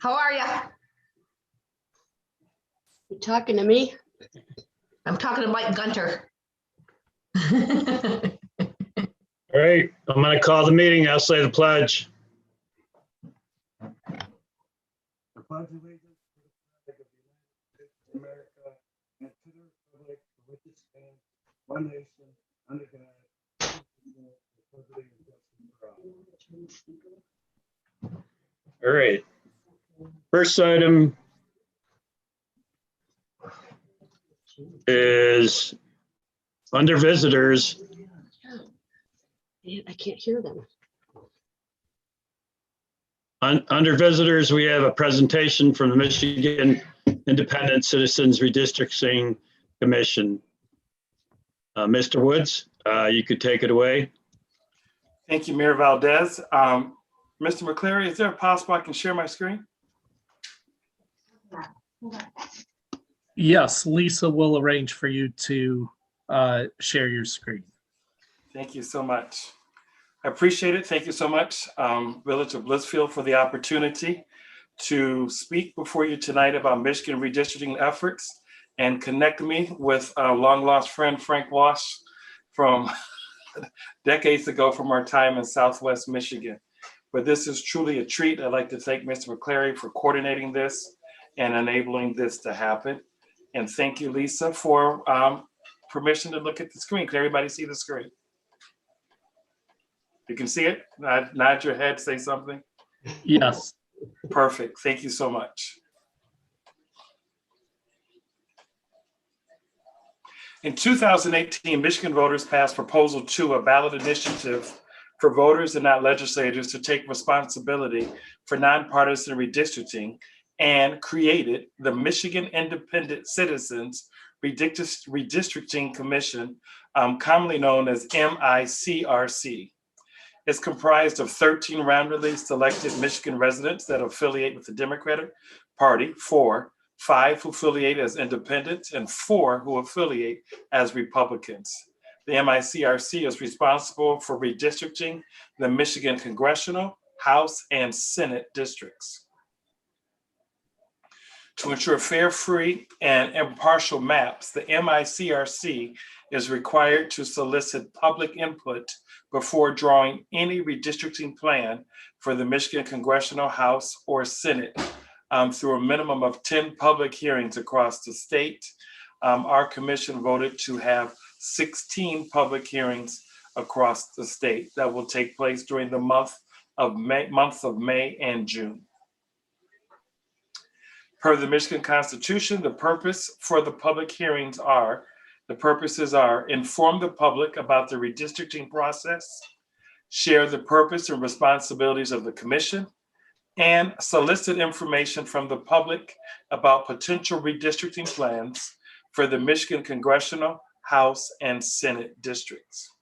How are you? You talking to me? I'm talking to Mike Gunter. All right, I'm going to call the meeting. I'll say the pledge. The pledge of allegiance to the flag of the United States of America and to the republic for which it stands, one nation, under God, indivisible, with liberty and justice for all. All right. First item is under visitors. Man, I can't hear them. Under visitors, we have a presentation from the Michigan Independent Citizens Redistricting Commission. Mr. Woods, you could take it away. Thank you, Mayor Valdez. Mr. McCleary, is there possible I can share my screen? Yes, Lisa will arrange for you to share your screen. Thank you so much. I appreciate it. Thank you so much, Village of Blissfield, for the opportunity to speak before you tonight about Michigan redistricting efforts and connect me with a long lost friend, Frank Walsh, from decades ago from our time in Southwest Michigan. But this is truly a treat. I'd like to thank Mr. McCleary for coordinating this and enabling this to happen. And thank you, Lisa, for permission to look at the screen. Can everybody see the screen? You can see it? Nod your head, say something. Yes. Perfect. Thank you so much. In 2018, Michigan voters passed Proposal 2, a ballot initiative for voters and not legislators to take responsibility for nonpartisan redistricting, and created the Michigan Independent Citizens Redistricting Commission, commonly known as MICRC. It's comprised of 13 randomly selected Michigan residents that affiliate with the Democratic Party, 4, 5 who affiliate as independents, and 4 who affiliate as Republicans. The MICRC is responsible for redistricting the Michigan congressional, House, and Senate districts. To ensure fair, free, and impartial maps, the MICRC is required to solicit public input before drawing any redistricting plan for the Michigan congressional, House, or Senate through a minimum of 10 public hearings across the state. Our commission voted to have 16 public hearings across the state that will take place during the months of May and June. Per the Michigan Constitution, the purpose for the public hearings purposes are inform the public about the redistricting process, share the purpose and responsibilities of the commission, and solicit information from the public about potential redistricting plans for the Michigan congressional, House, and Senate districts.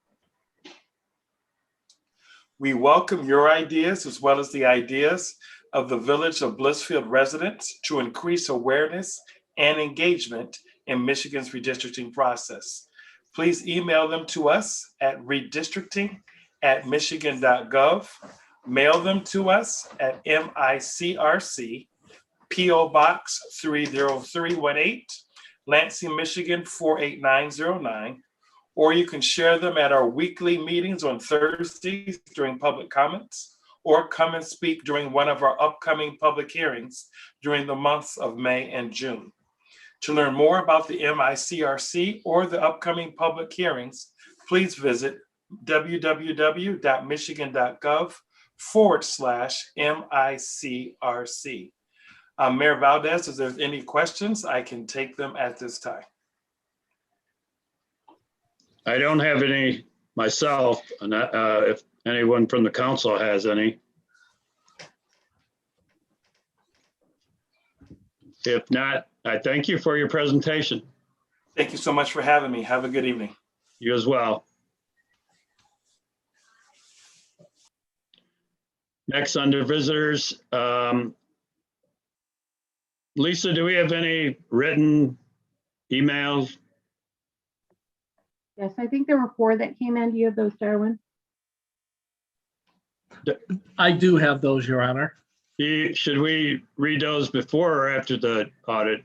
We welcome your ideas as well as the ideas of the Village of Blissfield residents to increase awareness and engagement in Michigan's redistricting process. Please email them to us at redistricting@michigan.gov. Mail them to us at MICRC, P.O. Box 30318, Lansing, Michigan 48909, or you can share them at our weekly meetings on Thursdays during public comments, or come and speak during one of our upcoming public hearings during the months of May and June. To learn more about the MICRC or the upcoming public hearings, please visit www.michigan.gov/MICRC. Mayor Valdez, if there's any questions, I can take them at this time. I don't have any myself, and if anyone from the council has any. If not, I thank you for your presentation. Thank you so much for having me. Have a good evening. You as well. Next, under visitors, Lisa, do we have any written emails? Yes, I think there were 4 that came in. Do you have those, Darwin? I do have those, Your Honor. Should we read those before or after the audit?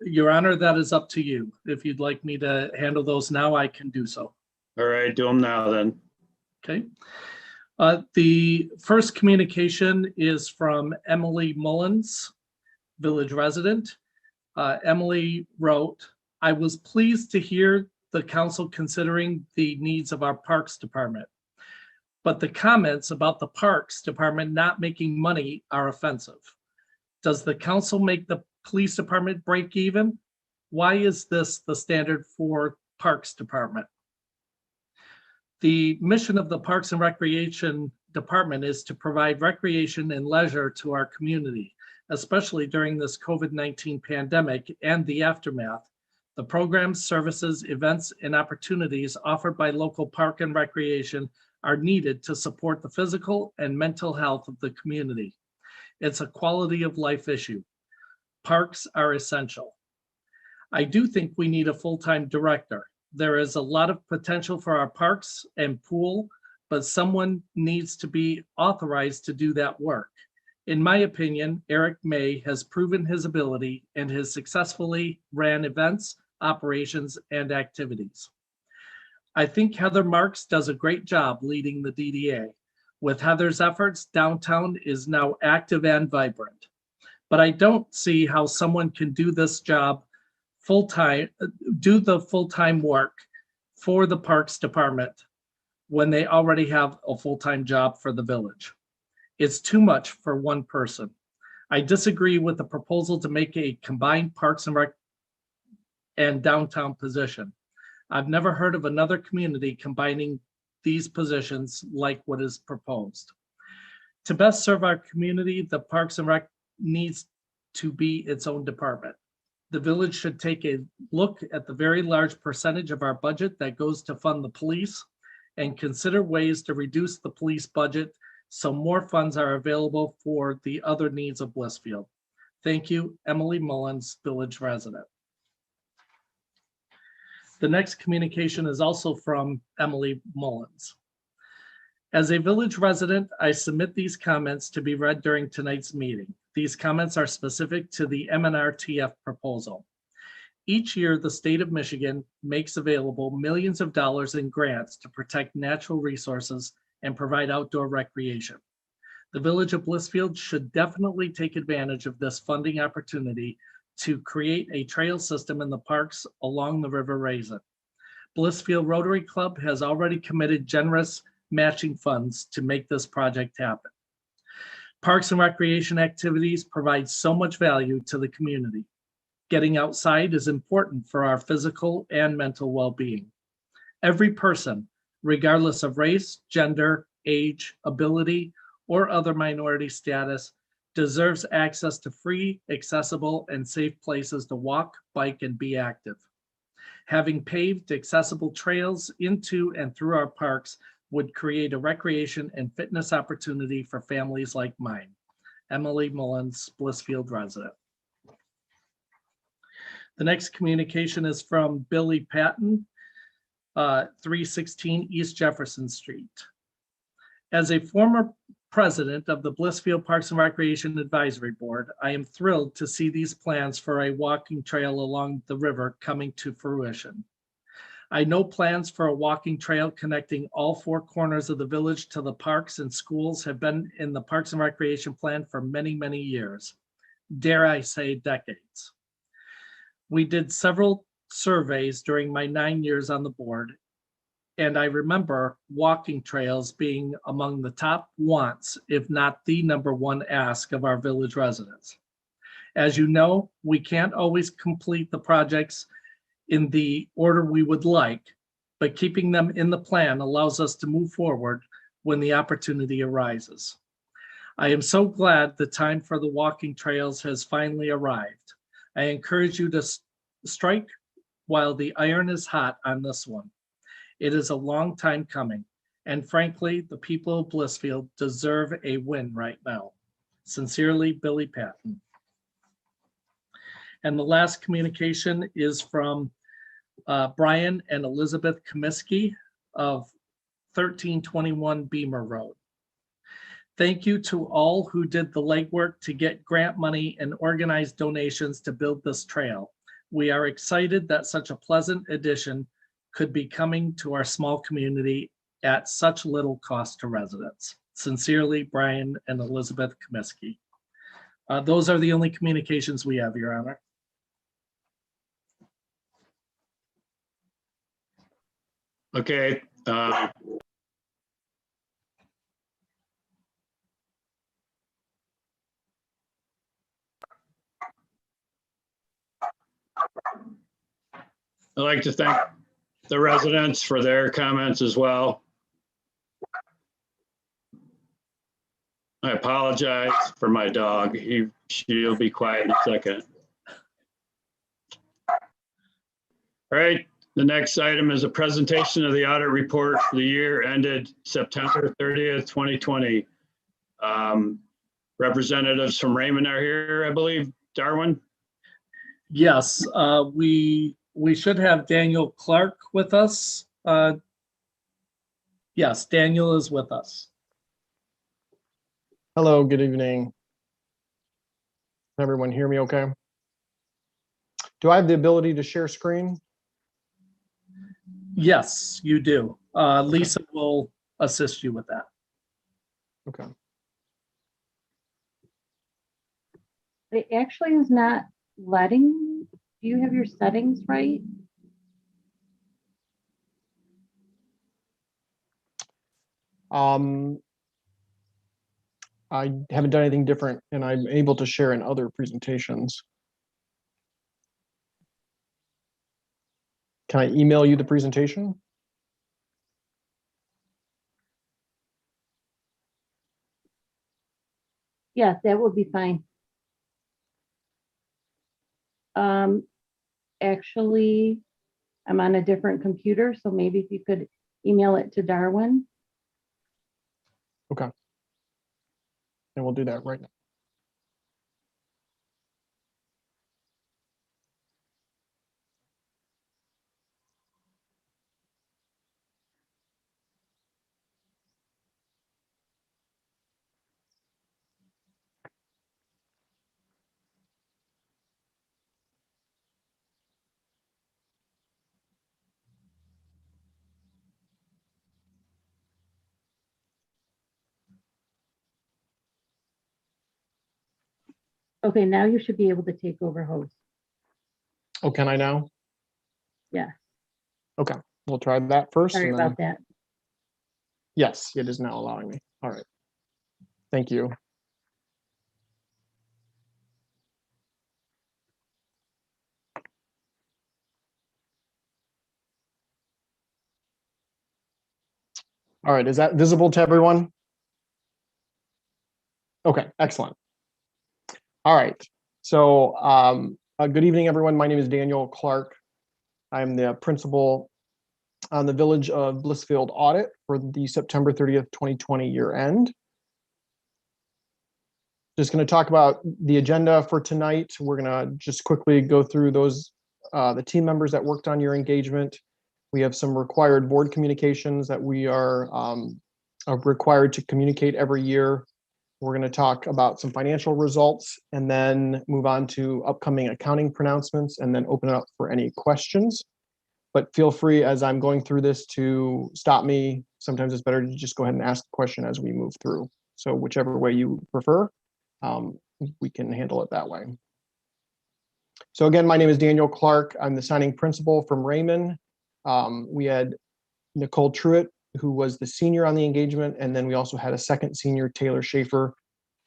Your Honor, that is up to you. If you'd like me to handle those now, I can do so. All right, do them now then. Okay. The first communication is from Emily Mullins, village resident. Emily wrote, "I was pleased to hear the council considering the needs of our Parks Department, but the comments about the Parks Department not making money are offensive. Does the council make the police department break even? Why is this the standard for Parks Department? The mission of the Parks and Recreation Department is to provide recreation and leisure to our community, especially during this COVID-19 pandemic and the aftermath. The programs, services, events, and opportunities offered by local park and recreation are needed to support the physical and mental health of the community. It's a quality of life issue. Parks are essential. I do think we need a full-time director. There is a lot of potential for our parks and pool, but someone needs to be authorized to do that work. In my opinion, Eric May has proven his ability and has successfully ran events, operations, and activities. I think Heather Marks does a great job leading the DDA. With Heather's efforts, downtown is now active and vibrant. But I don't see how someone can do this job full-time, do the full-time work for the Parks Department when they already have a full-time job for the village. It's too much for one person. I disagree with the proposal to make a combined Parks and Rec and downtown position. I've never heard of another community combining these positions like what is proposed. To best serve our community, the Parks and Rec needs to be its own department. The village should take a look at the very large percentage of our budget that goes to fund the police and consider ways to reduce the police budget so more funds are available for the other needs of Blissfield. Thank you, Emily Mullins, village resident." The next communication is also from Emily Mullins. "As a village resident, I submit these comments to be read during tonight's meeting. These comments are specific to the MNRTF proposal. Each year, the state of Michigan makes available millions of dollars in grants to protect natural resources and provide outdoor recreation. The village of Blissfield should definitely take advantage of this funding opportunity to create a trail system in the parks along the River Raisin. Blissfield Rotary Club has already committed generous matching funds to make this project happen. Parks and recreation activities provide so much value to the community. Getting outside is important for our physical and mental well-being. Every person, regardless of race, gender, age, ability, or other minority status, deserves access to free, accessible, and safe places to walk, bike, and be active. Having paved, accessible trails into and through our parks would create a recreation and fitness opportunity for families like mine." Emily Mullins, Blissfield resident. The next communication is from Billy Patton, 316 East Jefferson Street. "As a former president of the Blissfield Parks and Recreation Advisory Board, I am thrilled to see these plans for a walking trail along the river coming to fruition. I know plans for a walking trail connecting all four corners of the village to the parks and schools have been in the Parks and Recreation Plan for many, many years. Dare I say decades. We did several surveys during my 9 years on the board, and I remember walking trails being among the top wants, if not the number one ask of our village residents. As you know, we can't always complete the projects in the order we would like, but keeping them in the plan allows us to move forward when the opportunity arises. I am so glad the time for the walking trails has finally arrived. I encourage you to strike while the iron is hot on this one. It is a long time coming, and frankly, the people of Blissfield deserve a win right now. Sincerely, Billy Patton." And the last communication is from Brian and Elizabeth Comiskey of 1321 Beamer Road. Thank you to all who did the legwork to get grant money and organize donations to build this trail. We are excited that such a pleasant addition could be coming to our small community at such little cost to residents. Sincerely, Brian and Elizabeth Comiskey. Those are the only communications we have, Your Honor. Okay. I'd like to thank the residents for their comments as well. I apologize for my dog. She'll be quiet in a second. All right, the next item is a presentation of the audit report for the year ended September 30th, 2020. Representatives from Raymond are here, I believe. Darwin? Yes, we should have Daniel Clark with us. Yes, Daniel is with us. Hello, good evening. Can everyone hear me okay? Do I have the ability to share screen? Yes, you do. Lisa will assist you with that. Okay. It actually is not letting me. Do you have your settings right? I haven't done anything different and I'm able to share in other presentations. Can I email you the presentation? Yes, that would be fine. Actually, I'm on a different computer, so maybe if you could email it to Darwin. Okay. And we'll do that right now. Okay, now you should be able to take over host. Oh, can I now? Yeah, Okay, we'll try that first. sorry and then- about that. Yes, it is now allowing me. All right. Thank you. All right, is that visible to everyone? Okay, excellent. All right, so good evening, everyone. My name is Daniel Clark. I'm the principal on the Village of Blissfield audit for the September 30th, 2020 year end. Just going to talk about the agenda for tonight. We're going to just quickly go through those, the team members that worked on your engagement. We have some required board communications that we are required to communicate every year. We're going to talk about some financial results and then move on to upcoming accounting pronouncements and then open it up for any questions. But feel free as I'm going through this to stop me. Sometimes it's better to just go ahead and ask the question as we move through. So whichever way you prefer, we can handle it that way. So again, my name is Daniel Clark. I'm the signing principal from Raymond. We had Nicole Truitt, who was the senior on the engagement, and then we also had a second senior, Taylor Schaefer.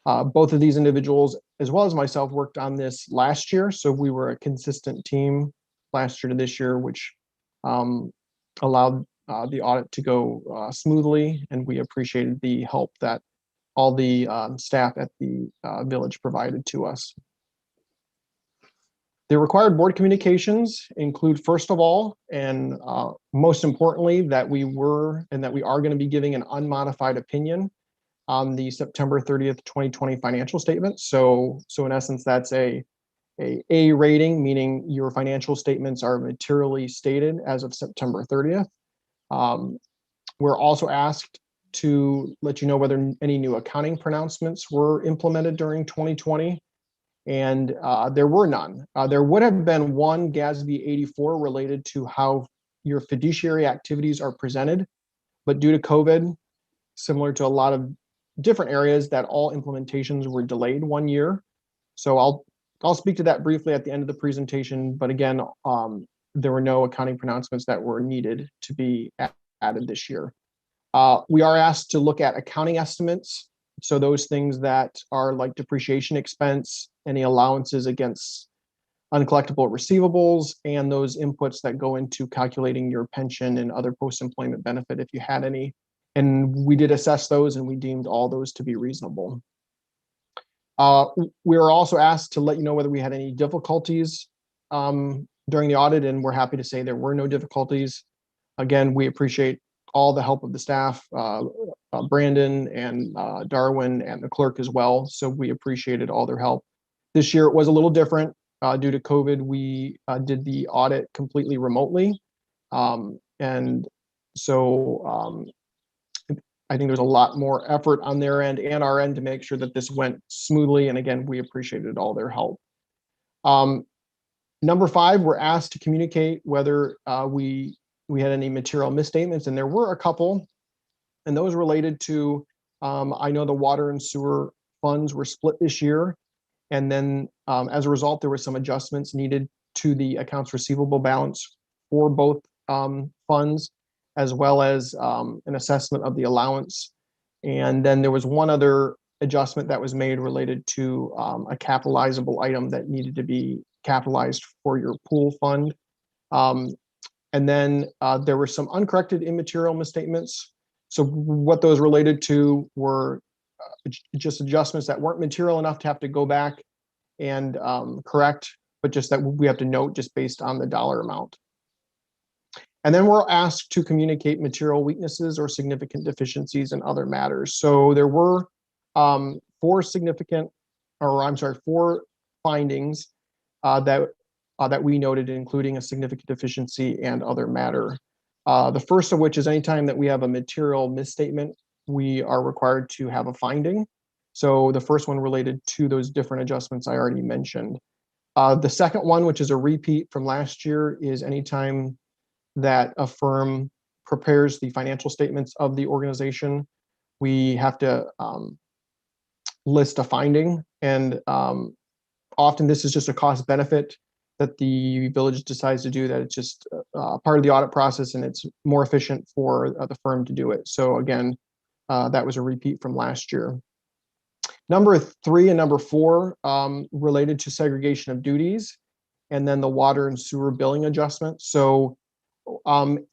Both of these individuals, as well as myself, worked on this last year, so we were a consistent team last year to this year, which allowed the audit to go smoothly, and we appreciated the help that all the staff at the village provided to us. The required board communications include, first of all, and most importantly, that we were and that we are going to be giving an unmodified opinion on the September 30th, 2020 financial statement. So in essence, that's a rating, meaning your financial statements are materially stated as of September 30th. We're also asked to let you know whether any new accounting pronouncements were implemented during 2020. And there were none. There would have been one GASB 84 related to how your fiduciary activities are presented, but due to COVID, similar to a lot of different areas, that all implementations were delayed 1 year. So I'll speak to that briefly at the end of the presentation, but again, there were no accounting pronouncements that were needed to be added this year. We are asked to look at accounting estimates. So those things that are like depreciation expense, any allowances against uncollectible receivables, and those inputs that go into calculating your pension and other post-employment benefit if you had any. And we did assess those and we deemed all those to be reasonable. We were also asked to let you know whether we had any difficulties during the audit, and we're happy to say there were no difficulties. Again, we appreciate all the help of the staff, Brandon and Darwin and the clerk as well. So we appreciated all their help. This year it was a little different due to COVID. We did the audit completely remotely. And so I think there's a lot more effort on their end and our end to make sure that this went smoothly. And again, we appreciated all their help. Number 5, we're asked to communicate whether we had any material misstatements, and there were a couple, and those related to, I know the water and sewer funds were split this year, and then as a result, there were some adjustments needed to the accounts receivable balance for both funds, as well as an assessment of the allowance. And then there was one other adjustment that was made related to a capitalizable item that needed to be capitalized for your pool fund. And then there were some uncorrected immaterial misstatements. So what those related to were just adjustments that weren't material enough to have to go back and correct, but just that we have to note just based on the dollar amount. And then we're asked to communicate material weaknesses or significant deficiencies in other matters. So there were 4 findings that we noted, including a significant deficiency and other matter. The first of which is anytime that we have a material misstatement, we are required to have a finding. So the first one related to those different adjustments I already mentioned. The second one, which is a repeat from last year, is anytime that a firm prepares the financial statements of the organization, we have to list a finding. And often this is just a cost benefit that the village decides to do, that it's just part of the audit process and it's more efficient for the firm to do it. So again, that was a repeat from last year. Number 3 and number 4 related to segregation of duties, and then the water and sewer billing adjustment. So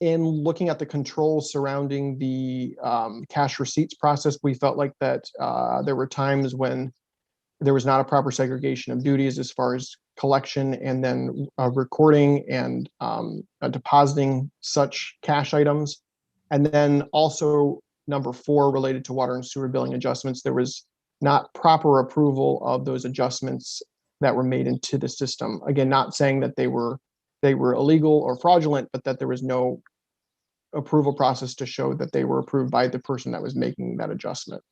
in looking at the controls surrounding the cash receipts process, we felt like that there were times when there was not a proper segregation of duties as far as collection and then recording and depositing such cash items. And then also number 4 related to water and sewer billing adjustments, there was not proper approval of those adjustments that were made into the system. Again, not saying that they were illegal or fraudulent, but that there was no approval process to show that they were approved by the person that was making that adjustment.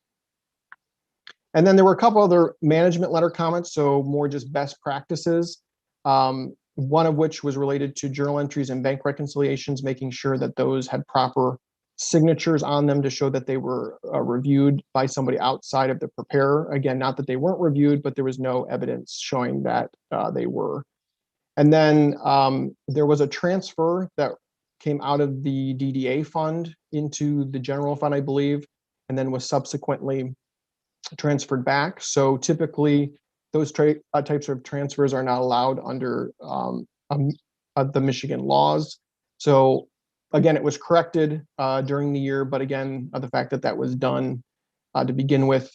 And then there were a couple other management letter comments, so more just best practices. One of which was related to journal entries and bank reconciliations, making sure that those had proper signatures on them to show that they were reviewed by somebody outside of the preparer. Again, not that they weren't reviewed, but there was no evidence showing that they were. And then there was a transfer that came out of the DDA fund into the general fund, I believe, and then was subsequently transferred back. So typically those types of transfers are not allowed under the Michigan laws. So again, it was corrected during the year, but again, the fact that that was done to begin with,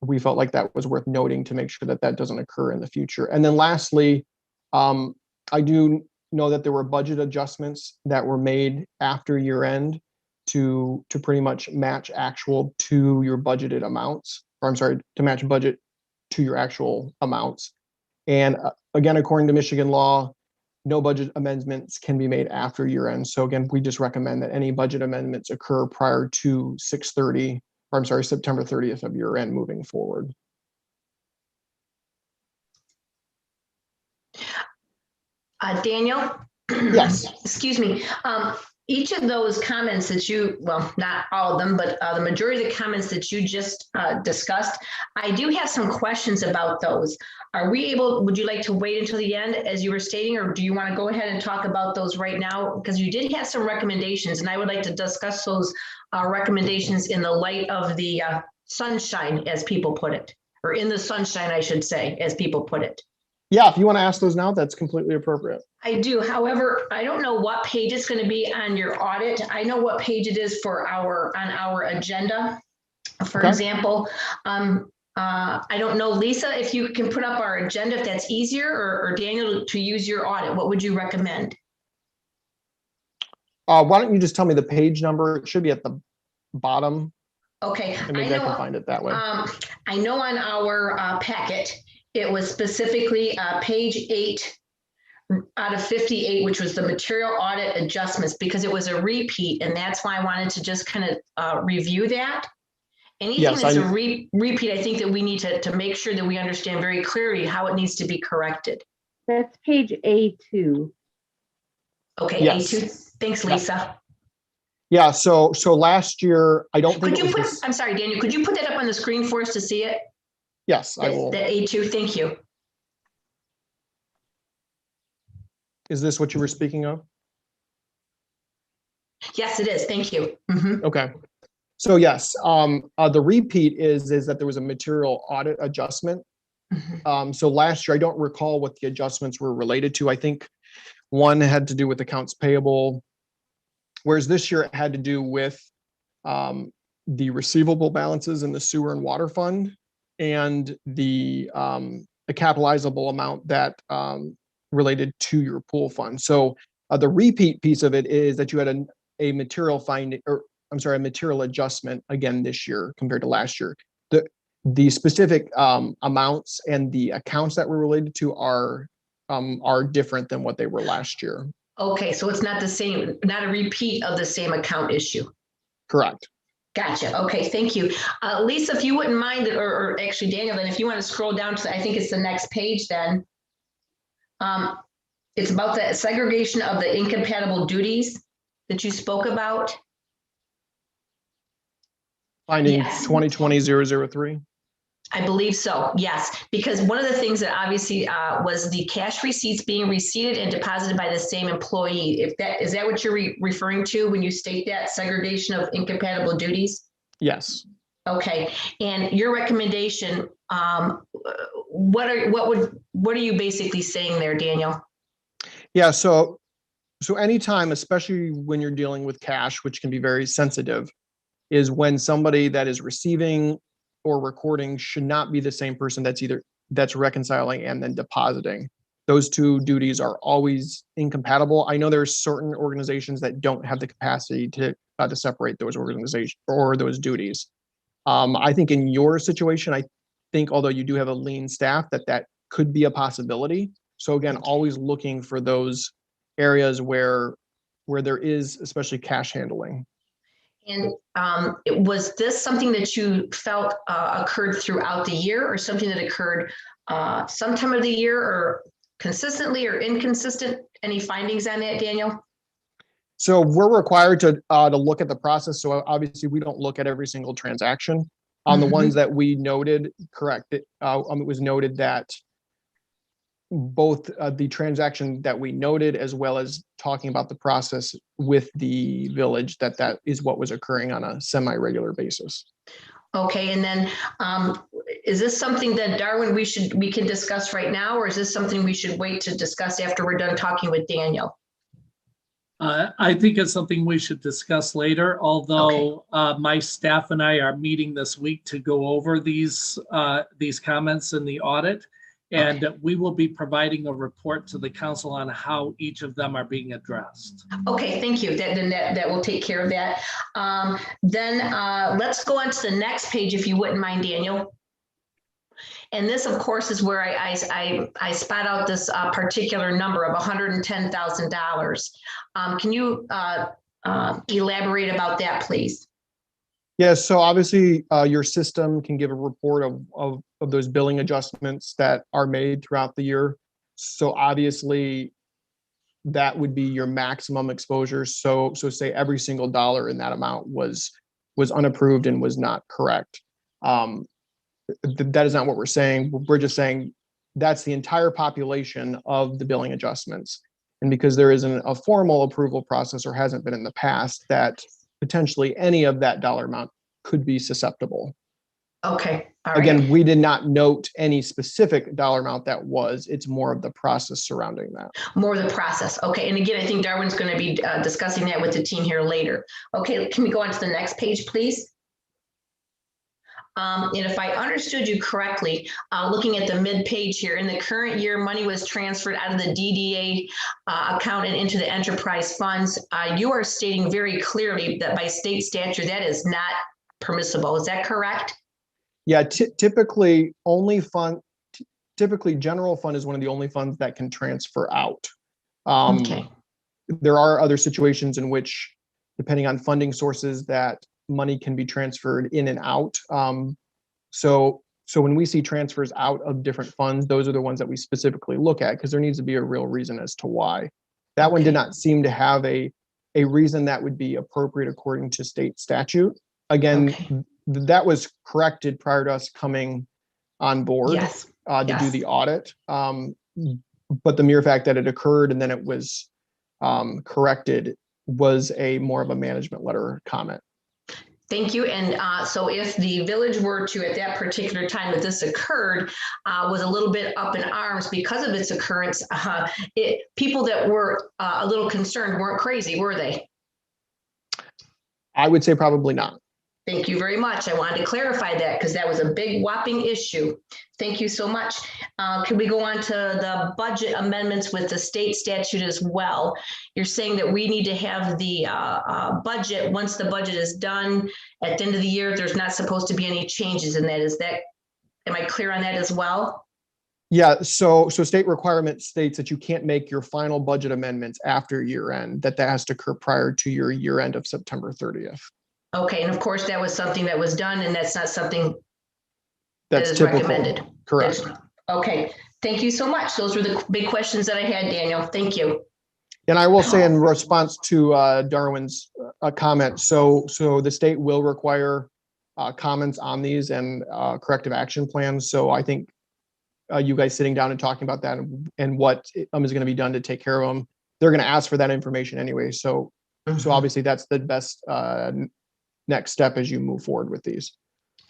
we felt like that was worth noting to make sure that that doesn't occur in the future. And then lastly, I do know that there were budget adjustments that were made after year end to pretty much match actual to your budgeted amounts, or I'm sorry, to match budget to your actual amounts. And again, according to Michigan law, no budget amendments can be made after year end. So again, we just recommend that any budget amendments occur prior to September 30th of year end moving forward. Daniel? Yes. Excuse me. Each of those comments that you, well, not all of them, but the majority of the comments that you just discussed, I do have some questions about those. Would you like to wait until the end as you were stating, or do you want to go ahead and talk about those right now? Because you did have some recommendations, and I would like to discuss those recommendations in the light of the sunshine, as people put it, or in the sunshine, I should say, as people put it. Yeah, if you want to ask those now, that's completely appropriate. I do. However, I don't know what page it's going to be on your audit. I know what page it is for on our agenda. For Okay. example, I don't know, Lisa, if you can put up our agenda, if that's easier, or Daniel, to use your audit, what would you recommend? Why don't you just tell me the page number? It should be at the bottom, Okay. and maybe I can find it that way. I know on our packet, it was specifically page 8 out of 58, which was the material audit adjustments, because it was a repeat, and that's why I wanted to just kind of review that. Anything Yes, that's a repeat, I think that we need to make sure that we understand very clearly how it needs to be corrected. That's page A2. Okay, Yes. A2. Thanks, Lisa. Yeah, so last year, I don't think Could it you was put, this. I'm sorry, Daniel, could you put that up on the screen for us to see it? Yes, I will. The A2, thank you. Is this what you were speaking of? Yes, it is. Thank you. Mhm. Okay. So yes, the repeat is that there was a material audit adjustment. Mhm. So last year, I don't recall what the adjustments were related to. I think one had to do with accounts payable, whereas this year it had to do with the receivable balances in the sewer and water fund, and the capitalizable amount that related to your pool fund. So the repeat piece of it is that you had a material finding, or I'm sorry, a material adjustment again this year compared to last year. The specific amounts and the accounts that were related to are different than what they were last year. Okay, so it's not the same, not a repeat of the same account issue. Correct. Gotcha. Okay, thank you. Lisa, if you wouldn't mind, or actually Daniel, then if you want to scroll down to, I think it's the next page then. It's about the segregation of the incompatible duties that you spoke about. Finding Yes. 2020-003. I believe so, yes, because one of the things that obviously was the cash receipts being receipted and deposited by the same employee. Is that what you're referring to when you state that segregation of incompatible duties? Yes. Okay, and your recommendation, what are you basically saying there, Daniel? Yeah. So anytime, especially when you're dealing with cash, which can be very sensitive, is when somebody that is receiving or recording should not be the same person that's reconciling and then depositing. Those two duties are always incompatible. I know there's certain organizations that don't have the capacity to separate those organizations or those duties. I think in your situation, I think although you do have a lean staff, that could be a possibility. So again, always looking for those areas where there is especially cash handling. And was this something that you felt occurred throughout the year, or something that occurred sometime of the year, or consistently or inconsistent? Any findings on that, Daniel? So we're required to look at the process. So obviously we don't look at every single transaction. On the ones that we noted, correct, it was noted that both the transaction that we noted, as well as talking about the process with the village, that is what was occurring on a semi-regular basis. Okay, and then is this something that, Darwin, we can discuss right now, or is this something we should wait to discuss after we're done talking with Daniel? I think it's something we should discuss later, although my staff and I are meeting this week to go over these comments in the audit. And we will be providing a report to the council on how each of them are being addressed. Okay, thank you. That will take care of that. Then let's go on to the next page, if you wouldn't mind, Daniel. And this, of course, is where I spot out this particular number of $110,000. Can you elaborate about that, please? Yes, so obviously your system can give a report of those billing adjustments that are made throughout the year. So obviously that would be your maximum exposure. So say every single dollar in that amount was unapproved and was not correct. That is not what we're saying. We're just saying that's the entire population of the billing adjustments. And because there isn't a formal approval process or hasn't been in the past, that potentially any of that dollar amount could be susceptible. Okay. All right. Again, we did not note any specific dollar amount that was. It's more of the process surrounding that. More of the process. Okay. And again, I think Darwin's going to be discussing that with the team here later. Okay. Can we go on to the next page, please? And if I understood you correctly, looking at the mid-page here, in the current year, money was transferred out of the DDA account and into the enterprise funds. You are stating very clearly that by state statute, that is not permissible. Is that correct? Yeah, typically general fund is one of the only funds that can transfer out. Okay. There are other situations in which, depending on funding sources, that money can be transferred in and out. So when we see transfers out of different funds, those are the ones that we specifically look at because there needs to be a real reason as to why. That one did not seem to have a reason that would be appropriate according to state statute. Again, that was corrected prior to us coming on board to do the audit. But the mere fact that it occurred and then it was corrected was more of a management letter comment. Thank you. And so if the village were to, at that particular time that this occurred, was a little bit up in arms because of its occurrence, people that were a little concerned weren't crazy, were they? I would say probably not. Thank you very much. I wanted to clarify that because that was a big whopping issue. Thank you so much. Can we go on to the budget amendments with the state statute as well? You're saying that we need to have the budget, once the budget is done at the end of the year, there's not supposed to be any changes in that. Am I clear on that as well? Yeah, so state requirement states that you can't make your final budget amendments after year end, that has to occur prior to your year end of September 30th. Okay, and of course that was something that was done and that's not something that's that is typical. Recommended. Correct. Okay, thank you so much. Those were the big questions that I had, Daniel. Thank you. And I will say in response to Darwin's comment, so the state will require comments on these and corrective action plans. So I think you guys sitting down and talking about that and what is going to be done to take care of them, they're going to ask for that information anyway. So obviously that's the best next step as you move forward with these.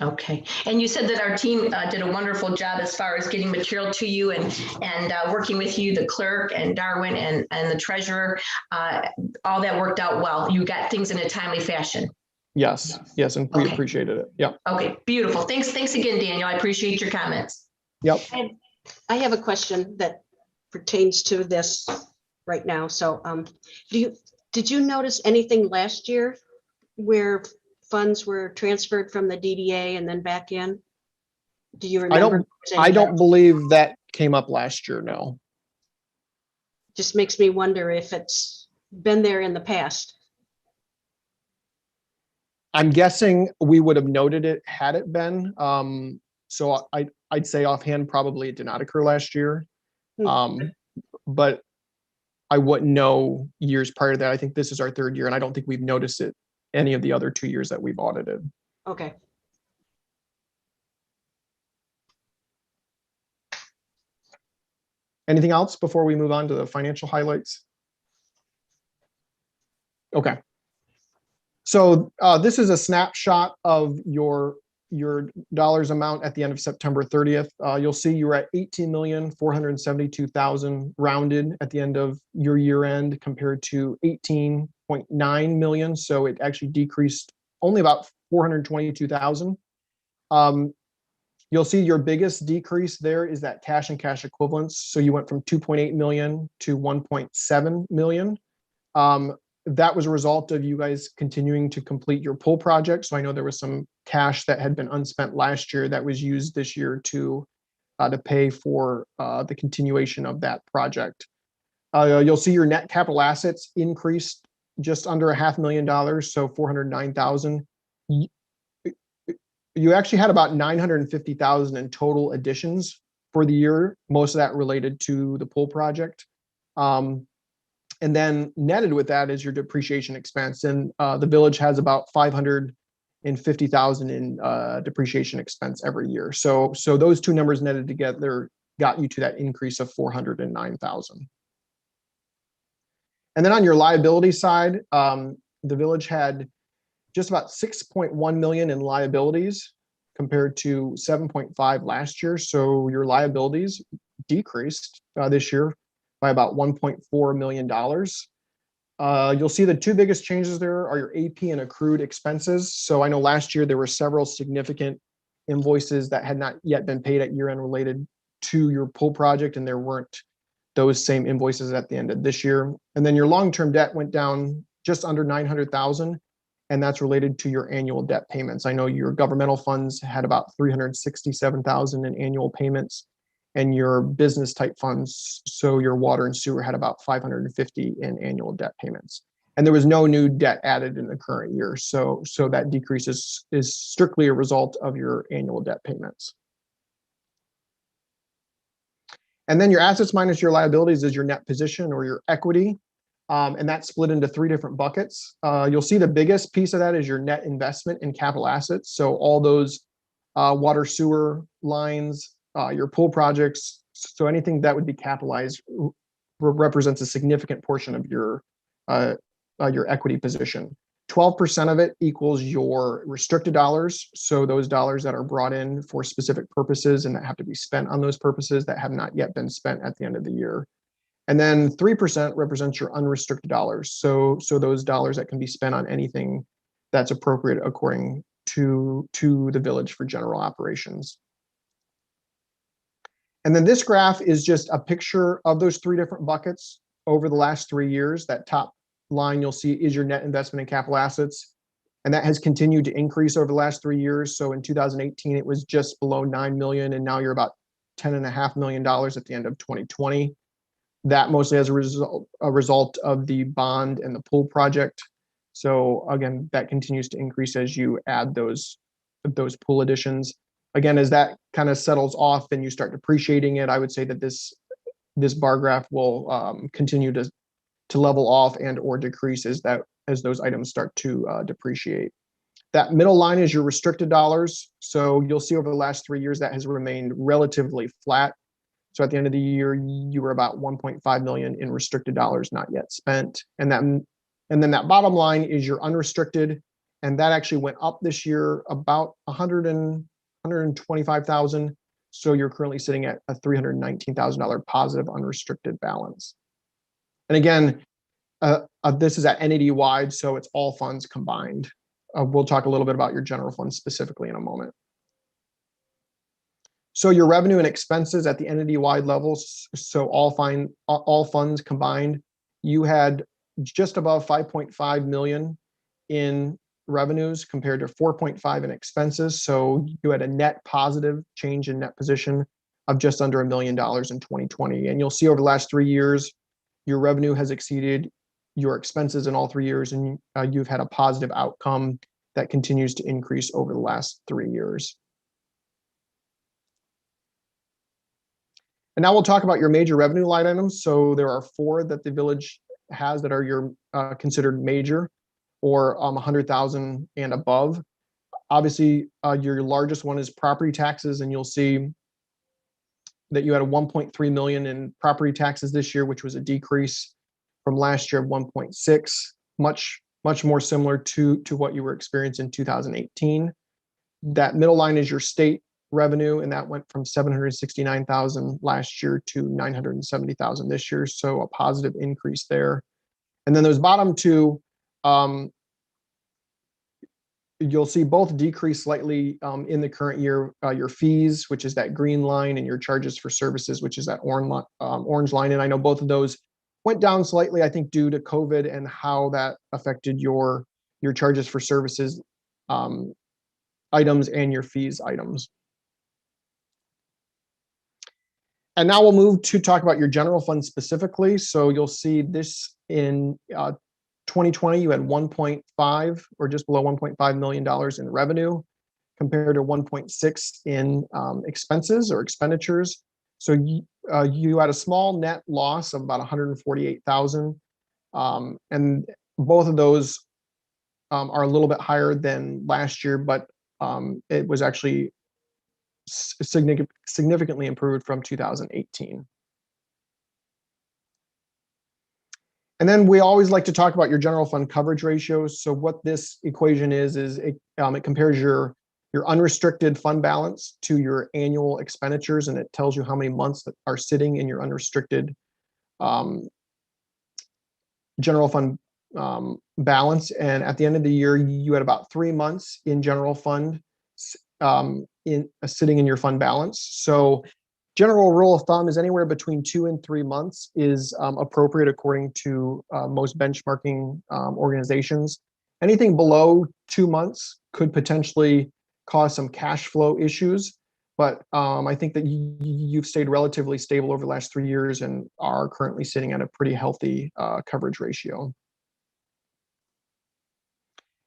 Okay. And you said that our team did a wonderful job as far as getting material to you and working with you, the clerk and Darwin and the treasurer. All that worked out well. You got things in a timely fashion. Yes. And we appreciated it. Yep. Okay. Beautiful. Thanks again, Daniel. I appreciate your comments. Yep. I have a question that pertains to this right now. So did you notice anything last year where funds were transferred from the DDA and then back in? Do you remember? I don't believe that came up last year, no. Just makes me wonder if it's been there in the past. I'm guessing we would have noted it had it been. So I'd say offhand, probably it did not occur last year. But I wouldn't know years prior to that. I think this is our third year and I don't think we've noticed it any of the other 2 years that we've audited. Okay. Anything else before we move on to the financial highlights? Okay. So this is a snapshot of your dollars amount at the end of September 30th. You'll see you're at 18,472,000 rounded at the end of your year end compared to 18.9 million. So it actually decreased only about 422,000. You'll see your biggest decrease there is that cash and cash equivalents. So you went from 2.8 million to 1.7 million. That was a result of you guys continuing to complete your pool project. So I know there was some cash that had been unspent last year that was used this year to to pay for the continuation of that project. You'll see your net capital assets increased just under $500,000, so 409,000. You actually had about 950,000 in total additions for the year. Most of that related to the pool project. And then netted with that is your depreciation expense. And the village has about 550,000 in depreciation expense every year. So those two numbers netted together got you to that increase of 409,000. And then on your liability side, the village had just about 6.1 million in liabilities compared to 7.5 last year. So your liabilities decreased this year by about $1.4 million. You'll see the two biggest changes there are your AP and accrued expenses. So I know last year there were several significant invoices that had not yet been paid at year end related to your pool project, and there weren't those same invoices at the end of this year. And then your long-term debt went down just under 900,000, and that's related to your annual debt payments. I know your governmental funds had about 367,000 in annual payments, and your business type funds, so your water and sewer, had about 550 in annual debt payments. And there was no new debt added in the current year. So that decrease is strictly a result of your annual debt payments. And then your assets minus your liabilities is your net position or your equity. And that's split into three different buckets. You'll see the biggest piece of that is your net investment in capital assets. So all those water sewer lines, your pool projects, so anything that would be capitalized represents a significant portion of your equity position. 12% of it equals your restricted dollars. So those dollars that are brought in for specific purposes and that have to be spent on those purposes that have not yet been spent at the end of the year. And then 3% represents your unrestricted dollars. So those dollars that can be spent on anything that's appropriate according to the village for general operations. And then this graph is just a picture of those three different buckets over the last 3 years. That top line you'll see is your net investment in capital assets. And that has continued to increase over the last 3 years. So in 2018, it was just below 9 million, and now you're about $10.5 million at the end of 2020. That mostly as a result of the bond and the pool project. So again, that continues to increase as you add those pool additions. Again, as that kind of settles off and you start depreciating it, I would say that this bar graph will continue to level off and or decrease as those items start to depreciate. That middle line is your restricted dollars. So you'll see over the last 3 years that has remained relatively flat. So at the end of the year, you were about 1.5 million in restricted dollars not yet spent. And then that bottom line is your unrestricted, and that actually went up this year about 125,000. So you're currently sitting at a $319,000 positive unrestricted balance. And again, this is at entity wide, so it's all funds combined. We'll talk a little bit about your general fund specifically in a moment. So your revenue and expenses at the entity-wide levels, so all funds combined, you had just above 5.5 million in revenues compared to 4.5 in expenses. So you had a net positive change in net position of just under $1 million in 2020. And you'll see over the last 3 years, your revenue has exceeded your expenses in all 3 years, and you've had a positive outcome that continues to increase over the last 3 years. And now we'll talk about your major revenue line items. So there are 4 that the village has that are your considered major, or 100,000 and above. Obviously, your largest one is property taxes, and you'll see that you had a 1.3 million in property taxes this year, which was a decrease from last year of 1.6, much more similar to what you were experiencing in 2018. That middle line is your state revenue, and that went from 769,000 last year to 970,000 this year, so a positive increase there. And then those bottom two, you'll see both decrease slightly in the current year. Your fees, which is that green line, and your charges for services, which is that orange line. And I know both of those went down slightly, I think, due to COVID and how that affected your charges for services items and your fees items. And now we'll move to talk about your general fund specifically. So you'll see this in 2020, you had 1.5 or just below $1.5 million in revenue compared to 1.6 in expenses or expenditures. So you had a small net loss of about 148,000. And both of those are a little bit higher than last year, but it was actually significantly improved from 2018. And then we always like to talk about your general fund coverage ratios. So what this equation is it compares your unrestricted fund balance to your annual expenditures, and it tells you how many months that are sitting in your unrestricted general fund balance. And at the end of the year, you had about 3 months in general fund sitting in your fund balance. So general rule of thumb is anywhere between 2 and 3 months is appropriate according to most benchmarking organizations. Anything below 2 months could potentially cause some cash flow issues, but I think that you've stayed relatively stable over the last 3 years and are currently sitting at a pretty healthy coverage ratio.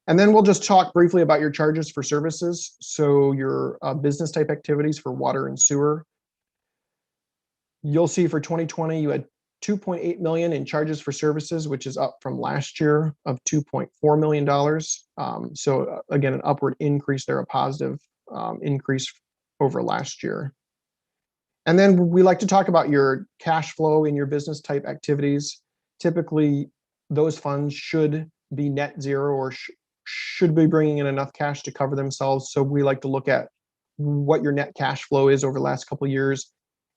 And then we'll just talk briefly about your charges for services. So your business type activities for water and sewer. You'll see for 2020, you had 2.8 million in charges for services, which is up from last year of $2.4 million. So again, an upward increase there, a positive increase over last year. And then we like to talk about your cash flow in your business type activities. Typically, those funds should be net zero or should be bringing in enough cash to cover themselves. So we like to look at what your net cash flow is over the last couple of years.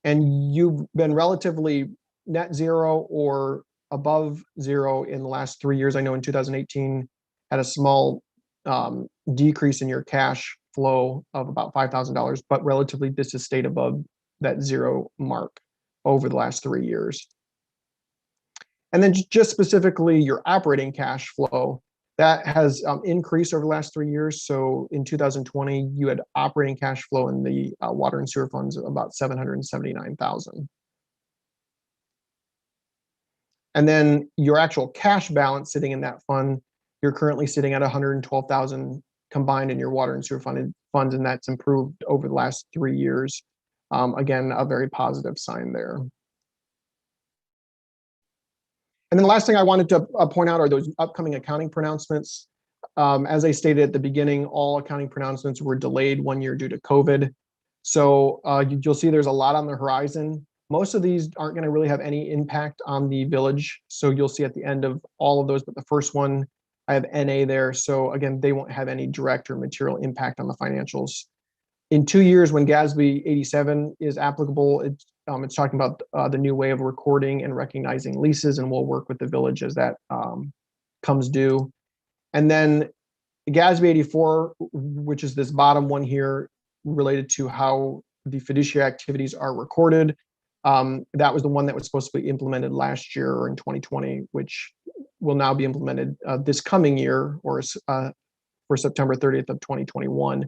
And you've been relatively net zero or above zero in the last 3 years. I know in 2018 had a small decrease in your cash flow of about $5,000, but relatively this has stayed above that zero mark over the last 3 years. And then just specifically your operating cash flow, that has increased over the last 3 years. So in 2020, you had operating cash flow in the water and sewer funds of about 779,000. And then your actual cash balance sitting in that fund, you're currently sitting at 112,000 combined in your water and sewer funds, and that's improved over the last 3 years. Again, a very positive sign there. And then the last thing I wanted to point out are those upcoming accounting pronouncements. As I stated at the beginning, all accounting pronouncements were delayed 1 year due to COVID. So you'll see there's a lot on the horizon. Most of these aren't going to really have any impact on the village. So you'll see at the end of all of those, but the first one, I have NA there. So again, they won't have any direct or material impact on the financials. In 2 years, when GASB 87 is applicable, it's talking about the new way of recording and recognizing leases, and we'll work with the village as that comes due. And then GASB 84, which is this bottom one here, related to how the fiduciary activities are recorded. That was the one that was supposed to be implemented last year or in 2020, which will now be implemented this coming year or for September 30th of 2021.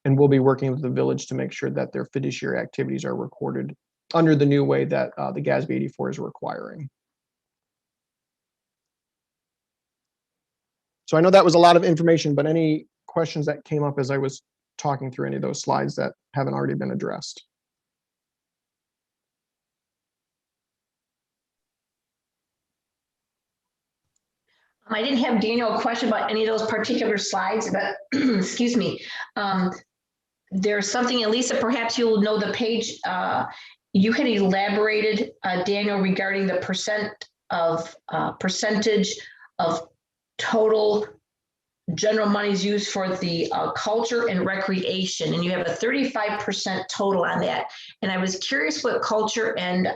And we'll be working with the village to make sure that their fiduciary activities are recorded under the new way that the GASB 84 is requiring. So I know that was a lot of information, but any questions that came up as I was talking through any of those slides that haven't already been addressed? I didn't have Daniel a question about any of those particular slides, but excuse me. There's something, and Lisa, perhaps you'll know the page. You had elaborated, Daniel, regarding the percentage of total general monies used for the culture and recreation, and you have a 35% total on that. And I was curious what culture and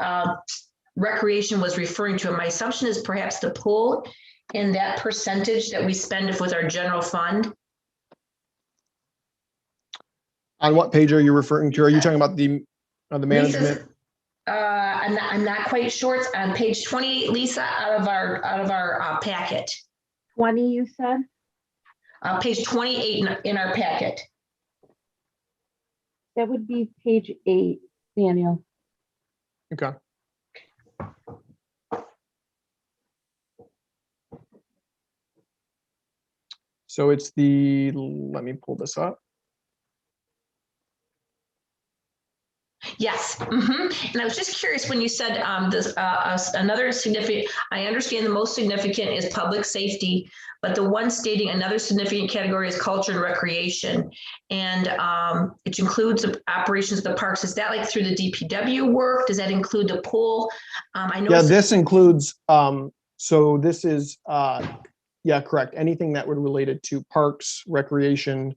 recreation was referring to. And my assumption is perhaps the pool in that percentage that we spend with our general fund. On what page are you referring to? Are you talking about the management? I'm not quite sure. It's on page 28, Lisa, out of our packet. 20, you said? Page 28 in our packet. That would be page 8, Daniel. Okay. So it's let me pull this up. Yes. And I was just curious when you said another significant, I understand the most significant is public safety, but the one stating another significant category is culture and recreation. And it includes the operations of the parks. Is that like through the DPW work? Does that include the pool? I know. Yeah, this includes, so this is, yeah, correct. Anything that would relate it to parks, recreation,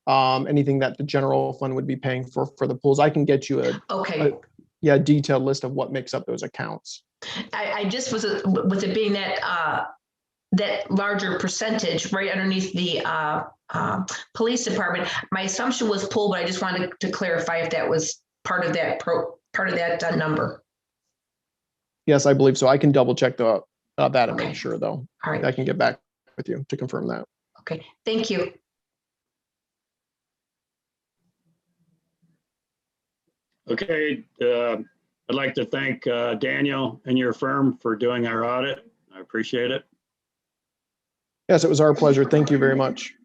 anything that the general fund would be paying for the pools. I can get you Okay. a detailed list of what makes up those accounts. I just was with it being that that larger percentage right underneath the police department. My assumption was pool, but I just wanted to clarify if that was part of that number. Yes, I believe so. I can double check that and Okay. make sure though. All right. I can get back with you to confirm that. Okay. Thank you. Okay, I'd like to thank Daniel and your firm for doing our audit. I appreciate it. Yes, it was our pleasure. Thank you very much.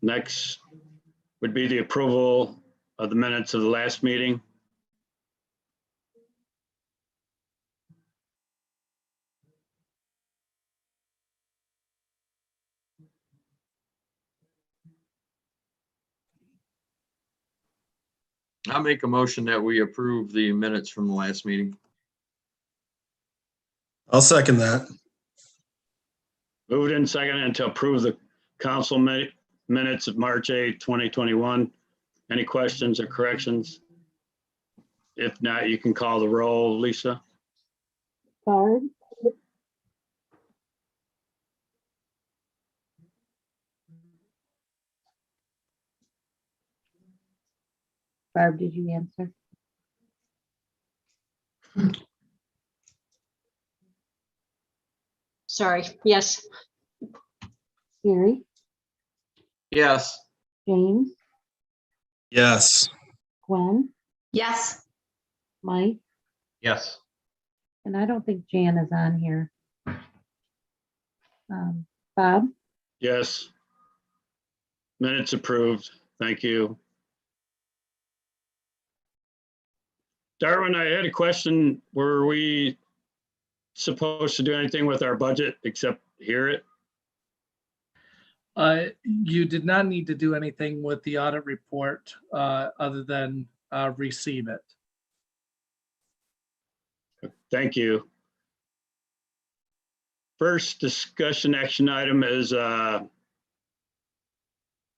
Next would be the approval of the minutes of the last meeting. I'll make a motion that we approve the minutes from the last meeting. I'll second that. Moved in second and to approve the council minutes of March 8, 2021. Any questions or corrections? If not, you can call the roll, Lisa. Barb, Barb, did you answer? Sorry, yes. Gary, Yes. James, Yes. Gwen, Yes. Mike, Yes. and I don't think Jan is on here. Bob, Yes. Minutes approved. Thank you. Darwin, I had a question. Were we supposed to do anything with our budget except hear it? You did not need to do anything with the audit report other than receive it. Thank you. First discussion action item is a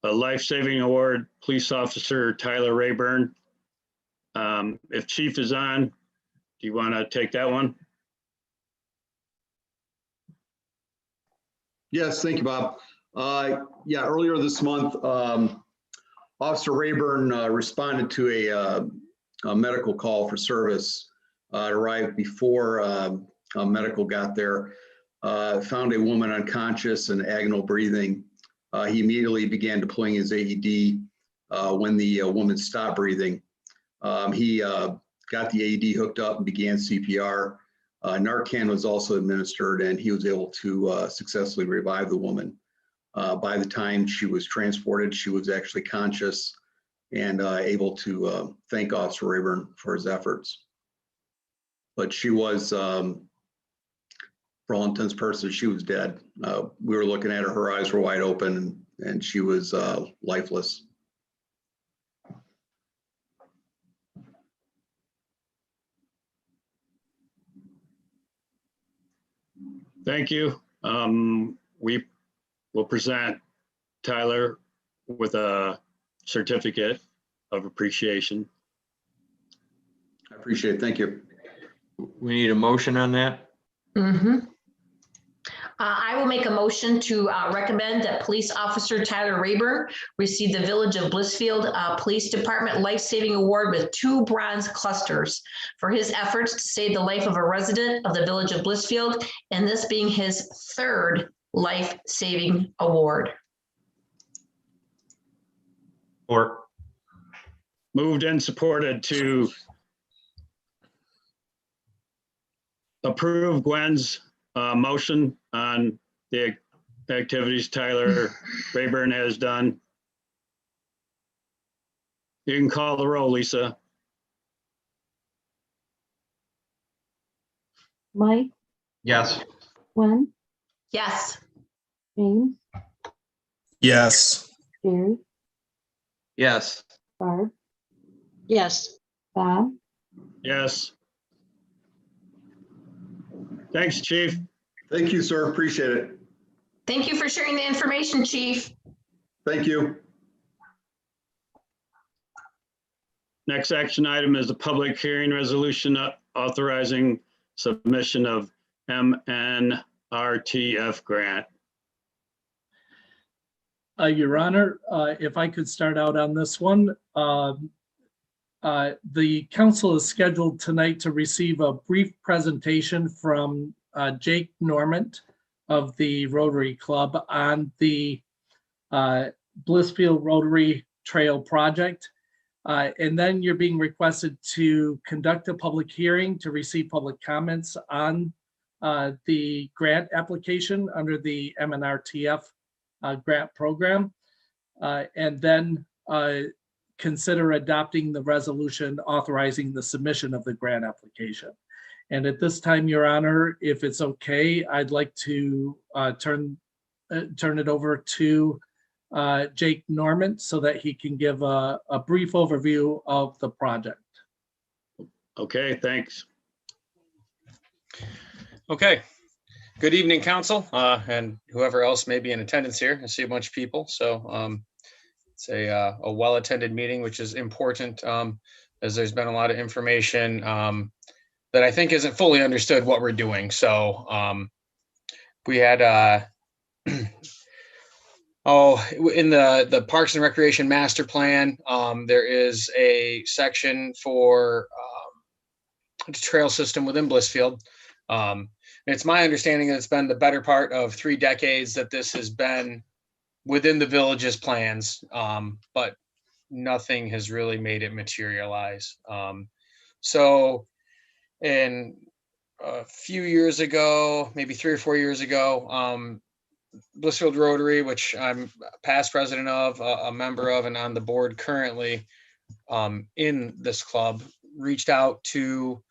life-saving award, police officer Tyler Rayburn. If Chief is on, do you want to take that one? Yes, thank you, Bob. Yeah, earlier this month, Officer Rayburn responded to a medical call for service. It arrived before medical got there. Found a woman unconscious and agonal breathing. He immediately began deploying his AED when the woman stopped breathing. He got the AED hooked up and began CPR. Narcan was also administered, and he was able to successfully revive the woman. By the time she was transported, she was actually conscious and able to thank Officer Rayburn for his efforts. But she was, for all intents and purposes, she was dead. We were looking at her, her eyes were wide open, and she was lifeless. Thank you. We will present Tyler with a certificate of appreciation. I appreciate it. Thank you. We need a motion on that. I will make a motion to recommend that Police Officer Tyler Rayburn receive the Village of Blissfield Police Department Life Saving Award with 2 bronze clusters for his efforts to save the life of a resident of the Village of Blissfield, and this being his 3rd life saving award. Or moved and supported to approve Gwen's motion on the activities Tyler Rayburn has done. You can call the roll, Lisa. Mike, Yes. Gwen, Yes. James, Yes. Jerry, Yes. Barb, Yes. Bob, Yes. Thanks, Chief. Thank you, sir. Appreciate it. Thank you for sharing the information, Chief. Thank you. Next action item is a public hearing resolution authorizing submission of MNRTF grant. Your Honor, if I could start out on this one. The council is scheduled tonight to receive a brief presentation from Jake Normant of the Rotary Club on the Blissfield Rotary Trail project. And then you're being requested to conduct a public hearing to receive public comments on the grant application under the MNRTF grant program. And then consider adopting the resolution authorizing the submission of the grant application. And at this time, Your Honor, if it's okay, I'd like to turn it over to Jake Normant so that he can give a brief overview of the project. Okay, thanks. Okay. Good evening, council, and whoever else may be in attendance here. I see a bunch of people, so it's a well-attended meeting, which is important, as there's been a lot of information that I think isn't fully understood what we're doing. So we had in the Parks and Recreation Master Plan, there is a section for the trail system within Blissfield. It's my understanding that it's been the better part of 3 decades that this has been within the village's plans, but nothing has really made it materialize. So in a few years ago, maybe 3 or 4 years ago, Blissfield Rotary, which I'm past president of, a member of, and on the board currently in this club, reached out to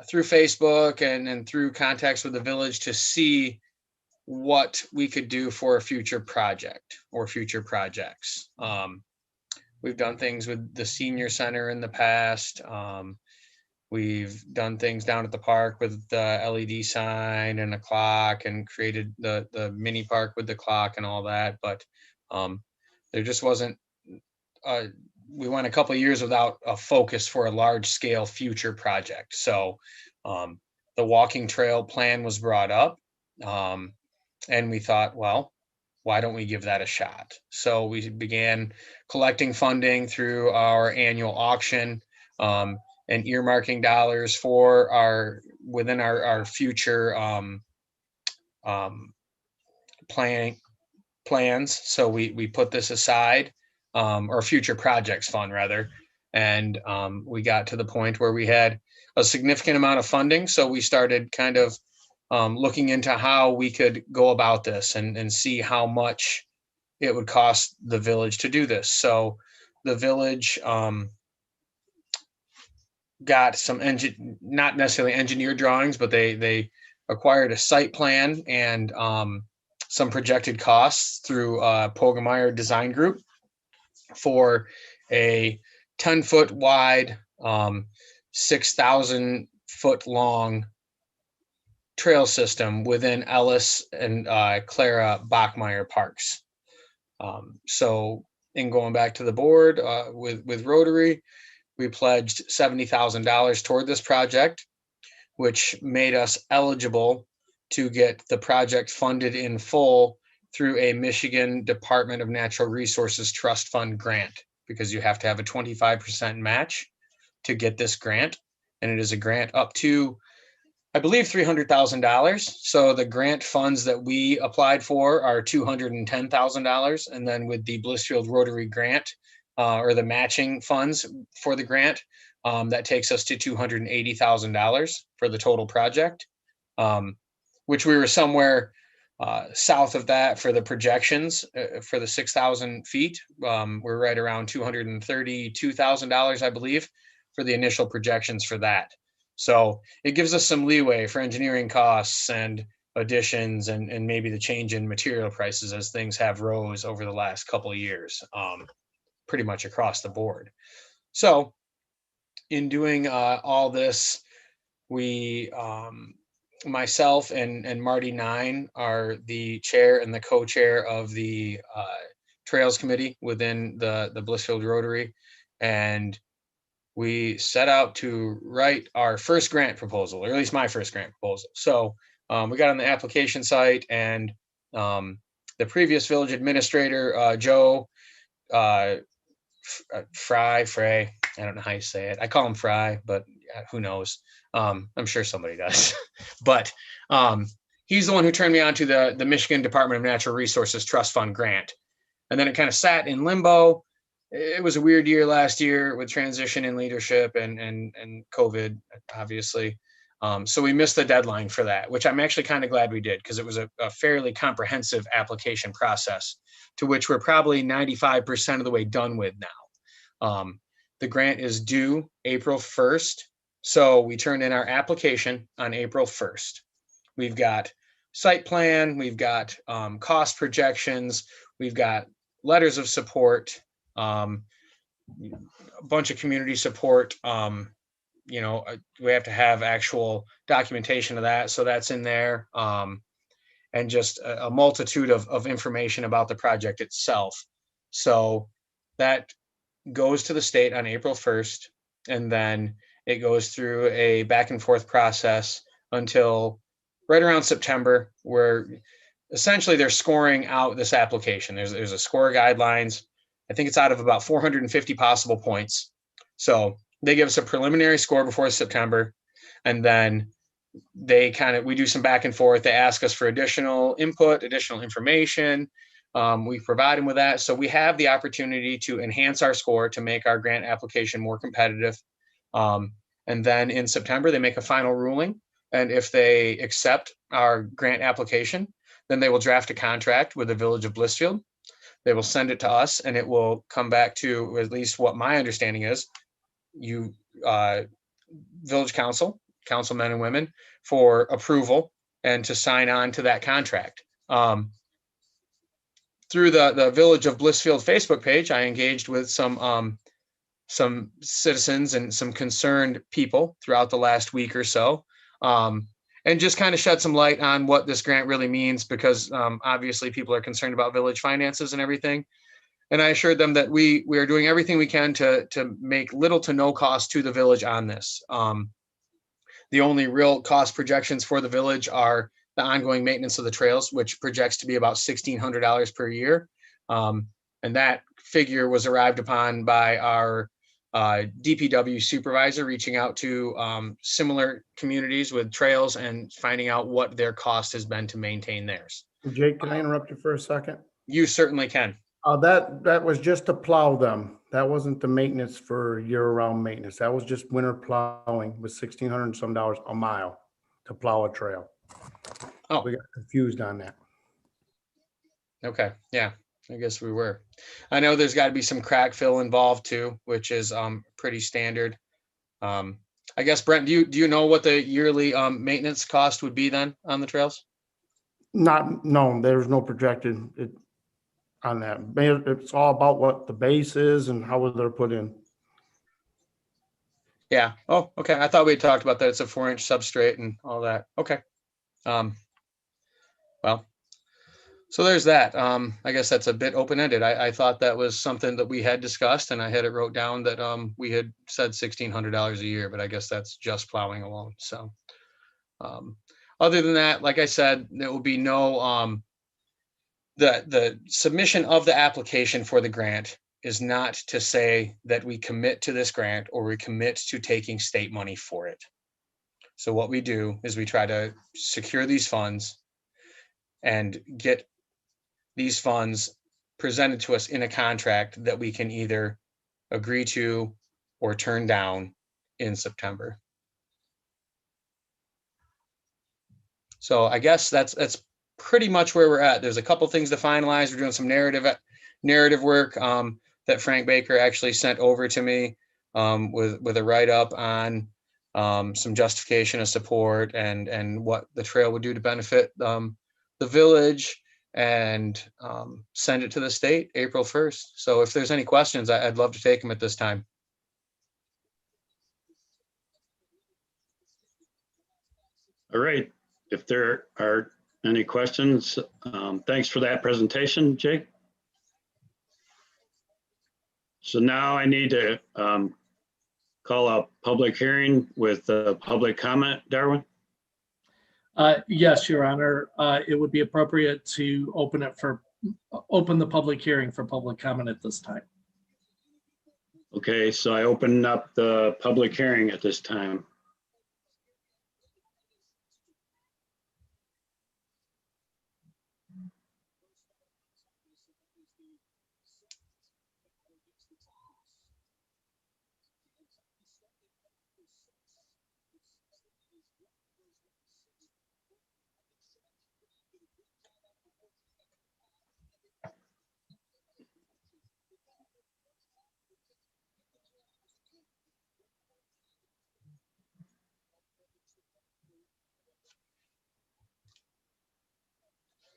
through Facebook and through contacts with the village to see what we could do for a future project or future projects. We've done things with the senior center in the past. We've done things down at the park with the LED sign and a clock, and created the mini park with the clock and all that. But there just wasn't, we went a couple of years without a focus for a large scale future project. So the walking trail plan was brought up, and we thought, well, why don't we give that a shot? So we began collecting funding through our annual auction, and earmarking dollars for within our future plans. So we put this aside, or future projects fund rather. And we got to the point where we had a significant amount of funding. So we started kind of looking into how we could go about this and see how much it would cost the village to do this. So the village got some not necessarily engineered drawings, but they acquired a site plan and some projected costs through Pogemeyer Design Group for a 10-foot wide, 6,000 foot long trail system within Ellis and Clara Bachmeyer parks. So in going back to the board with Rotary, we pledged $70,000 toward this project, which made us eligible to get the project funded in full through a Michigan Department of Natural Resources Trust Fund grant, because you have to have a 25% match to get this grant. And it is a grant up to, I believe, $300,000. So the grant funds that we applied for are $210,000. And then with the Blissfield Rotary grant, or the matching funds for the grant, that takes us to $280,000 for the total project, which we were somewhere south of that for the projections for the 6,000 feet. We're right around $232,000, I believe, for the initial projections for that. So it gives us some leeway for engineering costs and additions and maybe the change in material prices as things have rose over the last couple of years, pretty much across the board. So in doing all this, we, myself and Marty Nine are the chair and the co-chair of the Trails Committee within the Blissfield Rotary. And we set out to write our first grant proposal, or at least my first grant proposal. So we got on the application site, and the previous village administrator, Joe Frey, I don't know how you say it. I call him Fry, but who knows? I'm sure somebody does. But he's the one who turned me on to the Michigan Department of Natural Resources Trust Fund grant. And then it kind of sat in limbo. It was a weird year last year with transition in leadership and COVID, obviously. So we missed the deadline for that, which I'm actually kind of glad we did, because it was a fairly comprehensive application process, to which we're probably 95% of the way done with now. The grant is due April 1st. So we turned in our application on April 1st. We've got site plan, we've got cost projections, we've got letters of support, a bunch of community support. We have to have actual documentation of that. So that's in there. And just a multitude of information about the project itself. So that goes to the state on April 1st, and then it goes through a back and forth process until right around September, where essentially they're scoring out this application. There's a score guidelines. I think it's out of about 450 possible points. So they give us a preliminary score before September, and then we do some back and forth. They ask us for additional input, additional information. We provide them with that. So we have the opportunity to enhance our score to make our grant application more competitive. And then in September, they make a final ruling. And if they accept our grant application, then they will draft a contract with the Village of Blissfield. They will send it to us, and it will come back to, at least what my understanding is, you, Village Council, councilmen and women, for approval and to sign on to that contract. Through the Village of Blissfield Facebook page, I engaged with some citizens and some concerned people throughout the last week or so, and just kind of shed some light on what this grant really means, because obviously people are concerned about village finances and everything. And I assured them that we are doing everything we can to make little to no cost to the village on this. The only real cost projections for the village are the ongoing maintenance of the trails, which projects to be about $1,600 per year. And that figure was arrived upon by our DPW supervisor, reaching out to similar communities with trails and finding out what their cost has been to maintain theirs. Jake, can I interrupt you for a second? You certainly can. That was just to plow them. That wasn't the maintenance for year-round maintenance. That was just winter plowing with $1,600 and some dollars a mile to plow a trail. Oh, We got confused on that. okay. Yeah, I guess we were. I know there's got to be some crack fill involved too, which is pretty standard. I guess, Brent, do you know what the yearly maintenance cost would be then on the trails? No, there's no projected on that. It's all about what the base is and how they're put in. Yeah. Oh, okay. I thought we had talked about that. It's a 4-inch substrate and all that. Okay. Well, so there's that. I guess that's a bit open-ended. I thought that was something that we had discussed, and I had it wrote down that we had said $1,600 a year, but I guess that's just plowing alone. So other than that, like I said, there will be no, the submission of the application for the grant is not to say that we commit to this grant or we commit to taking state money for it. So what we do is we try to secure these funds and get these funds presented to us in a contract that we can either agree to or turn down in September. So I guess that's pretty much where we're at. There's a couple things to finalize. We're doing some narrative work that Frank Baker actually sent over to me with a write-up on some justification of support and what the trail would do to benefit the village, and send it to the state April 1st. So if there's any questions, I'd love to take them at this time. All right. If there are any questions, thanks for that presentation, Jake. So now I need to call a public hearing with public comment, Darwin. Yes, Your Honor. It would be appropriate to open the public hearing for public comment at this time. Okay, so I open up the public hearing at this time.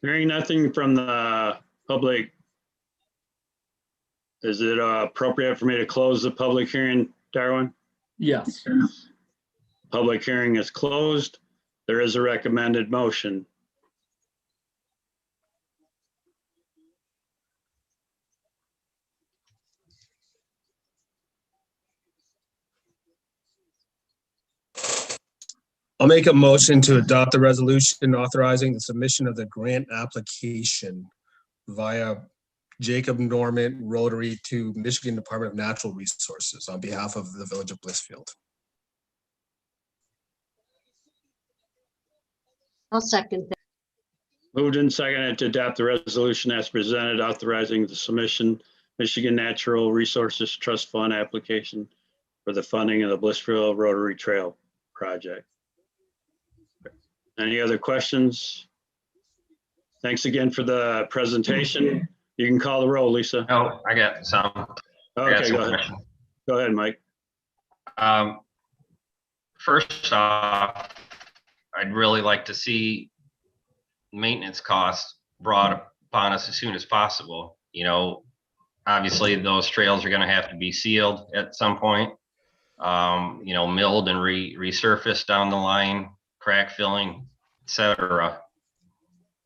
Hearing nothing from the public, is it appropriate for me to close the public hearing, Darwin? Yes. Public hearing is closed. There is a recommended motion. I'll make a motion to adopt the resolution authorizing the submission of the grant application via Jacob Norman Rotary to Michigan Department of Natural Resources on behalf of the Village of Blissfield. I'll second that. Moved and seconded to adopt the resolution as presented, authorizing the submission Michigan Natural Resources Trust Fund application for the funding of the Blissfield Rotary Trail project. Any other questions? Thanks again for the presentation. You can call the roll, Lisa. Oh, I got some. Okay, go ahead. Go ahead, Mike. First off, I'd really like to see maintenance costs brought upon us as soon as possible. You know, obviously those trails are going to have to be sealed at some point, you know, milled and resurfaced down the line, crack filling, etc.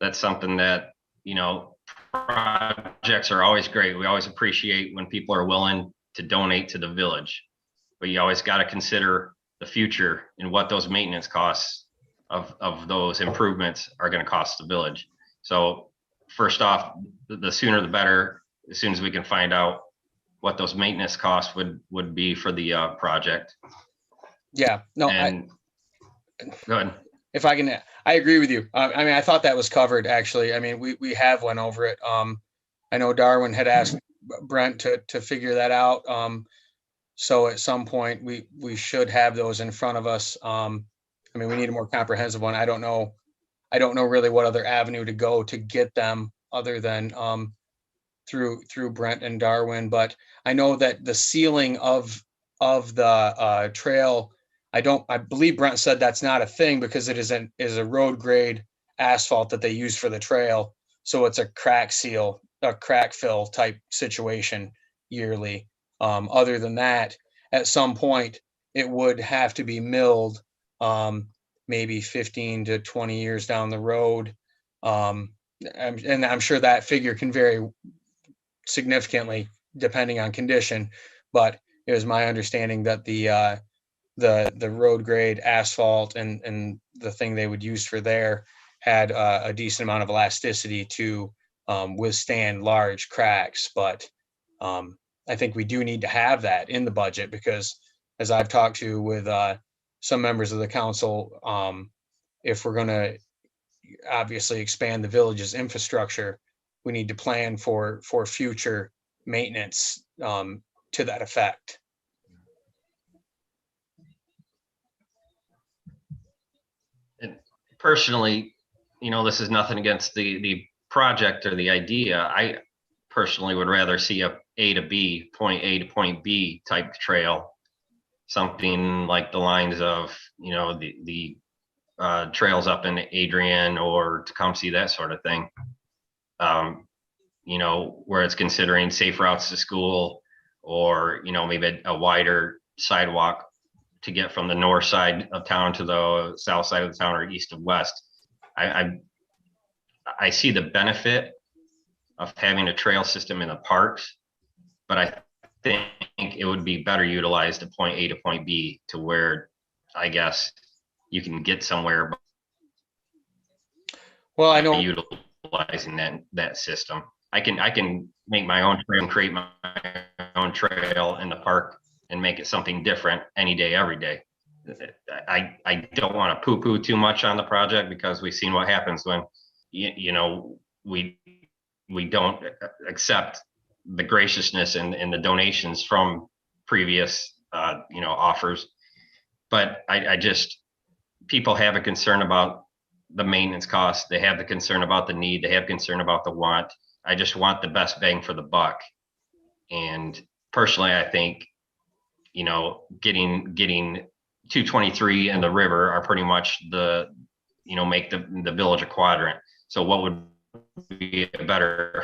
That's something that, you know, projects are always great. We always appreciate when people are willing to donate to the village, but you always got to consider the future and what those maintenance costs of those improvements are going to cost the village. So first off, the sooner the better, as soon as we can find out what those maintenance costs would be for the project. Yeah, no, go ahead. If I can, I agree with you. I mean, I thought that was covered, actually. I mean, we have went over it. I know Darwin had asked Brent to figure that out. So at some point we should have those in front of us. I mean, we need a more comprehensive one. I don't know really what other avenue to go to get them other than through Brent and Darwin. But I know that the sealing of the trail, I believe Brent said that's not a thing because it is a road grade asphalt that they use for the trail. So it's a crack seal, a crack fill type situation yearly. Other than that, at some point it would have to be milled, maybe 15 to 20 years down the road. And I'm sure that figure can vary significantly depending on condition, but it was my understanding that the the road grade asphalt and the thing they would use for there had a decent amount of elasticity to withstand large cracks. But I think we do need to have that in the budget because, as I've talked to with some members of the council, if we're going to obviously expand the village's infrastructure, we need to plan for future maintenance to that effect. And personally, this is nothing against the project or the idea. I personally would rather see A to B, point A to point B type trail, something like the lines of, the trails up in Adrian or Tecumseh, that sort of thing. Where it's considering safe routes to school, or, maybe a wider sidewalk to get from the north side of town to the south side of the town or east and west. I see the benefit of having a trail system in the parks, but I think it would be better utilized to point A to point B to where I guess you can get somewhere. Well, I know utilizing that system. I can make my own trail and create my own trail in the park and make it something different any day, every day. I don't want to poo-poo too much on the project because we've seen what happens when we don't accept the graciousness and the donations from previous offers. But I just, people have a concern about the maintenance costs. They have the concern about the need. They have concern about the want. I just want the best bang for the buck. And personally, I think, getting 223 and the river are pretty much make the village a quadrant. So what would be a better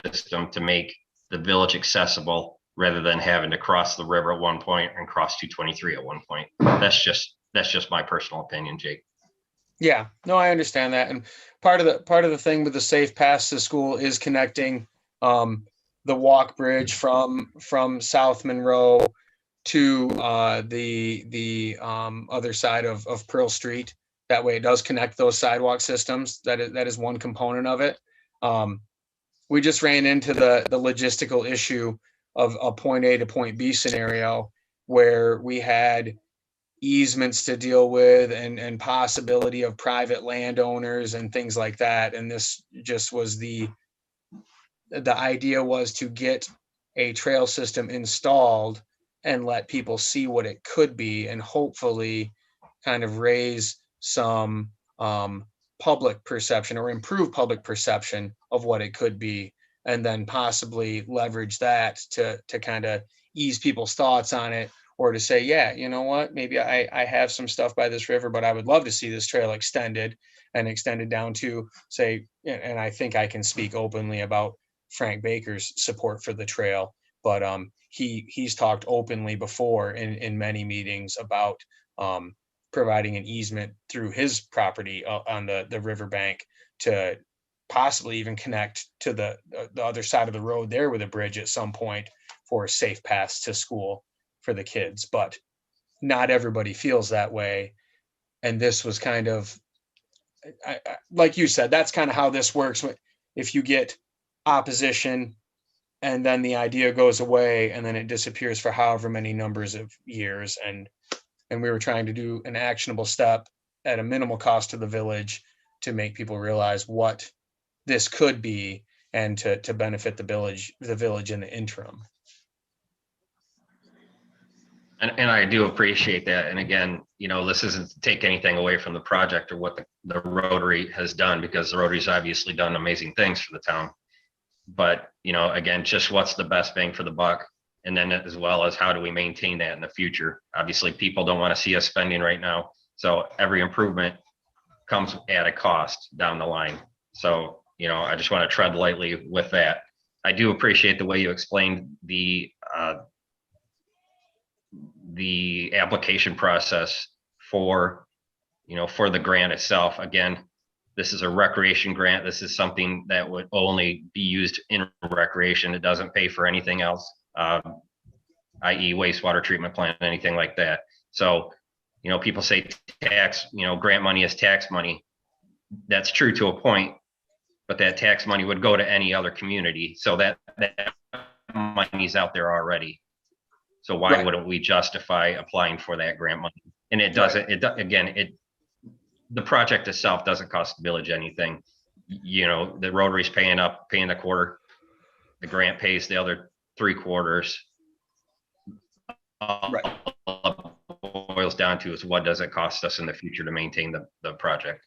system to make the village accessible rather than having to cross the river at one point and cross 223 at one point? That's just my personal opinion, Jake. Yeah, no, I understand that. And part of the thing with the safe pass to school is connecting the walk bridge from South Monroe to the other side of Pearl Street. That way it does connect those sidewalk systems. That is one component of it. We just ran into the logistical issue of a point A to point B scenario where we had easements to deal with and possibility of private landowners and things like that. And this just was the idea was to get a trail system installed and let people see what it could be and hopefully kind of raise some public perception or improve public perception of what it could be, and then possibly leverage that to kind of ease people's thoughts on it, or to say, yeah, you know what, maybe I have some stuff by this river, but I would love to see this trail extended down to, say, and I think I can speak openly about Frank Baker's support for the trail, but he's talked openly before in many meetings about providing an easement through his property on the riverbank to possibly even connect to the other side of the road there with a bridge at some point for a safe pass to school for the kids. But not everybody feels that way. And this was kind of, like you said, that's kind of how this works. If you get opposition and then the idea goes away and then it disappears for however many numbers of years. And we were trying to do an actionable step at a minimal cost to the village to make people realize what this could be and to benefit the village in the interim. And I do appreciate that. And again, this isn't to take anything away from the project or what the Rotary has done, because the Rotary's obviously done amazing things for the town. But, again, just what's the best bang for the buck? And then as well as how do we maintain that in the future? Obviously, people don't want to see us spending right now. So every improvement comes at a cost down the line. So, I just want to tread lightly with that. I do appreciate the way you explained the application process for the grant itself. Again, this is a recreation grant. This is something that would only be used in recreation. It doesn't pay for anything else, i.e. wastewater treatment plant, anything like that. So, people say tax, grant money is tax money. That's true to a point, but that tax money would go to any other community. So that money's out there already. So why Right. wouldn't we justify applying for that grant money? And it doesn't, the project itself doesn't cost the village anything. The Rotary's paying the quarter. The grant pays the other 3/4. Right. All it boils down to is what does it cost us in the future to maintain the project?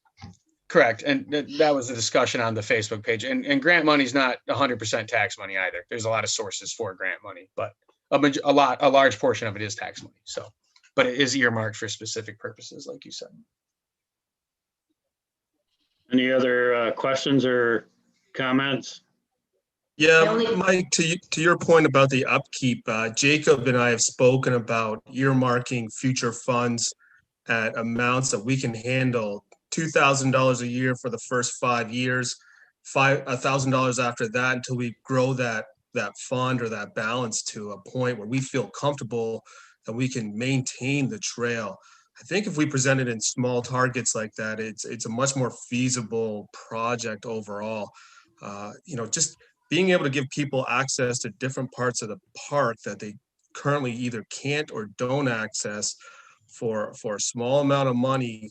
Correct. And that was a discussion on the Facebook page. And grant money is not 100% tax money either. There's a lot of sources for grant money, but a large portion of it is tax money. So, but it is earmarked for specific purposes, like you said. Any other questions or comments? Yeah, The only- Mike, to your point about the upkeep, Jacob and I have spoken about earmarking future funds at amounts that we can handle. $2,000 a year for the first 5 years, $1,000 after that until we grow that fund or that balance to a point where we feel comfortable that we can maintain the trail. I think if we present it in small targets like that, it's a much more feasible project overall. Just being able to give people access to different parts of the park that they currently either can't or don't access for a small amount of money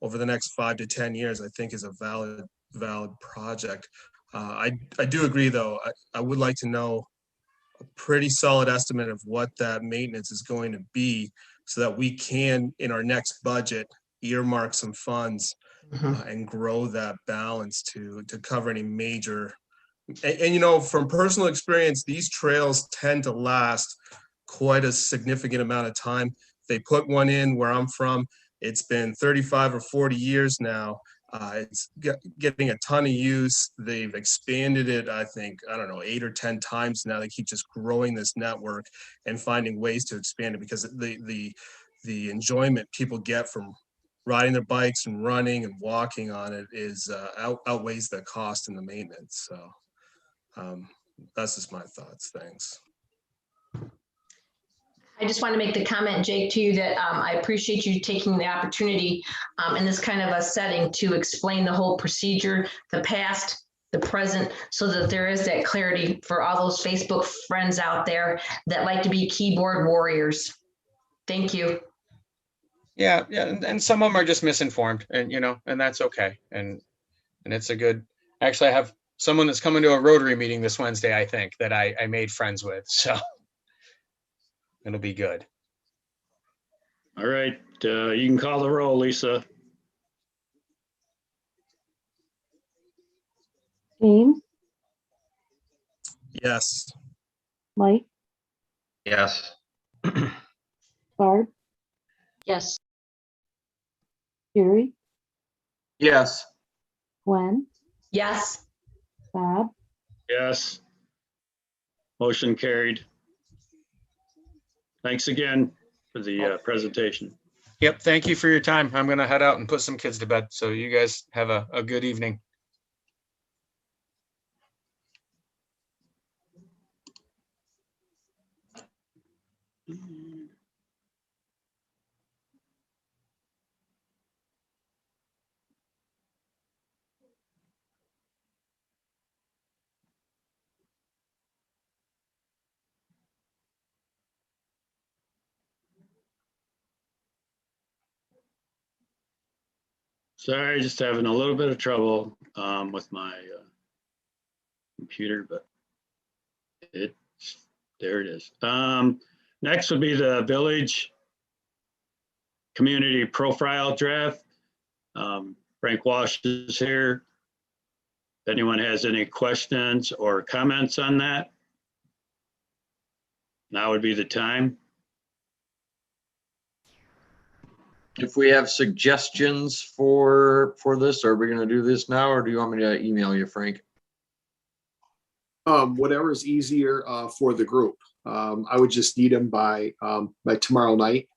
over the next 5 to 10 years, I think is a valid project. I do agree, though. I would like to know a pretty solid estimate of what that maintenance is going to be so that we can, in our next budget, earmark some funds and grow that balance to cover any major. And from personal experience, these trails tend to last quite a significant amount of time. They put one in where I'm from. It's been 35 or 40 years now. It's getting a ton of use. They've expanded it, I think, 8 or 10 times now. They keep just growing this network and finding ways to expand it because the enjoyment people get from riding their bikes and running and walking on it is outweighs the cost and the maintenance. So that's just my thoughts. Thanks. I just want to make the comment, Jake, to you that I appreciate you taking the opportunity in this kind of a setting to explain the whole procedure, the past, the present, so that there is that clarity for all those Facebook friends out there that like to be keyboard warriors. Thank you. Yeah. And some of them are just misinformed and, and that's okay. And it's a good, actually I have someone that's coming to a Rotary meeting this Wednesday, I think, that I made friends with. So it'll be good. All right, you can call the roll, Lisa. James, Yes. Mike, Yes. Barb, Yes. Jerry, Yes. Gwen, Yes. Bob, Yes. Motion carried. Thanks again for the presentation. Yep. Thank you for your time. I'm going to head out and put some kids to bed. So you guys have a good evening. Sorry, just having a little bit of trouble with my computer, but there it is. Next would be the village community profile draft. Frank Walsh is here. If anyone has any questions or comments on that, now would be the time. If we have suggestions for this, are we going to do this now, or do you want me to email you, Frank? Whatever is easier for the group. I would just need them by tomorrow night.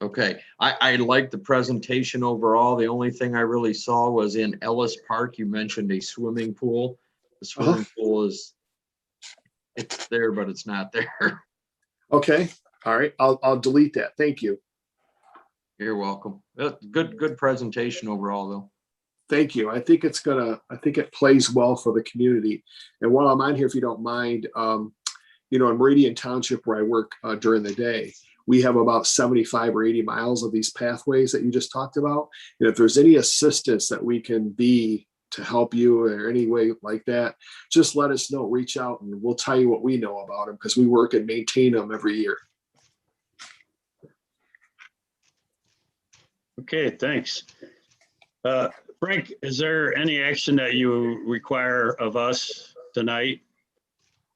Okay, I like the presentation overall. The only thing I really saw was in Ellis Park, you mentioned a swimming pool. The swimming pool it's there, but it's not there. Okay. All right, I'll delete that. Thank you. You're welcome. Good presentation overall, though. Thank you. I think it plays well for the community. And while I'm on here, if you don't mind, in Meridian Township where I work during the day, we have about 75 or 80 miles of these pathways that you just talked about. And if there's any assistance that we can be to help you or any way like that, just let us know, reach out, and we'll tell you what we know about them because we work and maintain them every year. Okay, thanks. Frank, is there any action that you require of us tonight?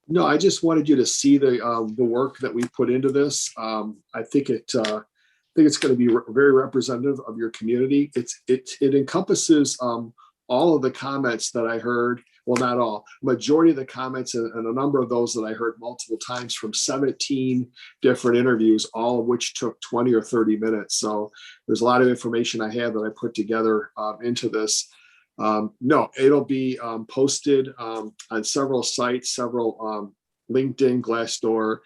No, I just wanted you to see the work that we put into this. I think it's going to be very representative of your community. It encompasses all of the comments that I heard. Well, not all, majority of the comments and a number of those that I heard multiple times from 17 different interviews, all of which took 20 or 30 minutes. So there's a lot of information I have that I put together into this. No, it'll be posted on several sites, several LinkedIn, Glassdoor,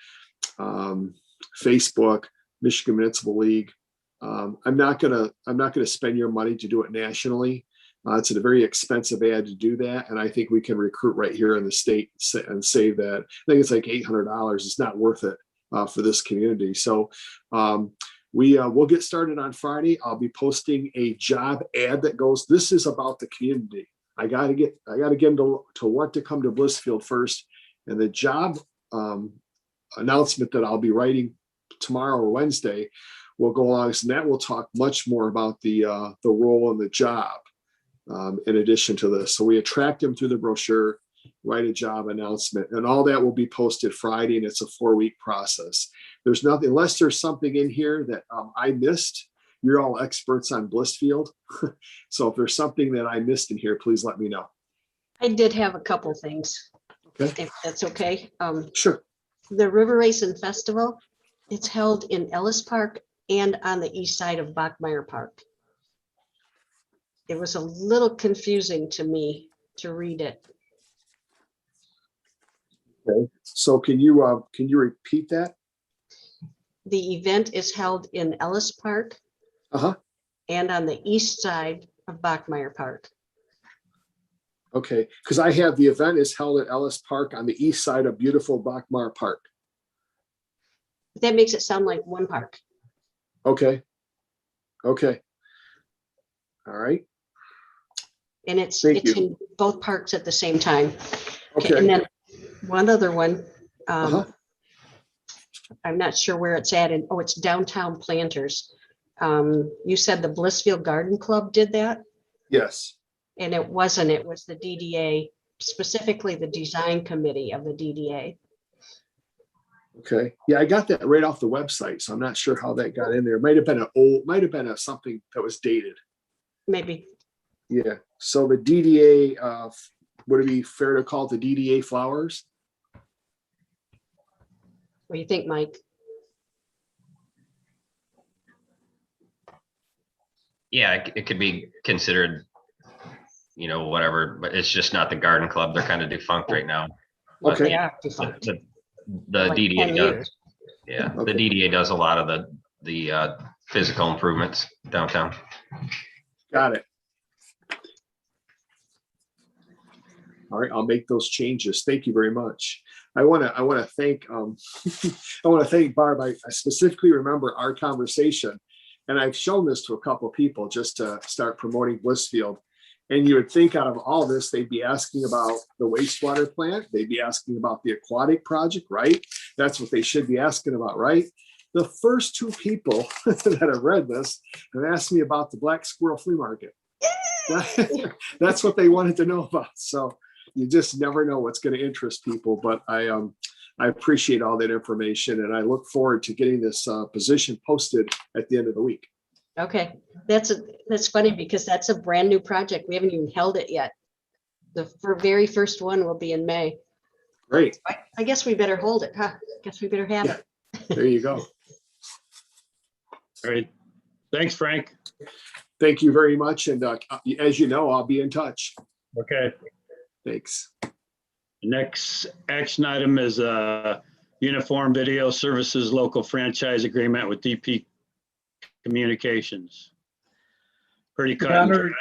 Facebook, Michigan Municipal League. I'm not gonna spend your money to do it nationally. It's a very expensive ad to do that, and I think we can recruit right here in the state and save that. I think it's like $800. It's not worth it for this community. So we'll get started on Friday. I'll be posting a job ad that goes, this is about the community. I gotta get them to want to come to Blissfield first. And the job announcement that I'll be writing tomorrow or Wednesday will go along. So that will talk much more about the role and the job in addition to this. So we attract them through the brochure, write a job announcement, and all that will be posted Friday, and it's a 4-week process. There's nothing, unless there's something in here that I missed. You're all experts on Blissfield. So if there's something that I missed in here, please let me know. I did have a couple things, Okay. if that's okay. Sure. The River Racing Festival, it's held in Ellis Park and on the east side of Bachmeyer Park. It was a little confusing to me to read it. Okay. So can you repeat that? The event is held in Ellis Park and on the east side of Bachmeyer Park. Okay, because I have the event is held at Ellis Park on the east side of beautiful Bachmeyer Park. That makes it sound like one park. Okay. Okay. All right. And it's Thank you. in both parks at the same time. Okay. And then one other one. I'm not sure where it's at. And it's Downtown Planters. You said the Blissfield Garden Club did that? Yes. And it wasn't. It was the DDA, specifically the design committee of the DDA. Okay. Yeah, I got that right off the website, so I'm not sure how that got in there. It might have been something that was dated. Maybe. Yeah. So the DDA, would it be fair to call it the DDA Flowers? What do you think, Mike? Yeah, it could be considered, whatever, but it's just not the garden club. They're kind of defunct right now. But Okay. They are defunct. The Like DDA 10 does. years. Yeah, Okay. the DDA does a lot of the physical improvements downtown. Got it. All right, I'll make those changes. Thank you very much. I want to thank I want to thank Barb. I specifically remember our conversation, and I've shown this to a couple of people just to start promoting Blissfield. And you would think out of all this, they'd be asking about the wastewater plant. They'd be asking about the aquatic project, right? That's what they should be asking about, right? The first 2 people that have read this have asked me about the Black Squirrel Flea Market. That's what they wanted to know about. So you just never know what's going to interest people. But I appreciate all that information, and I look forward to getting this position posted at the end of the week. Okay, that's funny because that's a brand new project. We haven't even held it yet. The very first one will be in May. Great. I guess we better hold it, huh? Guess we better have it. There you go. All right. Thanks, Frank. Thank you very much. And as you know, I'll be in touch. Okay. Thanks. Next action item is Uniform Video Services Local Franchise Agreement with DP Communications. Pretty cut and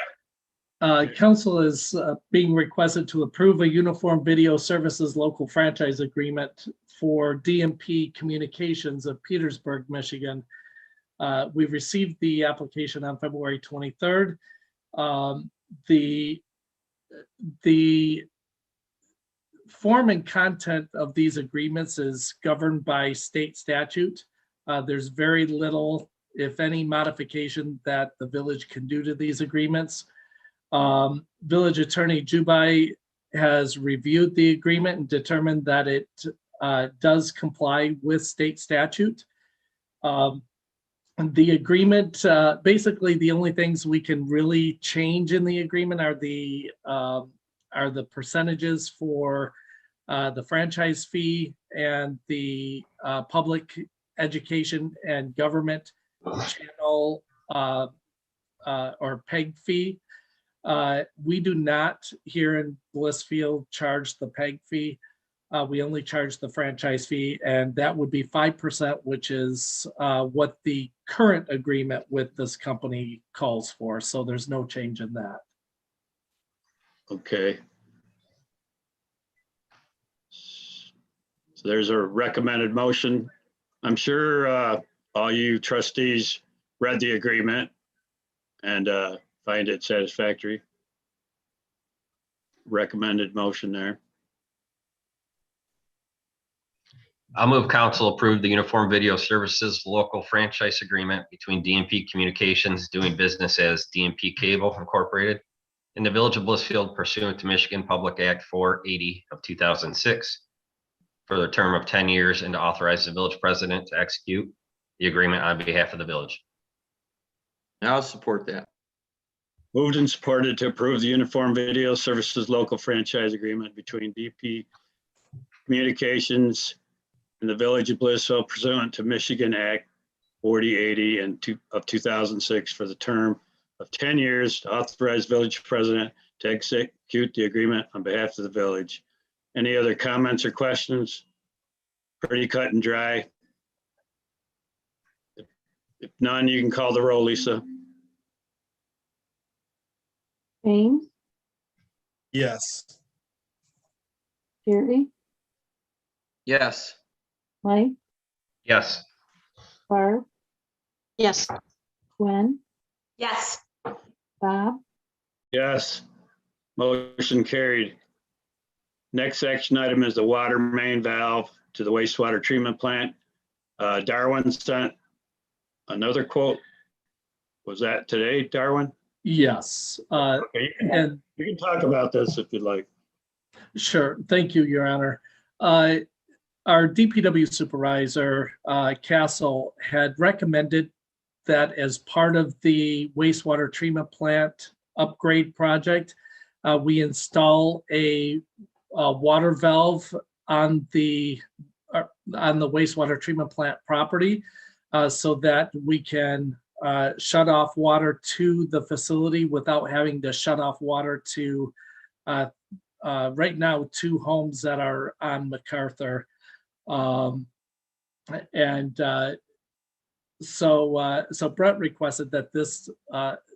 dry. Council is being requested to approve a Uniform Video Services Local Franchise Agreement for DMP Communications of Petersburg, Michigan. We received the application on February 23rd. The form and content of these agreements is governed by state statute. There's very little, if any, modification that the village can do to these agreements. Village Attorney Jubai has reviewed the agreement and determined that it does comply with state statute. The agreement, basically the only things we can really change in the agreement are the percentages for the franchise fee and the public education and government channel or PEG fee. We do not here in Blissfield charge the PEG fee. We only charge the franchise fee, and that would be 5%, which is what the current agreement with this company calls for. So there's no change in that. Okay. So there's a recommended motion. I'm sure all you trustees read the agreement and find it satisfactory. Recommended motion there. I'll move council approve the Uniform Video Services Local Franchise Agreement between DMP Communications doing business as DMP Cable Incorporated in the Village of Blissfield pursuant to Michigan Public Act 480 of 2006 for the term of 10 years and to authorize the village president to execute the agreement on behalf of the village. I'll support that. Moved and supported to approve the Uniform Video Services Local Franchise Agreement between DP Communications and the Village of Blissfield pursuant to Michigan Act 4080 of 2006 for the term of 10 years to authorize village president to execute the agreement on behalf of the village. Any other comments or questions? Pretty cut and dry. If none, you can call the roll, Lisa. James, Yes. Jerry, Yes. Mike, Yes. Barb, Yes. Gwen, Yes. Bob, Yes. Motion carried. Next action item is the water main valve to the wastewater treatment plant. Darwin sent another quote. Was that today, Darwin? Yes. Okay, you can talk about this if you'd like. Sure. Thank you, Your Honor. Our DPW supervisor, Castle, had recommended that as part of the wastewater treatment plant upgrade project, we install a water valve on the wastewater treatment plant property so that we can shut off water to the facility without having to shut off water to right now 2 homes that are on MacArthur. So Brett requested that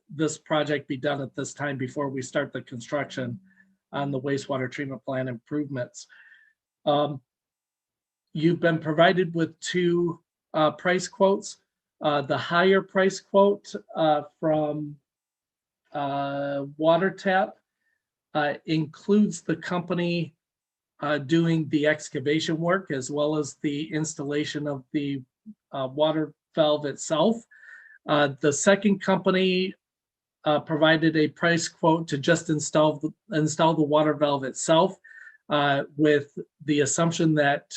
this project be done at this time before we start the construction on the wastewater treatment plant improvements. You've been provided with 2 price quotes. The higher price quote from WaterTap includes the company doing the excavation work as well as the installation of the water valve itself. The second company provided a price quote to just install the water valve itself with the assumption that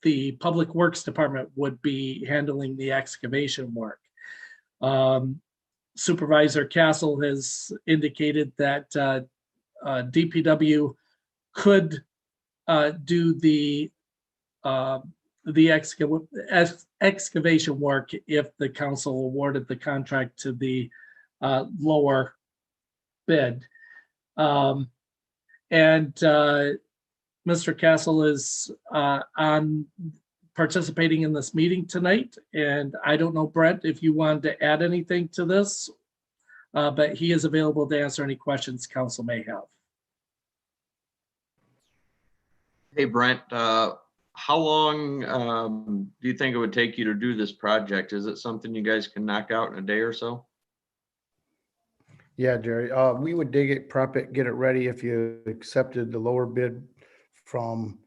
the Public Works Department would be handling the excavation work. Supervisor Castle has indicated that DPW could do the excavation work if the council awarded the contract to the lower bid. Mr. Castle is on participating in this meeting tonight. And I don't know, Brent, if you wanted to add anything to this, but he is available to answer any questions council may have. Hey, Brent, how long do you think it would take you to do this project? Is it something you guys can knock out in a day or so? Yeah, Jerry, we would dig it, prep it, get it ready if you accepted the lower bid from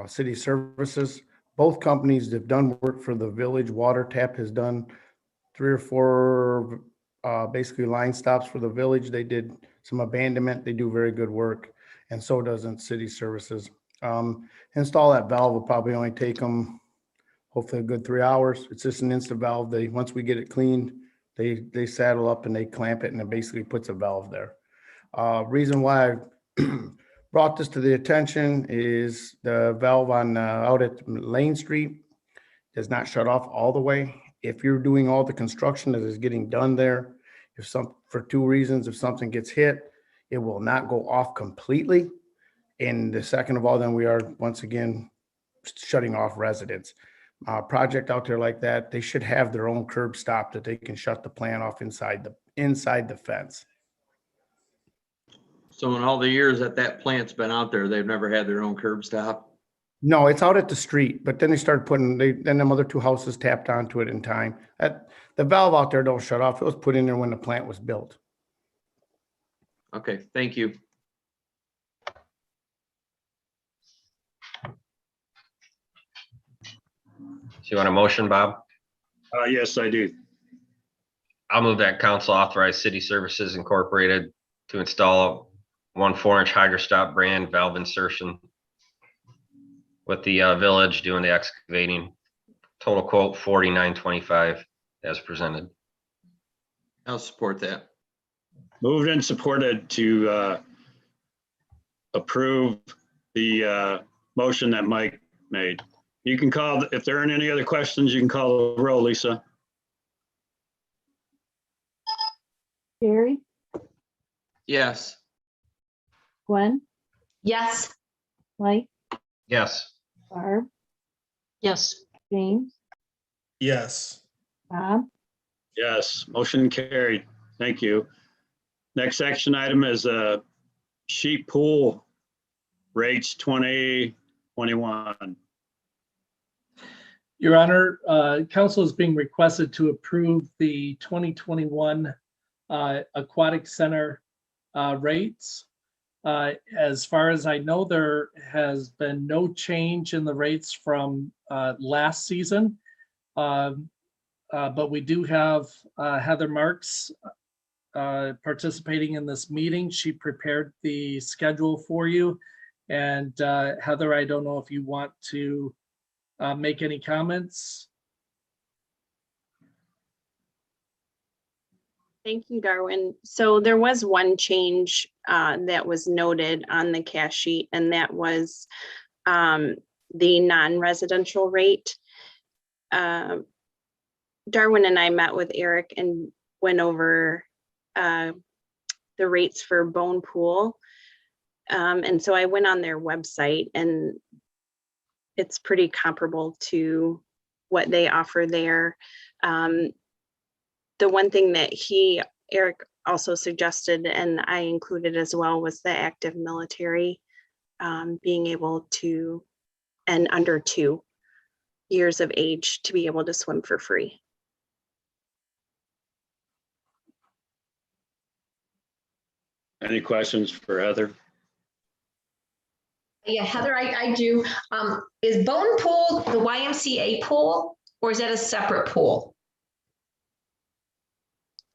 city services. Both companies have done work for the village. Water Tap has done 3 or 4 basically line stops for the village. They did some abandonment. They do very good work, and so doesn't city services. Install that valve will probably only take them hopefully a good 3 hours. It's just an instant valve. Once we get it cleaned, they saddle up and they clamp it, and it basically puts a valve there. Reason why I brought this to the attention is the valve on out at Lane Street does not shut off all the way. If you're doing all the construction that is getting done there, for 2 reasons, if something gets hit, it will not go off completely. And the second of all, then we are once again shutting off residents. Project out there like that, they should have their own curb stop that they can shut the plant off inside the fence. So in all the years that plant's been out there, they've never had their own curb stop? No, it's out at the street, but then they started then them other 2 houses tapped onto it in time. The valve out there don't shut off. It was put in there when the plant was built. Okay, thank you. So you want a motion, Bob? Yes, I do. I'll move that council authorize City Services Incorporated to install 1 4-inch hydrostop brand valve insertion with the village doing the excavating. Total quote $49.25 as presented. I'll support that. Moved and supported to approve the motion that Mike made. You can call, if there aren't any other questions, you can call the roll, Lisa. Jerry, Yes. Gwen, Yes. Mike, Yes. Barb, Yes. James, Yes. Bob, Yes, motion carried. Thank you. Next action item is sheet pool rates 2021. Your Honor, council is being requested to approve the 2021 aquatic center rates. As far as I know, there has been no change in the rates from last season. But we do have Heather Marks participating in this meeting. She prepared the schedule for you. And Heather, I don't know if you want to make any comments. Thank you, Darwin. So there was one change that was noted on the cash sheet, and that was the non-residential rate. Darwin and I met with Eric and went over the rates for Bone Pool. And so I went on their website, and it's pretty comparable to what they offer there. The one thing that Eric also suggested, and I included as well, was the active military being able to, and under 2 years of age, to be able to swim for free. Any questions for Heather? Yeah, Heather, I do. Is Bone Pool the YMCA pool, or is that a separate pool?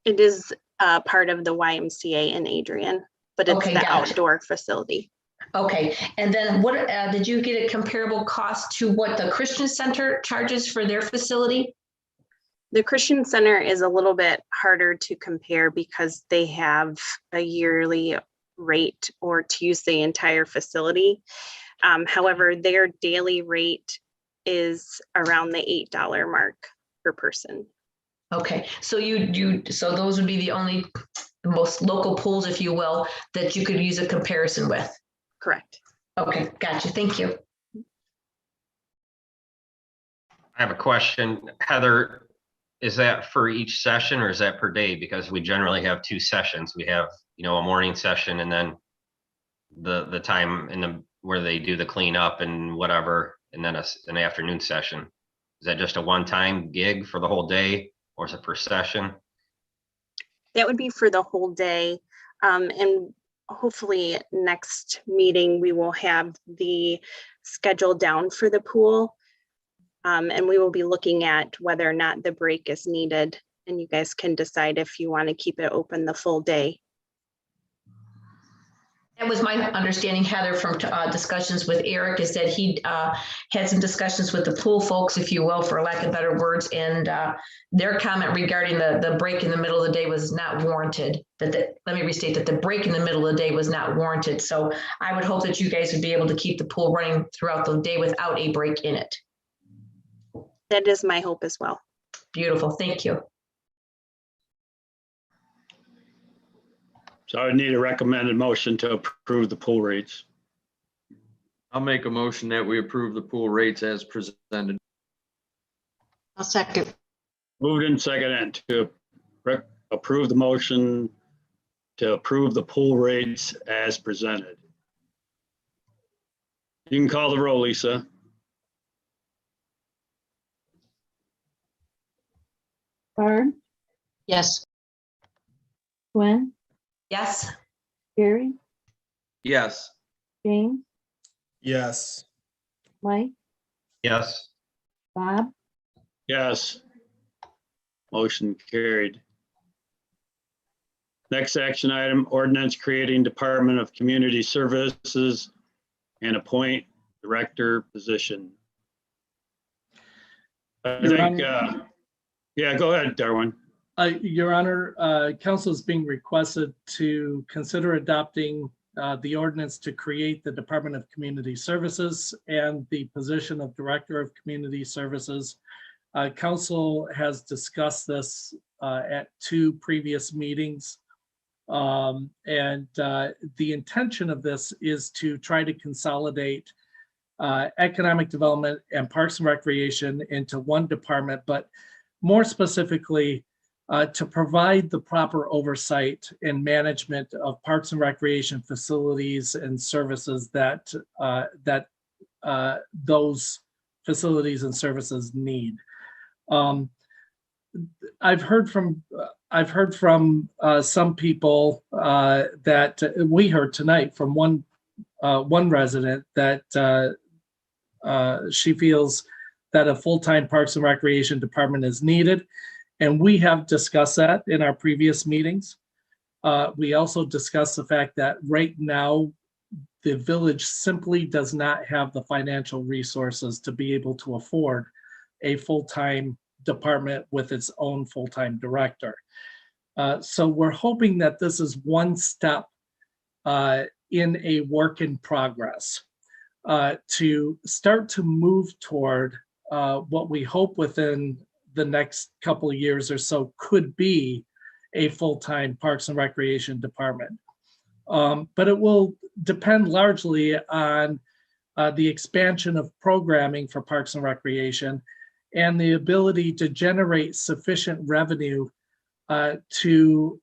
It is part of the YMCA in Adrian, but it's Okay, the gotcha. outdoor facility. Okay, and then what did you get a comparable cost to what the Christian Center charges for their facility? The Christian Center is a little bit harder to compare because they have a yearly rate or to use the entire facility. However, their daily rate is around the $8 mark per person. Okay, so so those would be the most local pools, if you will, that you could use a comparison with. Correct. Okay, gotcha. Thank you. I have a question. Heather, is that for each session or is that per day? Because we generally have 2 sessions. We have, a morning session and then the time in the where they do the cleanup and whatever, and then an afternoon session. Is that just a one-time gig for the whole day or is it per session? That would be for the whole day. And hopefully next meeting, we will have the schedule down for the pool. And we will be looking at whether or not the break is needed. And you guys can decide if you want to keep it open the full day. That was my understanding, Heather, from discussions with Eric, is that he had some discussions with the pool folks, if you will, for lack of better words, and their comment regarding the break in the middle of the day was not warranted. Let me restate that the break in the middle of the day was not warranted. So I would hope that you guys would be able to keep the pool running throughout the day without a break in it. That is my hope as well. Beautiful. Thank you. So I would need a recommended motion to approve the pool rates. I'll make a motion that we approve the pool rates as presented. I'll second. Moved in second to approve the motion to approve the pool rates as presented. You can call the roll, Lisa. Barb, Yes. Gwen, Yes. Gary, Yes. James, Yes. Mike, Yes. Bob, Yes. Motion carried. Next action item, ordinance creating Department of Community Services and appoint director position. I Your think, Honor. yeah, go ahead, Darwin. Your Honor, council is being requested to consider adopting the ordinance to create the Department of Community Services and the position of Director of Community Services. Council has discussed this at 2 previous meetings. The intention of this is to try to consolidate economic development and parks and recreation into one department, but more specifically, to provide the proper oversight and management of parks and recreation facilities and services that those facilities and services need. I've heard from some people that we heard tonight from one resident that she feels that a full-time Parks and Recreation department is needed. And we have discussed that in our previous meetings. We also discussed the fact that right now, the village simply does not have the financial resources to be able to afford a full-time department with its own full-time director. So we're hoping that this is one step in a work in progress to start to move toward what we hope within the next couple of years or so could be a full-time Parks and Recreation department. But it will depend largely on the expansion of programming for Parks and Recreation and the ability to generate sufficient revenue to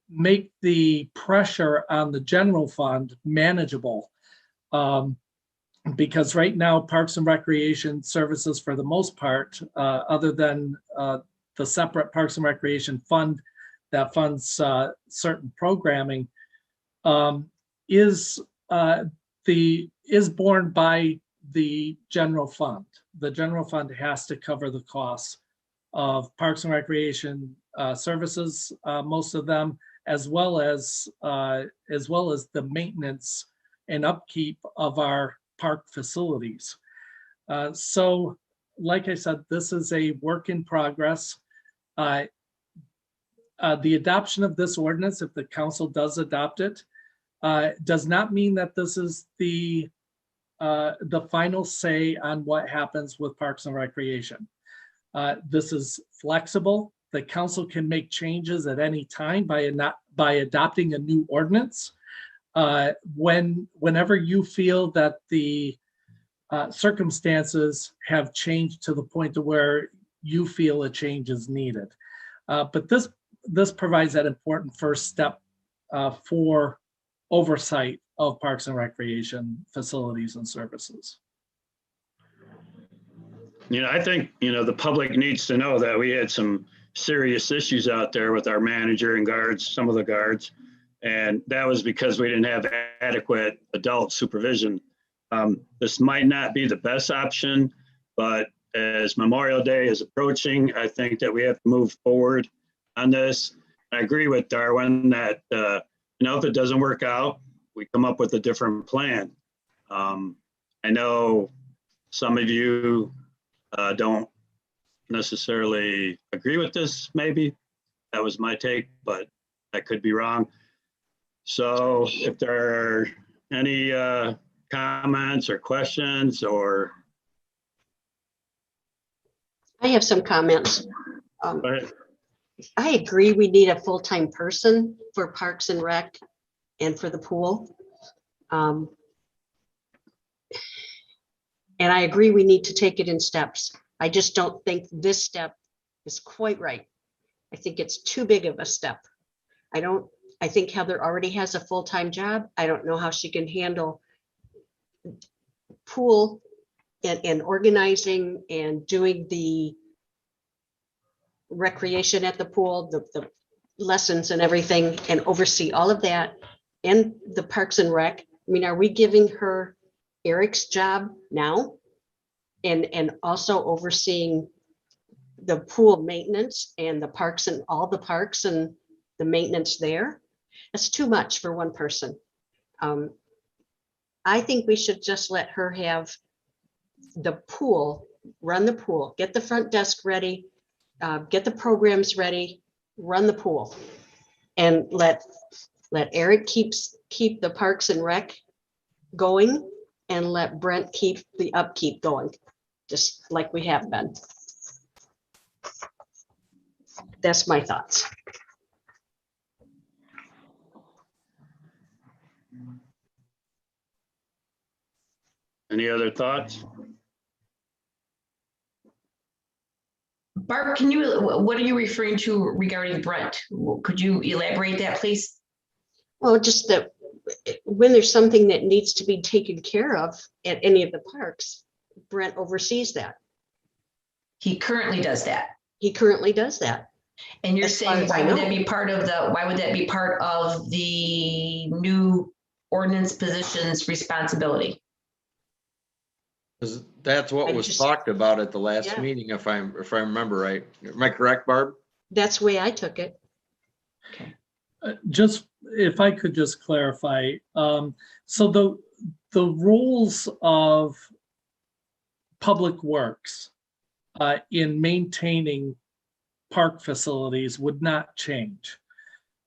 make the pressure on the general fund manageable. Because right now, Parks and Recreation services, for the most part, other than the separate Parks and Recreation fund that funds certain programming, is borne by the general fund. The general fund has to cover the costs of Parks and Recreation services, most of them, as well as the maintenance and upkeep of our park facilities. So, like I said, this is a work in progress. The adoption of this ordinance, if the council does adopt it, does not mean that this is the final say on what happens with Parks and Recreation. This is flexible. The council can make changes at any time by adopting a new ordinance. whenever you feel that the circumstances have changed to the point to where you feel a change is needed. But this provides that important first step for oversight of parks and recreation facilities and services. I think, the public needs to know that we had some serious issues out there with our manager and guards, some of the guards. And that was because we didn't have adequate adult supervision. This might not be the best option, but as Memorial Day is approaching, I think that we have to move forward on this. I agree with Darwin that, if it doesn't work out, we come up with a different plan. I know some of you don't necessarily agree with this, maybe. That was my take, but I could be wrong. So if there are any comments or questions or. I have some comments. Go ahead. I agree we need a full-time person for Parks and Rec and for the pool. And I agree we need to take it in steps. I just don't think this step is quite right. I think it's too big of a step. I think Heather already has a full-time job. I don't know how she can handle pool and organizing and doing the recreation at the pool, the lessons and everything, and oversee all of that and the Parks and Rec. I mean, are we giving her Eric's job now? And also overseeing the pool maintenance and the parks and all the parks and the maintenance there? That's too much for one person. I think we should just let her have the pool, run the pool, get the front desk ready, get the programs ready, run the pool, and let Eric keep the Parks and Rec going, and let Brent keep the upkeep going, just like we have been. That's my thoughts. Any other thoughts? Barb, what are you referring to regarding Brent? Could you elaborate that, please? Well, just that when there's something that needs to be taken care of at any of the parks, Brent oversees that. He currently does that. He currently does that. And you're As saying, far as why I would know. that be part of the new ordinance position's responsibility? 'Cause that's what I was just- talked about at the last Yeah. meeting, if I remember right. Am I correct, Barb? That's the way I took it. Just if I could just clarify, so the rules of Public Works in maintaining park facilities would not change.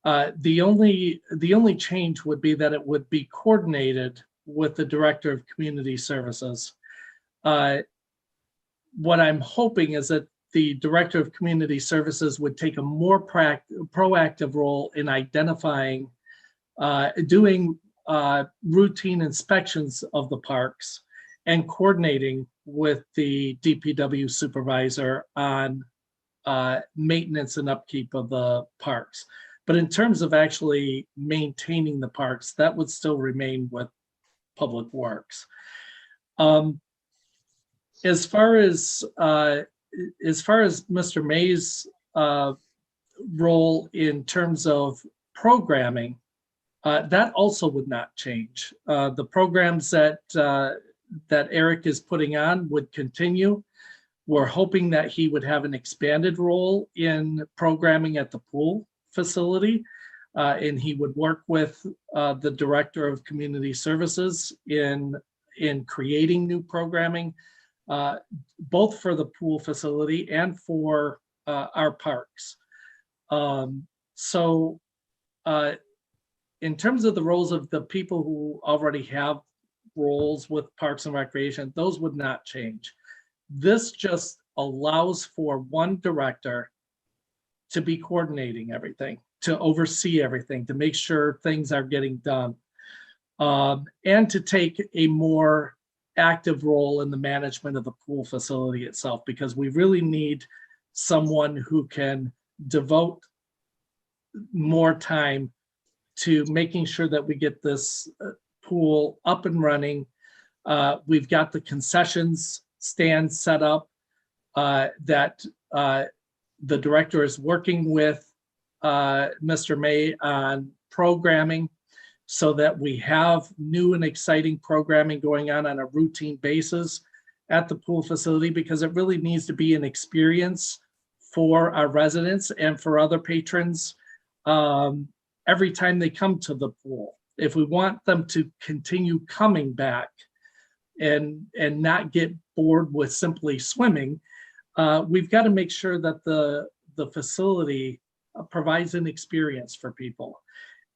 The only change would be that it would be coordinated with the Director of Community Services. What I'm hoping is that the Director of Community Services would take a more proactive role in identifying, doing routine inspections of the parks and coordinating with the DPW supervisor on maintenance and upkeep of the parks. But in terms of actually maintaining the parks, that would still remain with Public Works. As far as Mr. May's role in terms of programming, that also would not change. The programs that Eric is putting on would continue. We're hoping that he would have an expanded role in programming at the pool facility, and he would work with the Director of Community Services in creating new programming, both for the pool facility and for our parks. So in terms of the roles of the people who already have roles with Parks and Recreation, those would not change. This just allows for one director to be coordinating everything, to oversee everything, to make sure things are getting done. and to take a more active role in the management of the pool facility itself, because we really need someone who can devote more time to making sure that we get this pool up and running. We've got the concessions stand set up that the director is working with Mr. May on programming so that we have new and exciting programming going on a routine basis at the pool facility, because it really needs to be an experience for our residents and for other patrons every time they come to the pool. If we want them to continue coming back and not get bored with simply swimming, we've got to make sure that the facility provides an experience for people.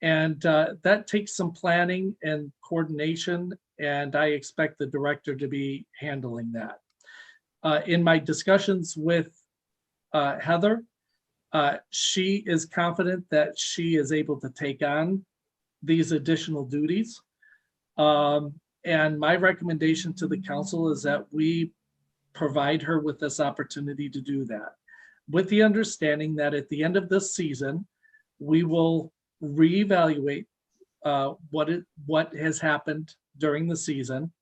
And that takes some planning and coordination, and I expect the director to be handling that. In my discussions with Heather, she is confident that she is able to take on these additional duties. And my recommendation to the council is that we provide her with this opportunity to do that, with the understanding that at the end of this season, we will reevaluate what has happened during the season,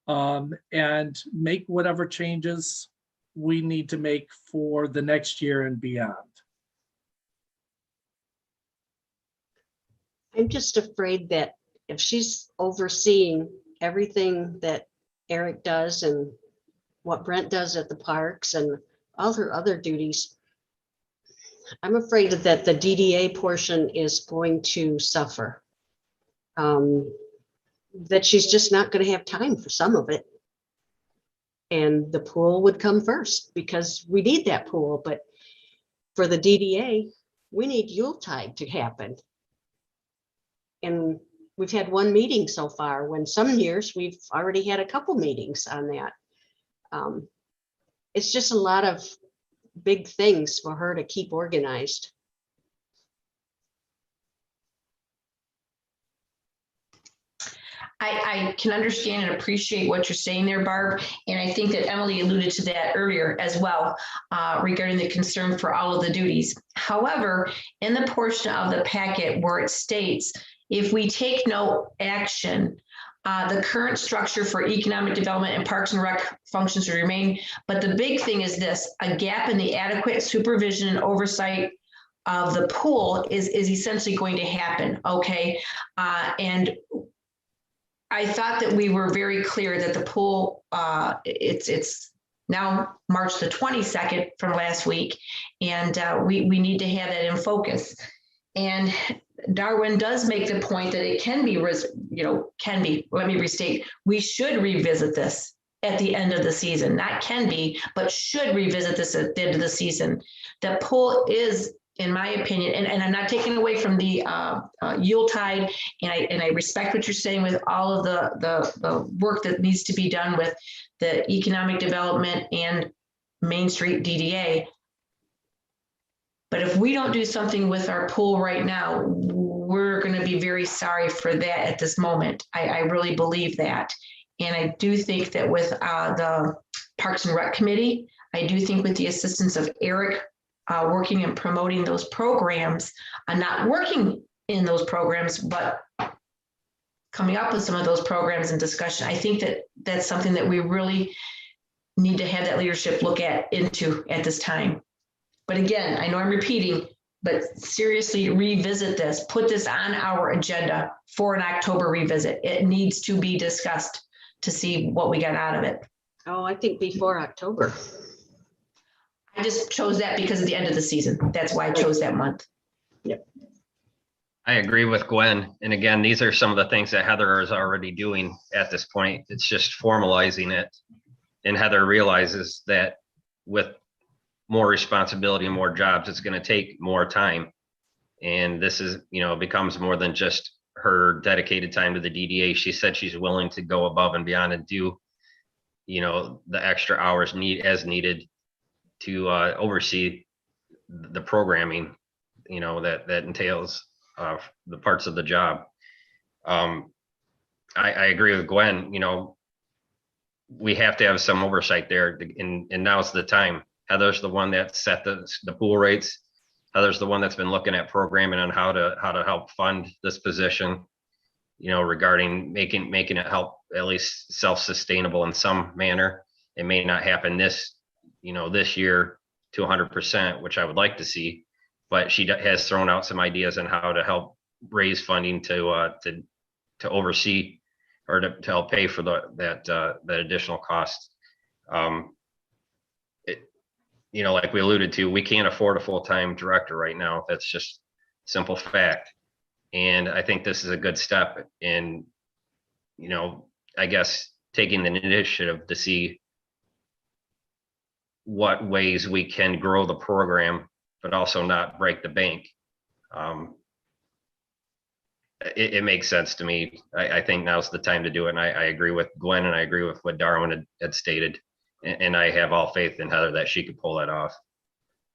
and make whatever changes we need to make for the next year and beyond. I'm just afraid that if she's overseeing everything that Eric does and what Brent does at the parks and all her other duties, I'm afraid that the DDA portion is going to suffer. That she's just not going to have time for some of it. And the pool would come first because we need that pool. But for the DDA, we need Yuletide to happen. And we've had one meeting so far, when some years we've already had a couple meetings on that. It's just a lot of big things for her to keep organized. I can understand and appreciate what you're saying there, Barb. And I think that Emily alluded to that earlier as well, regarding the concern for all of the duties. However, in the portion of the packet where it states, if we take no action, the current structure for economic development and parks and rec functions will remain. But the big thing is this: a gap in the adequate supervision and oversight of the pool is essentially going to happen. Okay. And I thought that we were very clear that the pool, it's now March the 22nd from last week, and we need to have that in focus. And Darwin does make the point that it can be, let me restate, we should revisit this at the end of the season, not can be, but should revisit this at the end of the season. The pool is, in my opinion, and I'm not taking away from the Yuletide, and I respect what you're saying with all of the work that needs to be done with the economic development and Main Street DDA. But if we don't do something with our pool right now, we're going to be very sorry for that at this moment. I really believe that. And I do think that with the Parks and Rec Committee, I do think with the assistance of Eric, working and promoting those programs, not working in those programs, but coming up with some of those programs and discussion. I think that that's something that we really need to have that leadership look into at this time. But again, I know I'm repeating, but seriously revisit this, put this on our agenda for an October revisit. It needs to be discussed to see what we got out of it. Oh, I think before October. I just chose that because of the end of the season. That's why I chose that month. Yep. I agree with Gwen. And again, these are some of the things that Heather is already doing at this point. It's just formalizing it. And Heather realizes that with more responsibility and more jobs, it's going to take more time. And this is, becomes more than just her dedicated time to the DDA. She said she's willing to go above and beyond and do, the extra hours as needed to oversee the programming, that entails the parts of the job. I agree with Gwen, you know, we have to have some oversight there, and now's the time. Heather's the one that set the pool rates. Heather's the one that's been looking at programming on how to help fund this position, you know, regarding making it help at least self-sustainable in some manner. It may not happen this year to 100%, which I would like to see, but she has thrown out some ideas on how to help raise funding to oversee or to help pay for that additional cost. You know, like we alluded to, we can't afford a full-time director right now. That's just simple fact. And I think this is a good step in, you know, I guess taking the initiative to see what ways we can grow the program, but also not break the bank. It makes sense to me. I think now's the time to do it. And I agree with Gwen, and I agree with what Darwin had stated. And I have all faith in Heather that she could pull that off.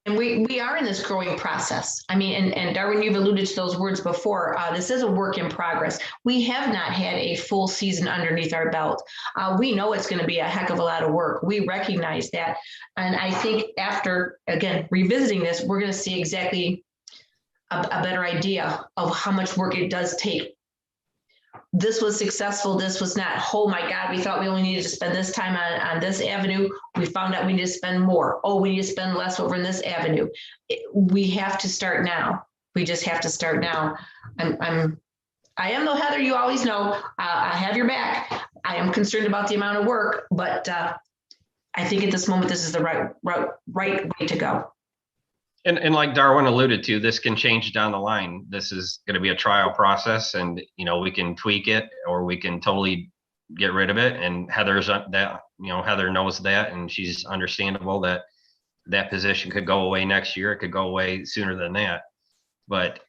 And we are in this growing process. I mean, and Darwin, you've alluded to those words before. This is a work in progress. We have not had a full season underneath our belt. We know it's going to be a heck of a lot of work. We recognize that. And I think after, again, revisiting this, we're going to see exactly a better idea of how much work it does take. This was successful. This was not, oh my God, we thought we only needed to spend this time on this avenue. We found out we need to spend more. Oh, we need to spend less over in this avenue. We have to start now. We just have to start now. I am though, Heather, you always know, I have your back. I am concerned about the amount of work, but I think at this moment, this is the right way to go. And like Darwin alluded to, this can change down the line. This is going to be a trial process, and you know, we can tweak it or we can totally get rid of it. And Heather's that, you know, Heather knows that, and she's understandable that that position could go away next year. It could go away sooner than that. But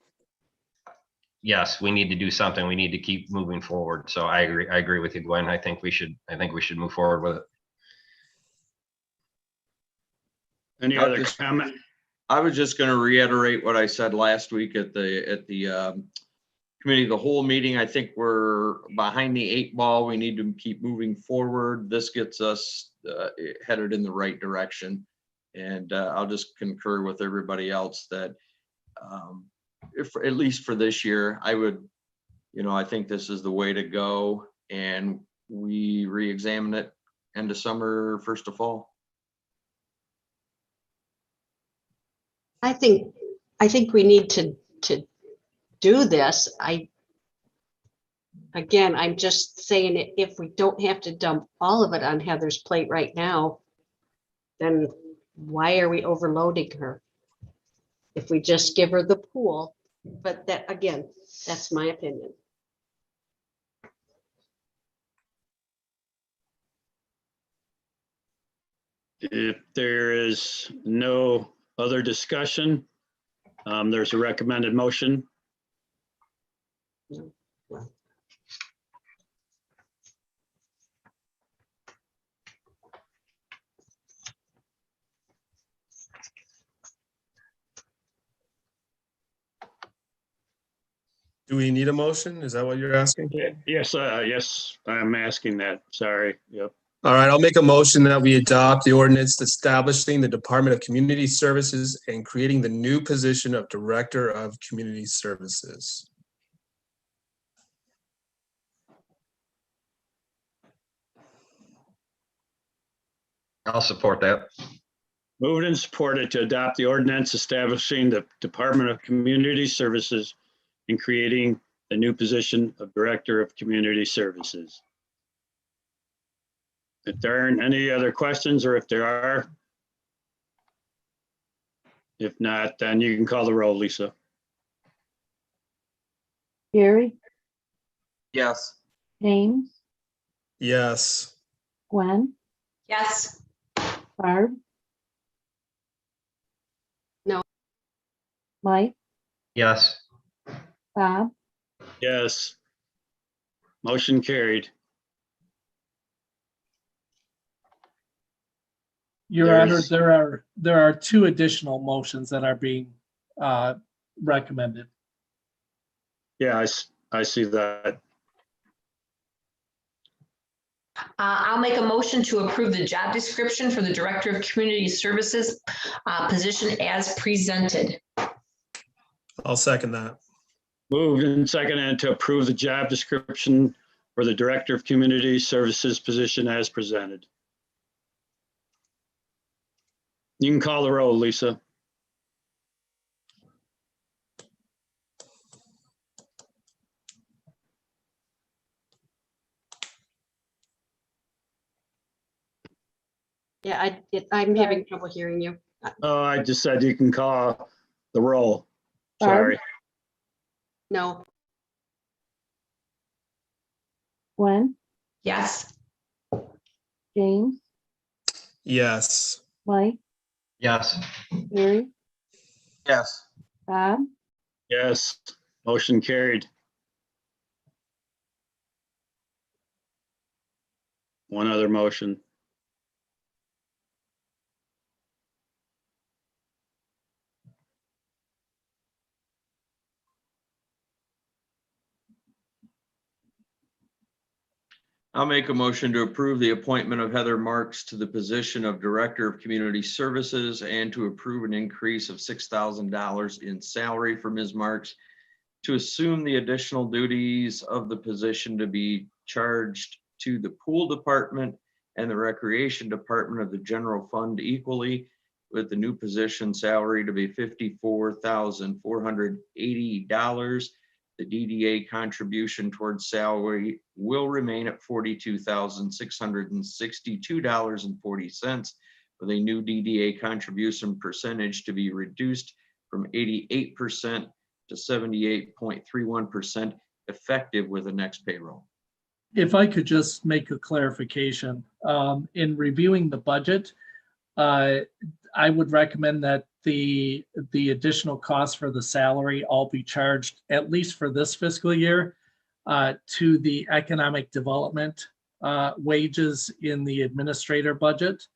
yes, we need to do something. We need to keep moving forward. So I agree with you, Gwen. I think we should move forward with it. Any other comment? I was just going to reiterate what I said last week at the committee of the whole meeting. I think we're behind the 8 ball. We need to keep moving forward. This gets us headed in the right direction. And I'll just concur with everybody else that if at least for this year, I would, you know, I think this is the way to go, and we re-examine it end of summer, first of fall. I think we need to do this. Again, I'm just saying, if we don't have to dump all of it on Heather's plate right now, then why are we overloading her? If we just give her the pool, but that, again, that's my opinion. If there is no other discussion, there's a recommended motion. Do we need a motion? Is that what you're asking? Yes, yes, I'm asking that. Sorry. Yep. All right, I'll make a motion that we adopt the ordinance establishing the Department of Community Services and creating the new position of Director of Community Services. I'll support that. Moved and supported to adopt the ordinance establishing the Department of Community Services and creating the new position of Director of Community Services. If there aren't any other questions, or if there are, if not, then you can call the roll, Lisa. Gary, Yes. James, Yes. Gwen, Yes. Barb? No. Mike, Yes. Bob, Yes. Motion carried. Your Honor, there are 2 additional motions that are being recommended. Yeah, I see that. I'll make a motion to approve the job description for the Director of Community Services position as presented. I'll second that. Moved and seconded to approve the job description for the Director of Community Services position as presented. You can call the roll, Lisa. Yeah, I'm having trouble hearing you. Oh, I just said you can call the roll. Barb? Sorry. No, Gwen, Yes. James, Yes. Mike, Yes. Larry, Yes. Bob, Yes, motion carried. One other motion. I'll make a motion to approve the appointment of Heather Marks to the position of Director of Community Services and to approve an increase of $6,000 in salary for Ms. Marks to assume the additional duties of the position to be charged to the pool department and the recreation department of the general fund equally, with the new position salary to be $54,480. The DDA contribution towards salary will remain at $42,662.40, with a new DDA contribution percentage to be reduced from 88% to 78.31% effective with the next payroll. If I could just make a clarification, in reviewing the budget, I would recommend that the additional costs for the salary all be charged, at least for this fiscal year, to the economic development wages in the administrator budget.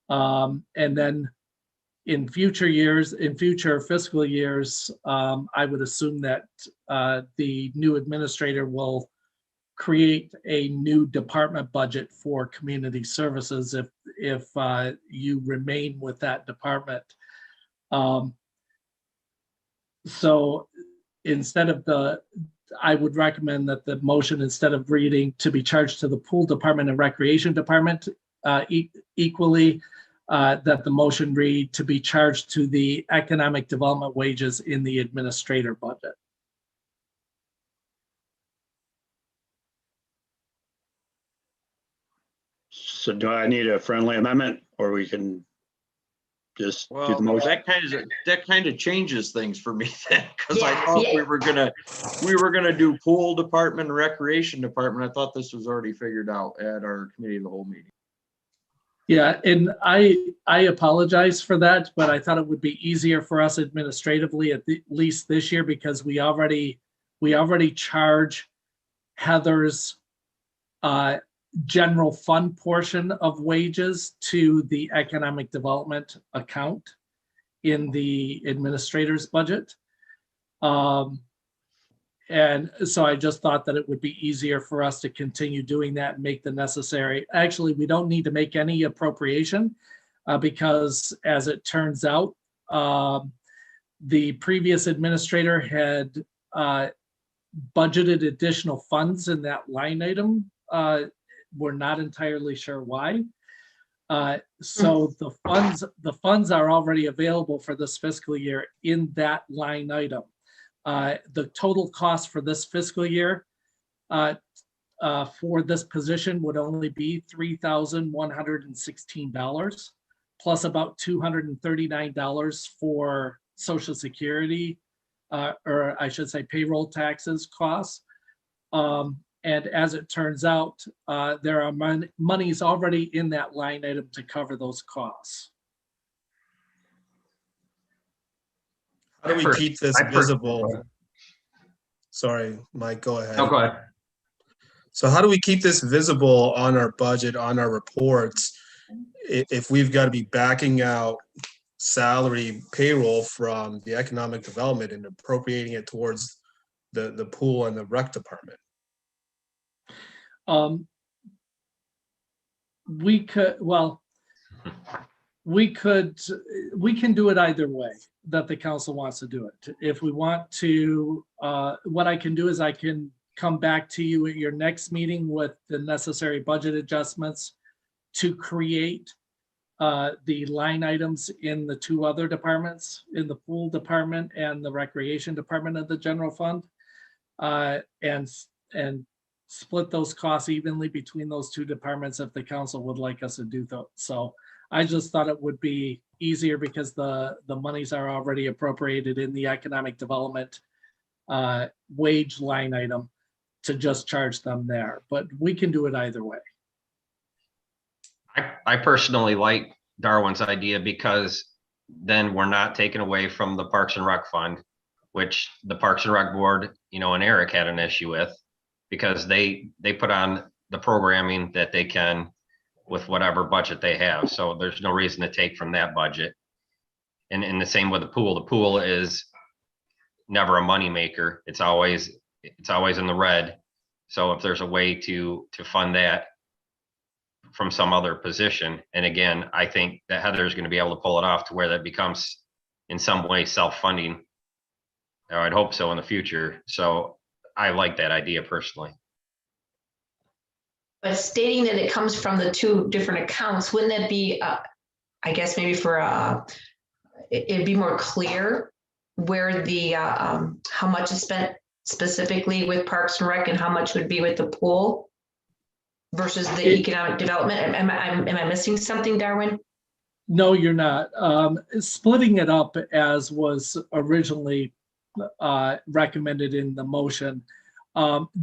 And then in future years, in future fiscal years, I would assume that the new administrator will create a new department budget for community services if you remain with that department. So instead of I would recommend that the motion, instead of reading to be charged to the pool department and recreation department equally, that the motion read to be charged to the economic development wages in the administrator budget. So do I need a friendly amendment, or we can just do Well, the motion? that kind of changes things for me then, because I Yeah, thought yeah. we were gonna do pool department and recreation department. I thought this was already figured out at our committee of the whole meeting. Yeah, and I apologize for that, but I thought it would be easier for us administratively at least this year, because we already charge Heather's general fund portion of wages to the economic development account in the administrator's budget. And so I just thought that it would be easier for us to continue doing that and make the necessary. Actually, we don't need to make any appropriation because, as it turns out, the previous administrator had budgeted additional funds in that line item. We're not entirely sure why. So the funds are already available for this fiscal year in that line item. The total cost for this fiscal year for this position would only be $3,116, plus about $239 for Social Security, or I should say payroll taxes costs. And as it turns out, there are monies already in that line item to cover those costs. How do we keep this visible? Sorry, Mike, go ahead. No, go ahead. So how do we keep this visible on our budget, on our reports, if we've got to be backing out salary payroll from the economic development and appropriating it towards the pool and the rec department? we could, well, we can do it either way that the council wants to do it. If we want to, what I can do is I can come back to you at your next meeting with the necessary budget adjustments to create the line items in the two other departments, in the pool department and the recreation department of the general fund, and split those costs evenly between those two departments if the council would like us to do that. So I just thought it would be easier because the monies are already appropriated in the economic development wage line item to just charge them there, but we can do it either way. I personally like Darwin's idea because then we're not taken away from the Parks and Rec Fund, which the Parks and Rec Board, and Eric had an issue with, because they put on the programming that they can with whatever budget they have. So there's no reason to take from that budget. And the same with the pool. The pool is never a moneymaker. It's always in the red. So if there's a way to fund that from some other position, and again, I think that Heather's going to be able to pull it off to where that becomes in some way self-funding. Or I'd hope so in the future. So I like that idea personally. But stating that it comes from the two different accounts, wouldn't that be, I guess maybe for, it'd be more clear where the, how much is spent specifically with Parks and Rec and how much would be with the pool versus the economic development? Am I missing something, Darwin? No, you're not. Splitting it up as was originally recommended in the motion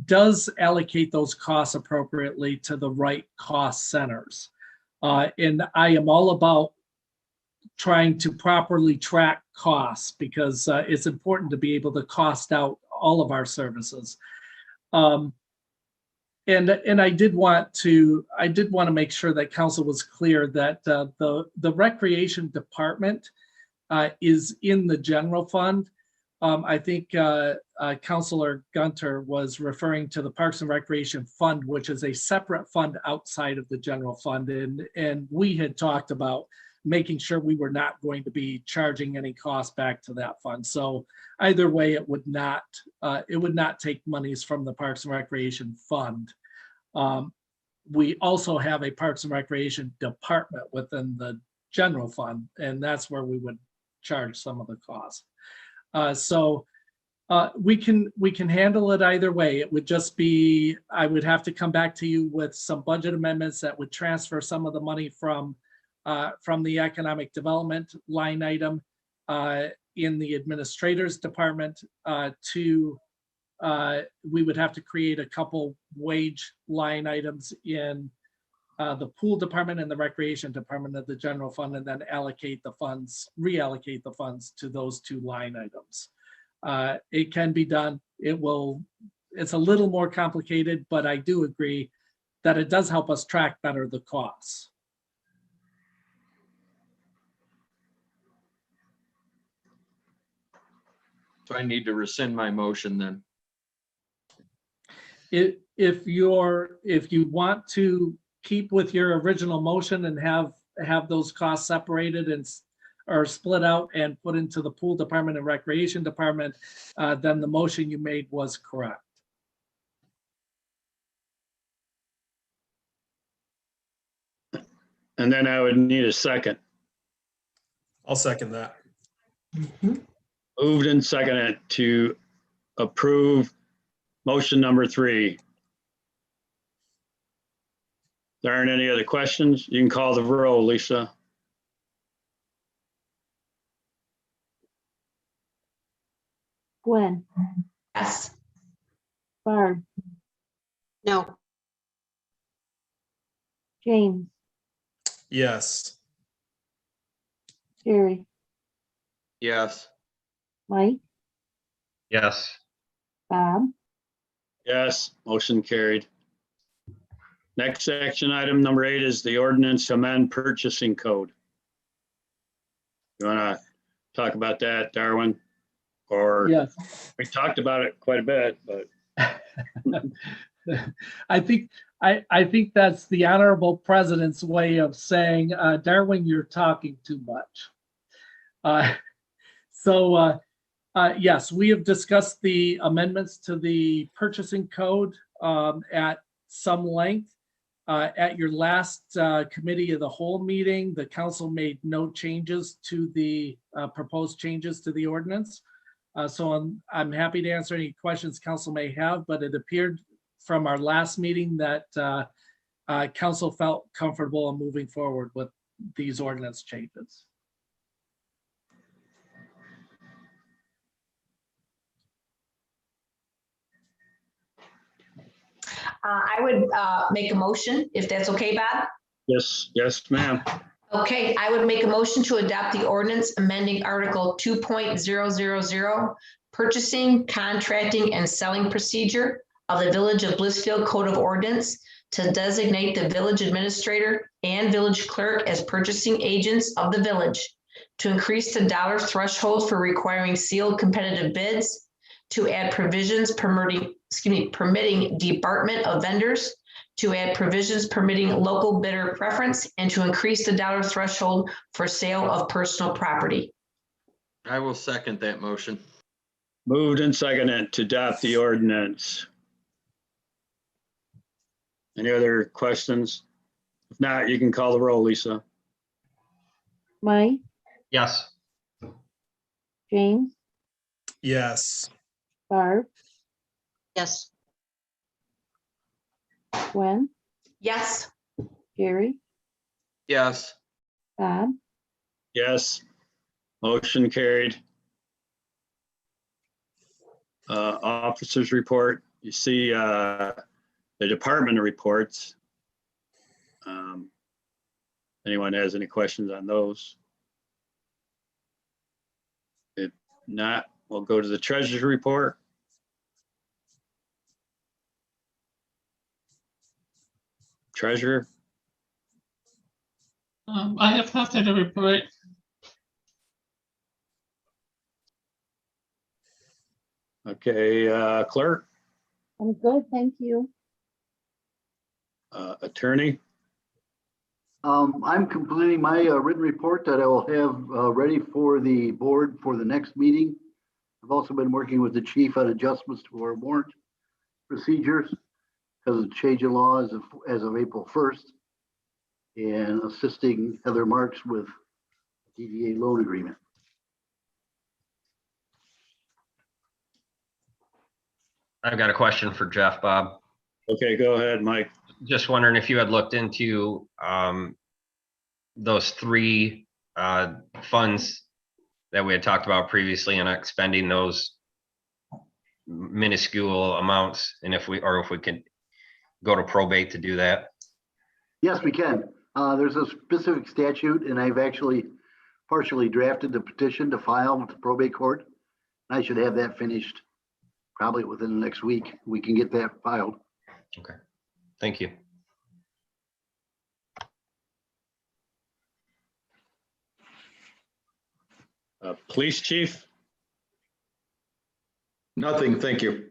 does allocate those costs appropriately to the right cost centers. And I am all about trying to properly track costs because it's important to be able to cost out all of our services. And I did want to make sure that council was clear that the recreation department is in the general fund. I think Councilor Gunter was referring to the Parks and Recreation Fund, which is a separate fund outside of the general fund. And we had talked about making sure we were not going to be charging any cost back to that fund. So either way, it would not take monies from the Parks and Recreation Fund. We also have a Parks and Recreation department within the general fund, and that's where we would charge some of the costs. So we can handle it either way. It would just be, I would have to come back to you with some budget amendments that would transfer some of the money from the economic development line item in the administrator's department to we would have to create a couple wage line items in the pool department and the recreation department of the general fund, and then reallocate the funds to those two line items. It can be done. It's a little more complicated, but I do agree that it does help us track better the costs. So I need to rescind my motion then. If you want to keep with your original motion and have those costs separated or split out and put into the pool department and recreation department, then the motion you made was correct. And then I would need a second. I'll second that. Moved and seconded to approve motion number 3. There aren't any other questions? You can call the roll, Lisa. Gwen, Yes. Barb, No, James, Yes. Jerry, Yes. Mike, Yes. Bob, Yes, motion carried. Next action item number 8 is the ordinance to amend purchasing code. You want to talk about that, Darwin? Or Yes. we talked about it quite a bit, but I think I think that's the honorable president's way of saying, Darwin, you're talking too much. Yes, we have discussed the amendments to the purchasing code at some length. At your last committee of the whole meeting, the council made no changes to the proposed changes to the ordinance. So I'm happy to answer any questions council may have, but it appeared from our last meeting that council felt comfortable in moving forward with these ordinance changes. I would make a motion, if that's okay, Bob? Yes, yes, ma'am. Okay, I would make a motion to adopt the ordinance amending Article 2.000, purchasing, contracting, and selling procedure of the Village of Blissfield Code of Ordinance to designate the village administrator and village clerk as purchasing agents of the village, to increase the dollar threshold for requiring sealed competitive bids, to add provisions permitting debarment of vendors, to add provisions permitting local bidder preference, and to increase the dollar threshold for sale of personal property. I will second that motion. Moved and seconded to adopt the ordinance. Any other questions? If not, you can call the roll, Lisa. Mike, Yes. James, Yes. Barb, Yes. Gwen, Yes. Jerry, Yes. Bob, Yes. Motion carried. Officers report. You see the department reports. Anyone has any questions on those? If not, we'll go to the treasurer's report. Treasurer? I have nothing to report. Okay, clerk, I'm good, thank you. attorney? I'm completing my written report that I will have ready for the board for the next meeting. I've also been working with the chief on adjustments to our warrant procedures because of the change in law as of April 1st, and assisting Heather Marks with DDA loan agreement. I've got a question for Jeff, Bob. Okay, go ahead, Mike. Just wondering if you had looked into those three funds that we had talked about previously and expending those minuscule amounts, and if we could go to probate to do that. Yes, we can. There's a specific statute, and I've actually partially drafted the petition to file with the probate court. I should have that finished probably within the next week. We can get that filed. Okay, thank you. Police chief? Nothing, thank you.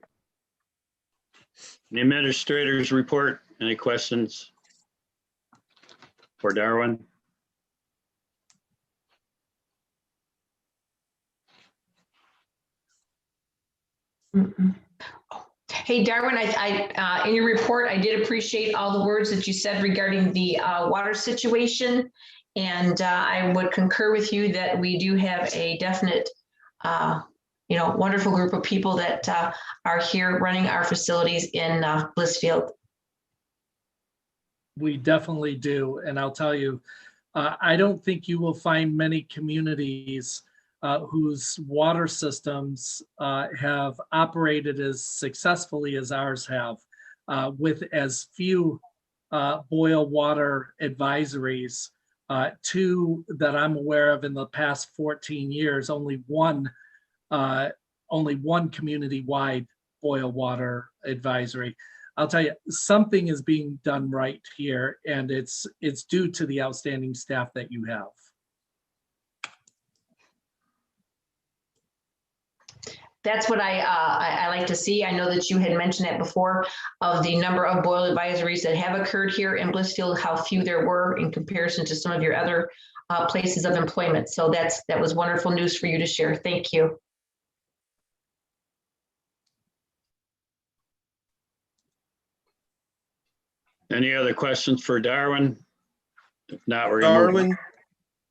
The administrator's report. Any questions for Darwin? Hey, Darwin, I in your report, I did appreciate all the words that you said regarding the water situation. And I would concur with you that we do have a definite, wonderful group of people that are here running our facilities in Blissfield. We definitely do. And I'll tell you, I don't think you will find many communities whose water systems have operated as successfully as ours have, with as few boil water advisories. Two that I'm aware of in the past 14 years, only one community-wide boil water advisory. I'll tell you, something is being done right here, and it's due to the outstanding staff that you have. that's what I like to see. I know that you had mentioned that before of the number of boil advisories that have occurred here in Blissfield, how few there were in comparison to some of your other places of employment. So that was wonderful news for you to share. Thank you. Any other questions for Darwin? If not, we're gonna move on.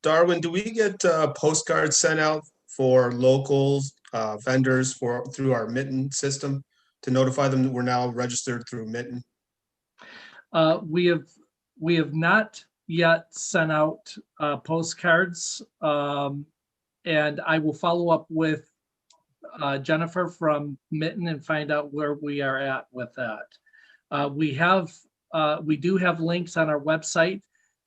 Darwin, do we get postcards sent out for locals, vendors through our Mitten system to notify them that we're now registered through Mitten? We have not yet sent out postcards, and I will follow up with Jennifer from Mitten and find out where we are at with that. We do have links on our website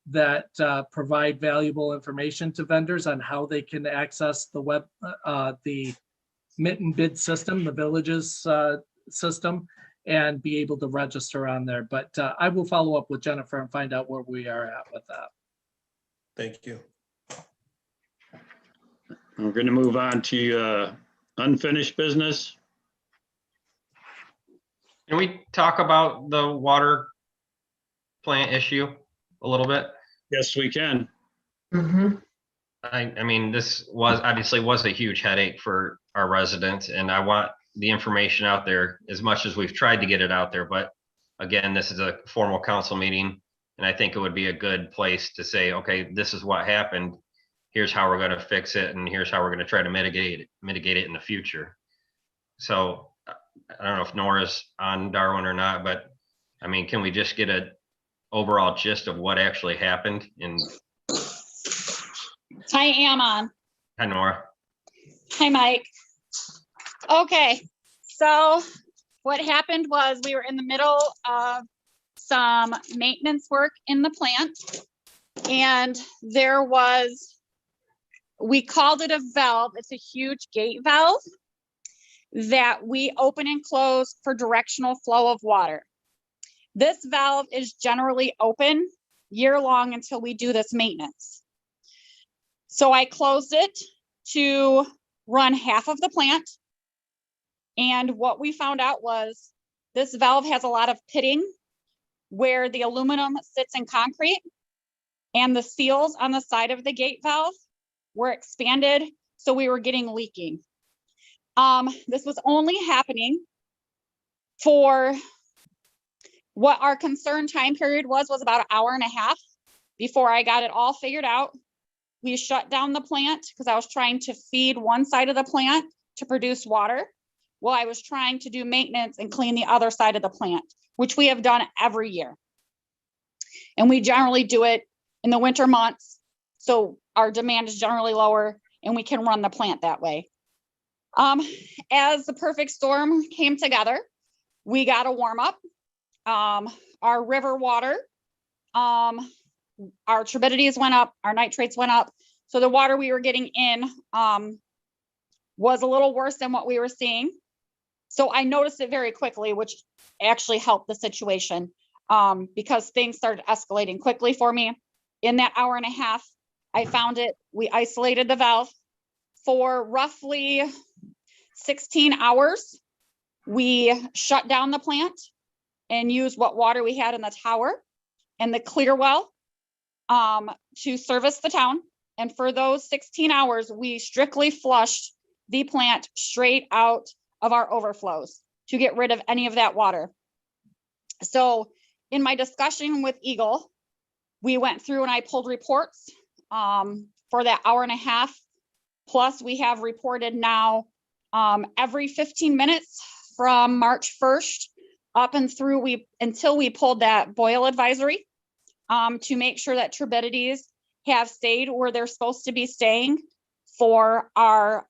that provide valuable information to vendors on how they can access the Mitten bid system, the villages system, and be able to register on there. But I will follow up with Jennifer and find out where we are at with that. Thank you. We're going to move on to unfinished business. Can we talk about the water plant issue a little bit? Yes, we can. Mm-hmm. I mean, this obviously was a huge headache for our residents, and I want the information out there as much as we've tried to get it out there. But again, this is a formal council meeting, and I think it would be a good place to say, okay, this is what happened. Here's how we're going to fix it, and here's how we're going to try to mitigate it in the future. So I don't know if Nora's on, Darwin, or not, but I mean, can we just get a overall gist of what actually happened? I am on. Hi, Nora. Hi, Mike. Okay, so what happened was we were in the middle of some maintenance work in the plant, and we called it a valve. It's a huge gate valve that we open and close for directional flow of water. This valve is generally open year long until we do this maintenance. So I closed it to run half of the plant. And what we found out was this valve has a lot of pitting where the aluminum sits in concrete, and the seals on the side of the gate valve were expanded. So we were getting leaking. This was only happening for what our concern time period was about an hour and a half before I got it all figured out. We shut down the plant because I was trying to feed one side of the plant to produce water while I was trying to do maintenance and clean the other side of the plant, which we have done every year. And we generally do it in the winter months, so our demand is generally lower and we can run the plant that way. As the perfect storm came together, we got a warm up. Our river water, our turbidities went up, our nitrates went up. So the water we were getting in was a little worse than what we were seeing. So I noticed it very quickly, which actually helped the situation because things started escalating quickly for me. In that hour and a half, I found it. We isolated the valve for roughly 16 hours. We shut down the plant and used what water we had in the tower and the clear well to service the town. And for those 16 hours, we strictly flushed the plant straight out of our overflows to get rid of any of that water. So in my discussion with Eagle, we went through and I pulled reports for that hour and a half. Plus we have reported now every 15 minutes from March 1st up and through until we pulled that boil advisory to make sure that turbidities have stayed where they're supposed to be staying for our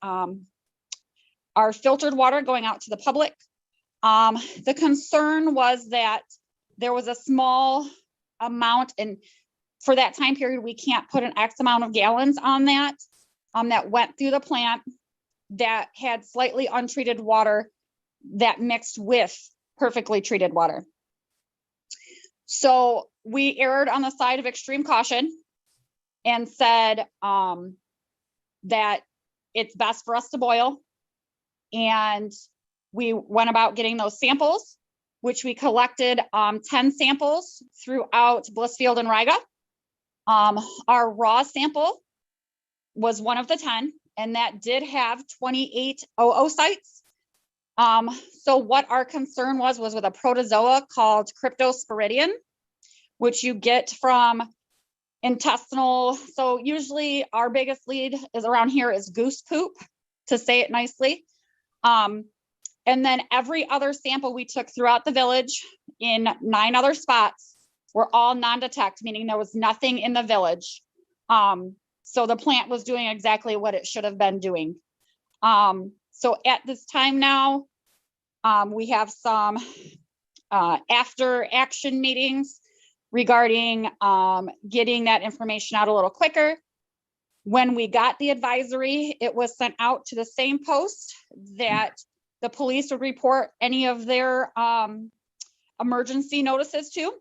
filtered water going out to the public. The concern was that there was a small amount, and for that time period, we can't put an X amount of gallons on that went through the plant that had slightly untreated water that mixed with perfectly treated water. So we erred on the side of extreme caution and said that it's best for us to boil. and we went about getting those samples, which we collected 10 samples throughout Blissfield and Riga. Our raw sample was one of the 10, and that did have 28 oocytes. So what our concern was with a protozoa called Cryptosporidium, which you get from intestinal. So usually our biggest lead is around here is goose poop, to say it nicely. And then every other sample we took throughout the village in 9 other spots were all non-detect, meaning there was nothing in the village. So the plant was doing exactly what it should have been doing. So at this time now, we have some after action meetings regarding getting that information out a little quicker. When we got the advisory, it was sent out to the same post that the police would report any of their emergency notices to,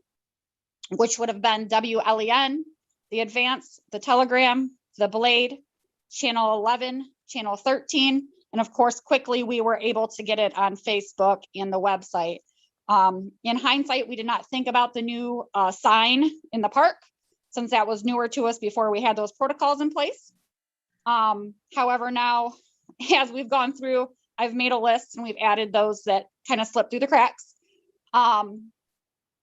which would have been WLEN, the Advance, the Telegram, the Blade, Channel 11, Channel 13, and of course, quickly we were able to get it on Facebook and the website. In hindsight, we did not think about the new sign in the park, since that was newer to us before we had those protocols in place. However, now, as we've gone through, I've made a list and we've added those that kind of slipped through the cracks. And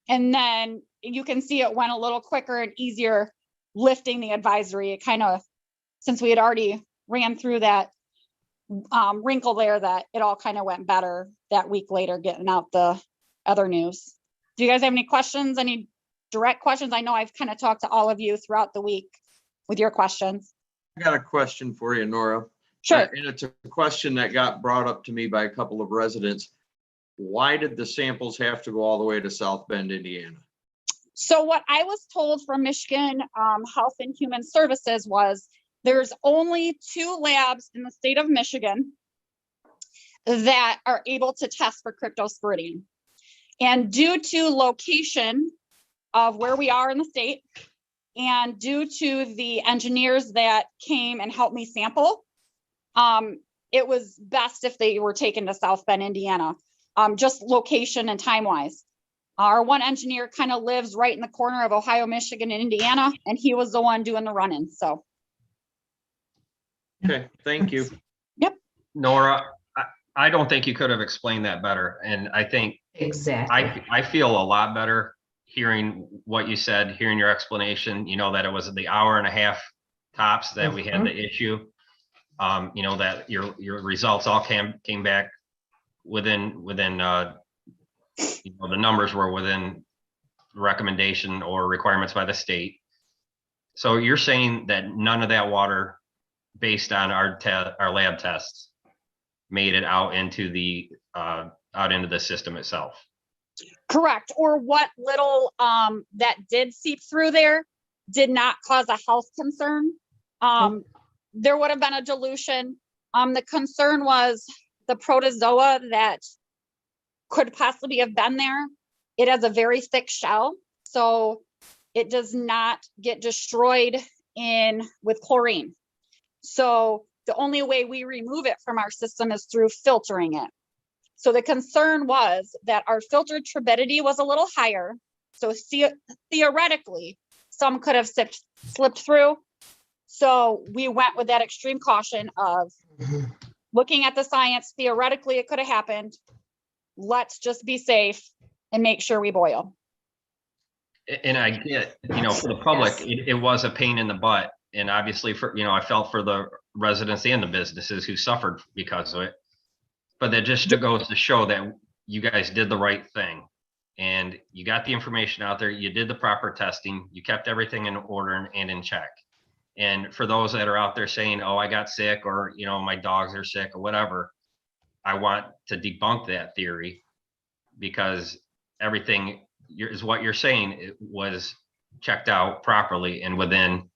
then you can see it went a little quicker and easier lifting the advisory. It kind of, since we had already ran through that wrinkle there, that it all kind of went better that week later, getting out the other news. Do you guys have any questions? Any direct questions? I know I've kind of talked to all of you throughout the week with your questions. I got a question for you, Nora. Sure. And it's a question that got brought up to me by a couple of residents. Why did the samples have to go all the way to South Bend, Indiana? So what I was told from Michigan Health and Human Services was there's only 2 labs in the state of Michigan that are able to test for Cryptosporidium. And due to location of where we are in the state, and due to the engineers that came and helped me sample, it was best if they were taken to South Bend, Indiana, just location and time wise. Our one engineer kind of lives right in the corner of Ohio, Michigan, and Indiana, and he was the one doing the running. So. Okay, thank you. Yep. Nora, I don't think you could have explained that better. And I think Exactly. I feel a lot better hearing what you said, hearing your explanation, you know, that it was the hour and a half tops that we had the issue. You know, that your results all came back within you know, the numbers were within recommendation or requirements by the state. So you're saying that none of that water, based on our lab tests, made it out into the system itself? Correct. Or what little that did seep through there did not cause a health concern. There would have been a dilution. The concern was the protozoa that could possibly have been there. It has a very thick shell, so it does not get destroyed with chlorine. So the only way we remove it from our system is through filtering it. So the concern was that our filtered turbidity was a little higher. So theoretically, some could have slipped through. So we went with that extreme caution of looking at the science. Theoretically, it could have happened. Let's just be safe and make sure we boil. And I get, you know, for the public, it was a pain in the butt. And obviously I felt for the residents and the businesses who suffered because of it. But that just goes to show that you guys did the right thing and you got the information out there. You did the proper testing. You kept everything in order and in check. And for those that are out there saying, oh, I got sick, or, you know, my dogs are sick or whatever, I want to debunk that theory, because everything is what you're saying. It was checked out properly and within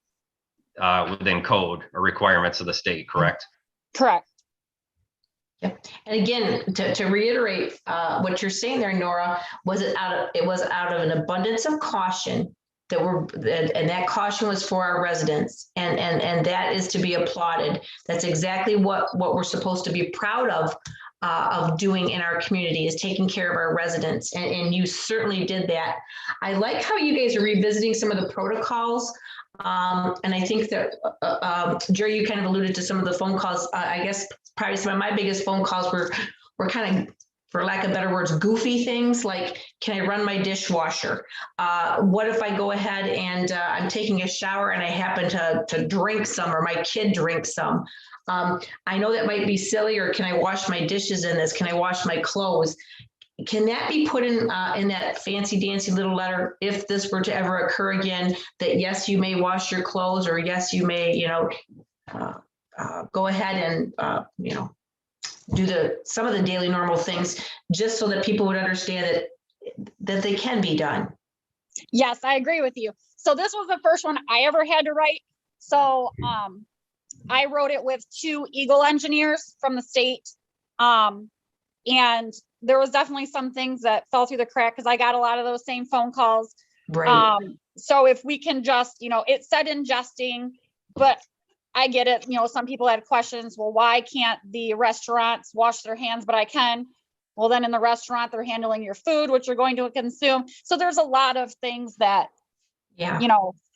code or requirements of the state, correct? Correct. And again, to reiterate what you're saying there, Nora, it was out of an abundance of caution and that caution was for our residents, and that is to be applauded. That's exactly what we're supposed to be proud of of doing in our community is taking care of our residents, and you certainly did that. I like how you guys are revisiting some of the protocols. And I think that, Jerry, you kind of alluded to some of the phone calls. I guess probably some of my biggest phone calls were kind of, for lack of better words, goofy things like, can I run my dishwasher? What if I go ahead and I'm taking a shower and I happen to drink some, or my kid drinks some? I know that might be silly, or can I wash my dishes in this? Can I wash my clothes? Can that be put in that fancy dancy little letter, if this were to ever occur again, that yes, you may wash your clothes, or yes, you may, go ahead and, do some of the daily normal things, just so that people would understand that they can be done. Yes, I agree with you. So this was the first one I ever had to write. So I wrote it with 2 Eagle engineers from the state. And there was definitely some things that fell through the crack, because I got a lot of those same phone calls. Right. So if we can just, it said ingesting, but I get it. Some people had questions. Well, why can't the restaurants wash their hands, but I can? Well, then in the restaurant, they're handling your food, which you're going to consume. So there's a lot of things that,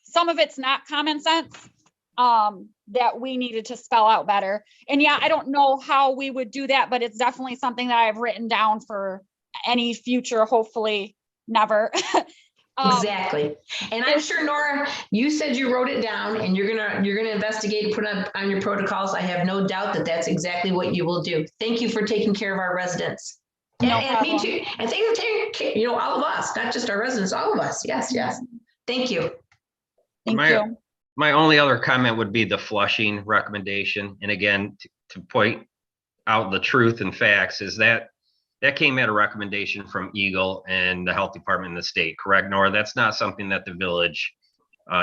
some of it's not common sense, that we needed to spell out better. And yeah, I don't know how we would do that, but it's definitely something that I've written down for any future, hopefully never. Exactly. And I'm sure, Nora, you said you wrote it down, and you're gonna investigate and put it on your protocols. I have no doubt that that's exactly what you will do. Thank you for taking care of our residents. And me too. And thank you for taking care, all of us, not just our residents, all of us. Yes, yes. Thank you. Thank you. My only other comment would be the flushing recommendation. And again, to point out the truth and facts, is that came at a recommendation from Eagle and the health department in the state, correct, Nora? That's not something that the village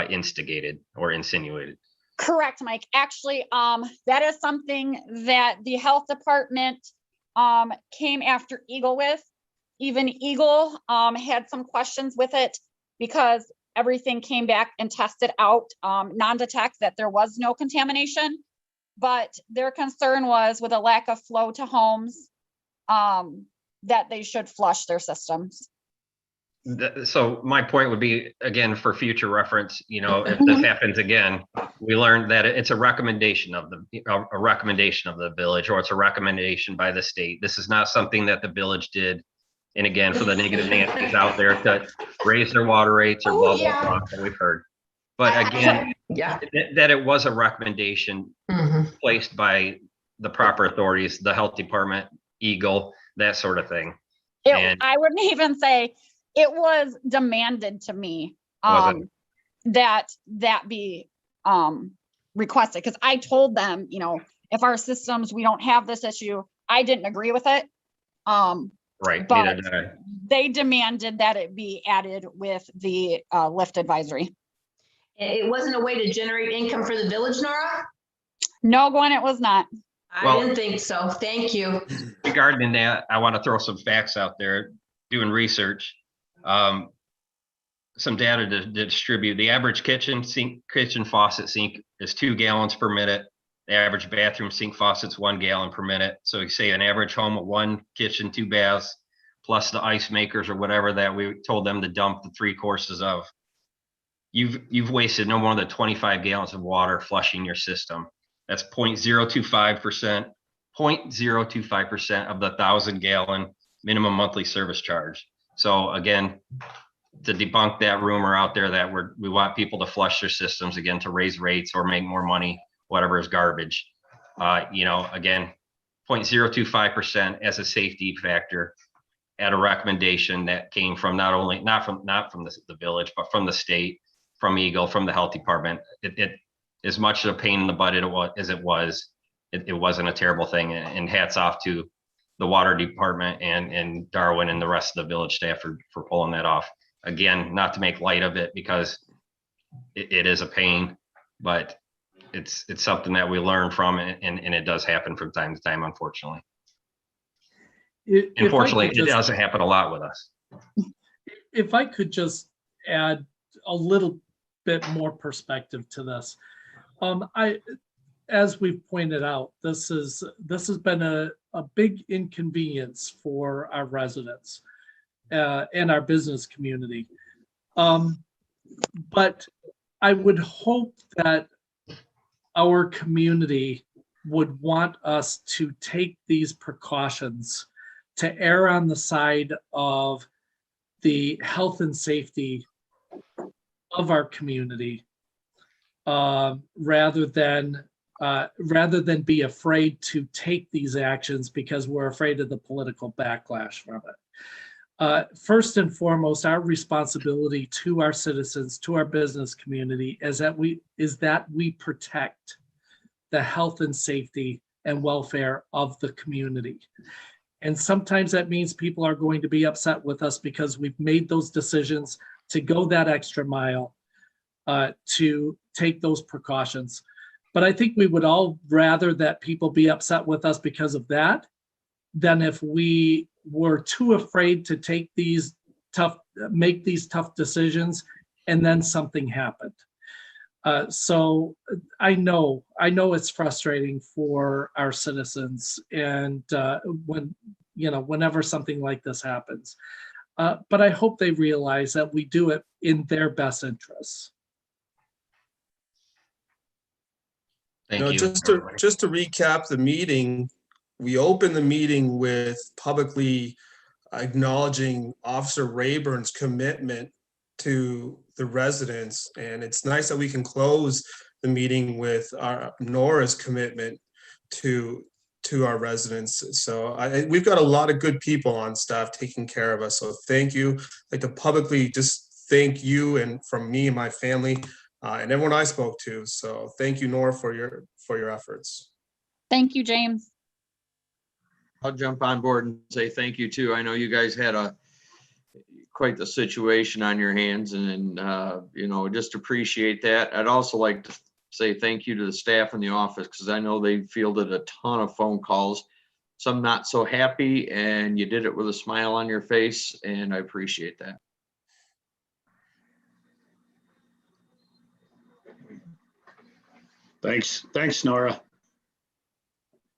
instigated or insinuated. Correct, Mike. Actually, that is something that the health department came after Eagle with. Even Eagle had some questions with it, because everything came back and tested out non-detect, that there was no contamination. But their concern was with a lack of flow to homes, that they should flush their systems. So my point would be, again, for future reference, if this happens again, we learned that it's a recommendation of the village, or it's a recommendation by the state. This is not something that the village did. And again, for the negative Nancy's out there to raise their water rates or blah, blah, blah, that we've heard. But again, that it was a recommendation placed by the proper authorities, the health department, Eagle, that sort of thing. I wouldn't even say it was demanded to me that be requested, because I told them, if our systems, we don't have this issue. I didn't agree with it. Right. But they demanded that it be added with the lift advisory. It wasn't a way to generate income for the village, Nora? No, Gwen, it was not. I didn't think so. Thank you. Regarding that, I want to throw some facts out there. Doing research, some data to distribute. The average kitchen faucet sink is 2 gallons per minute. The average bathroom sink faucet's 1 gallon per minute. So you say an average home with 1 kitchen, 2 baths, plus the ice makers or whatever that we told them to dump the 3 courses of. You've wasted no more than 25 gallons of water flushing your system. That's 0.025%, 0.025% of the 1,000-gallon minimum monthly service charge. So again, to debunk that rumor out there that we want people to flush their systems, again, to raise rates or make more money, whatever is garbage. Again, 0.025% as a safety factor at a recommendation that came from not from the village, but from the state, from Eagle, from the health department. It as much of a pain in the butt as it wasn't a terrible thing. And hats off to the water department and Darwin and the rest of the village staff for pulling that off. Again, not to make light of it, because it is a pain, but it's something that we learn from, and it does happen from time to time, unfortunately. Unfortunately, it doesn't happen a lot with us. If I could just add a little bit more perspective to this. as we've pointed out, this has been a big inconvenience for our residents and our business community. But I would hope that our community would want us to take these precautions to err on the side of the health and safety of our community, rather than be afraid to take these actions because we're afraid of the political backlash from it. First and foremost, our responsibility to our citizens, to our business community, is that we protect the health and safety and welfare of the community. And sometimes that means people are going to be upset with us because we've made those decisions to go that extra mile to take those precautions. But I think we would all rather that people be upset with us because of that than if we were too afraid to make these tough decisions and then something happened. So I know it's frustrating for our citizens, and whenever something like this happens, but I hope they realize that we do it in their best interests. Thank you. Just to recap the meeting, we opened the meeting with publicly acknowledging Officer Rayburn's commitment to the residents, and it's nice that we can close the meeting with Nora's commitment to our residents. So we've got a lot of good people on staff taking care of us. So thank you. I'd like to publicly just thank you, and from me and my family and everyone I spoke to. So thank you, Nora, for your efforts. Thank you, James. I'll jump on board and say thank you too. I know you guys had quite the situation on your hands, and just appreciate that. I'd also like to say thank you to the staff in the office, because I know they fielded a ton of phone calls, some not so happy, and you did it with a smile on your face, and I appreciate that. Thanks, Nora.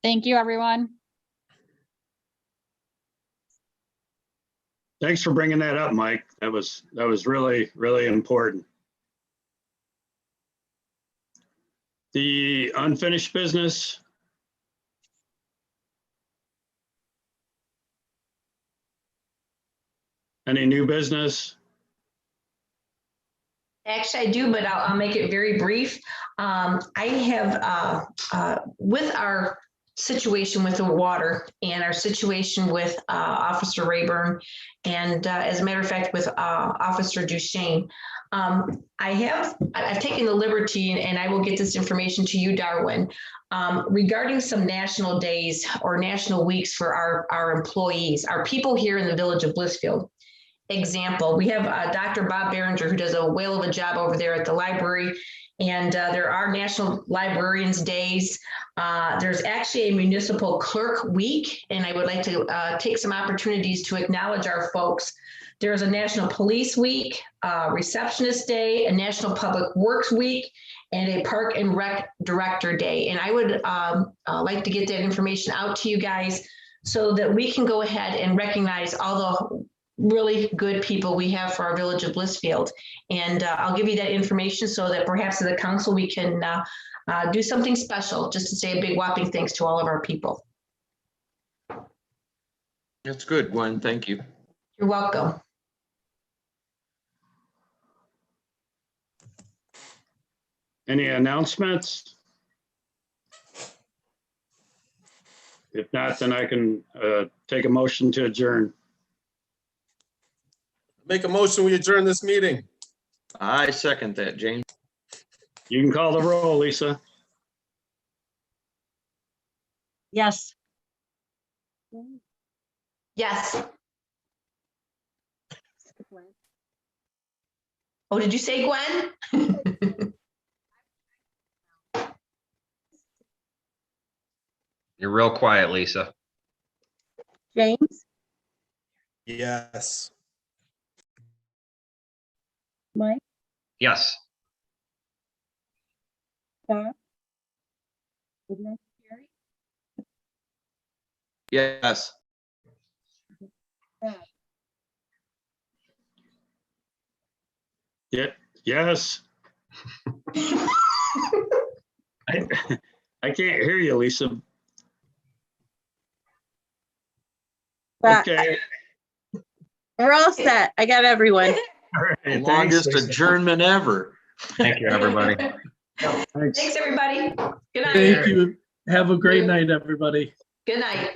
Thank you, everyone. Thanks for bringing that up, Mike. That was really, really important. The unfinished business. Any new business? Actually, I do, but I'll make it very brief. I have, with our situation with the water and our situation with Officer Rayburn, and as a matter of fact, with Officer Duchesne, I've taken the liberty, and I will get this information to you, Darwin, regarding some national days or national weeks for our employees, our people here in the village of Blissfield. Example, we have Dr. Bob Behringer, who does a whale of a job over there at the library, and there are National Librarians Days. There's actually a Municipal Clerk Week, and I would like to take some opportunities to acknowledge our folks. There's a National Police Week, Receptionist Day, a National Public Works Week, and a Park and Rec Director Day. And I would like to get that information out to you guys so that we can go ahead and recognize all the really good people we have for our village of Blissfield. And I'll give you that information so that perhaps as a council we can do something special, just to say a big whopping thanks to all of our people. That's good, Gwen. Thank you. You're welcome. Any announcements? If not, then I can take a motion to adjourn. Make a motion, we adjourn this meeting. I second that, James. You can call the roll, Lisa. Yes. Yes. Oh, did you say Gwen? You're real quiet, Lisa. James? Yes. Mike? Yes. Bob? Goodness, Jerry? Yes. Yeah, yes. I can't hear you, Lisa. Okay. We're all set. I got everyone. All right, thanks, Longest Lisa. adjournment ever. Thank you, everybody. Thanks, everybody. Good night. Thank you. Have a great night, everybody. Good night.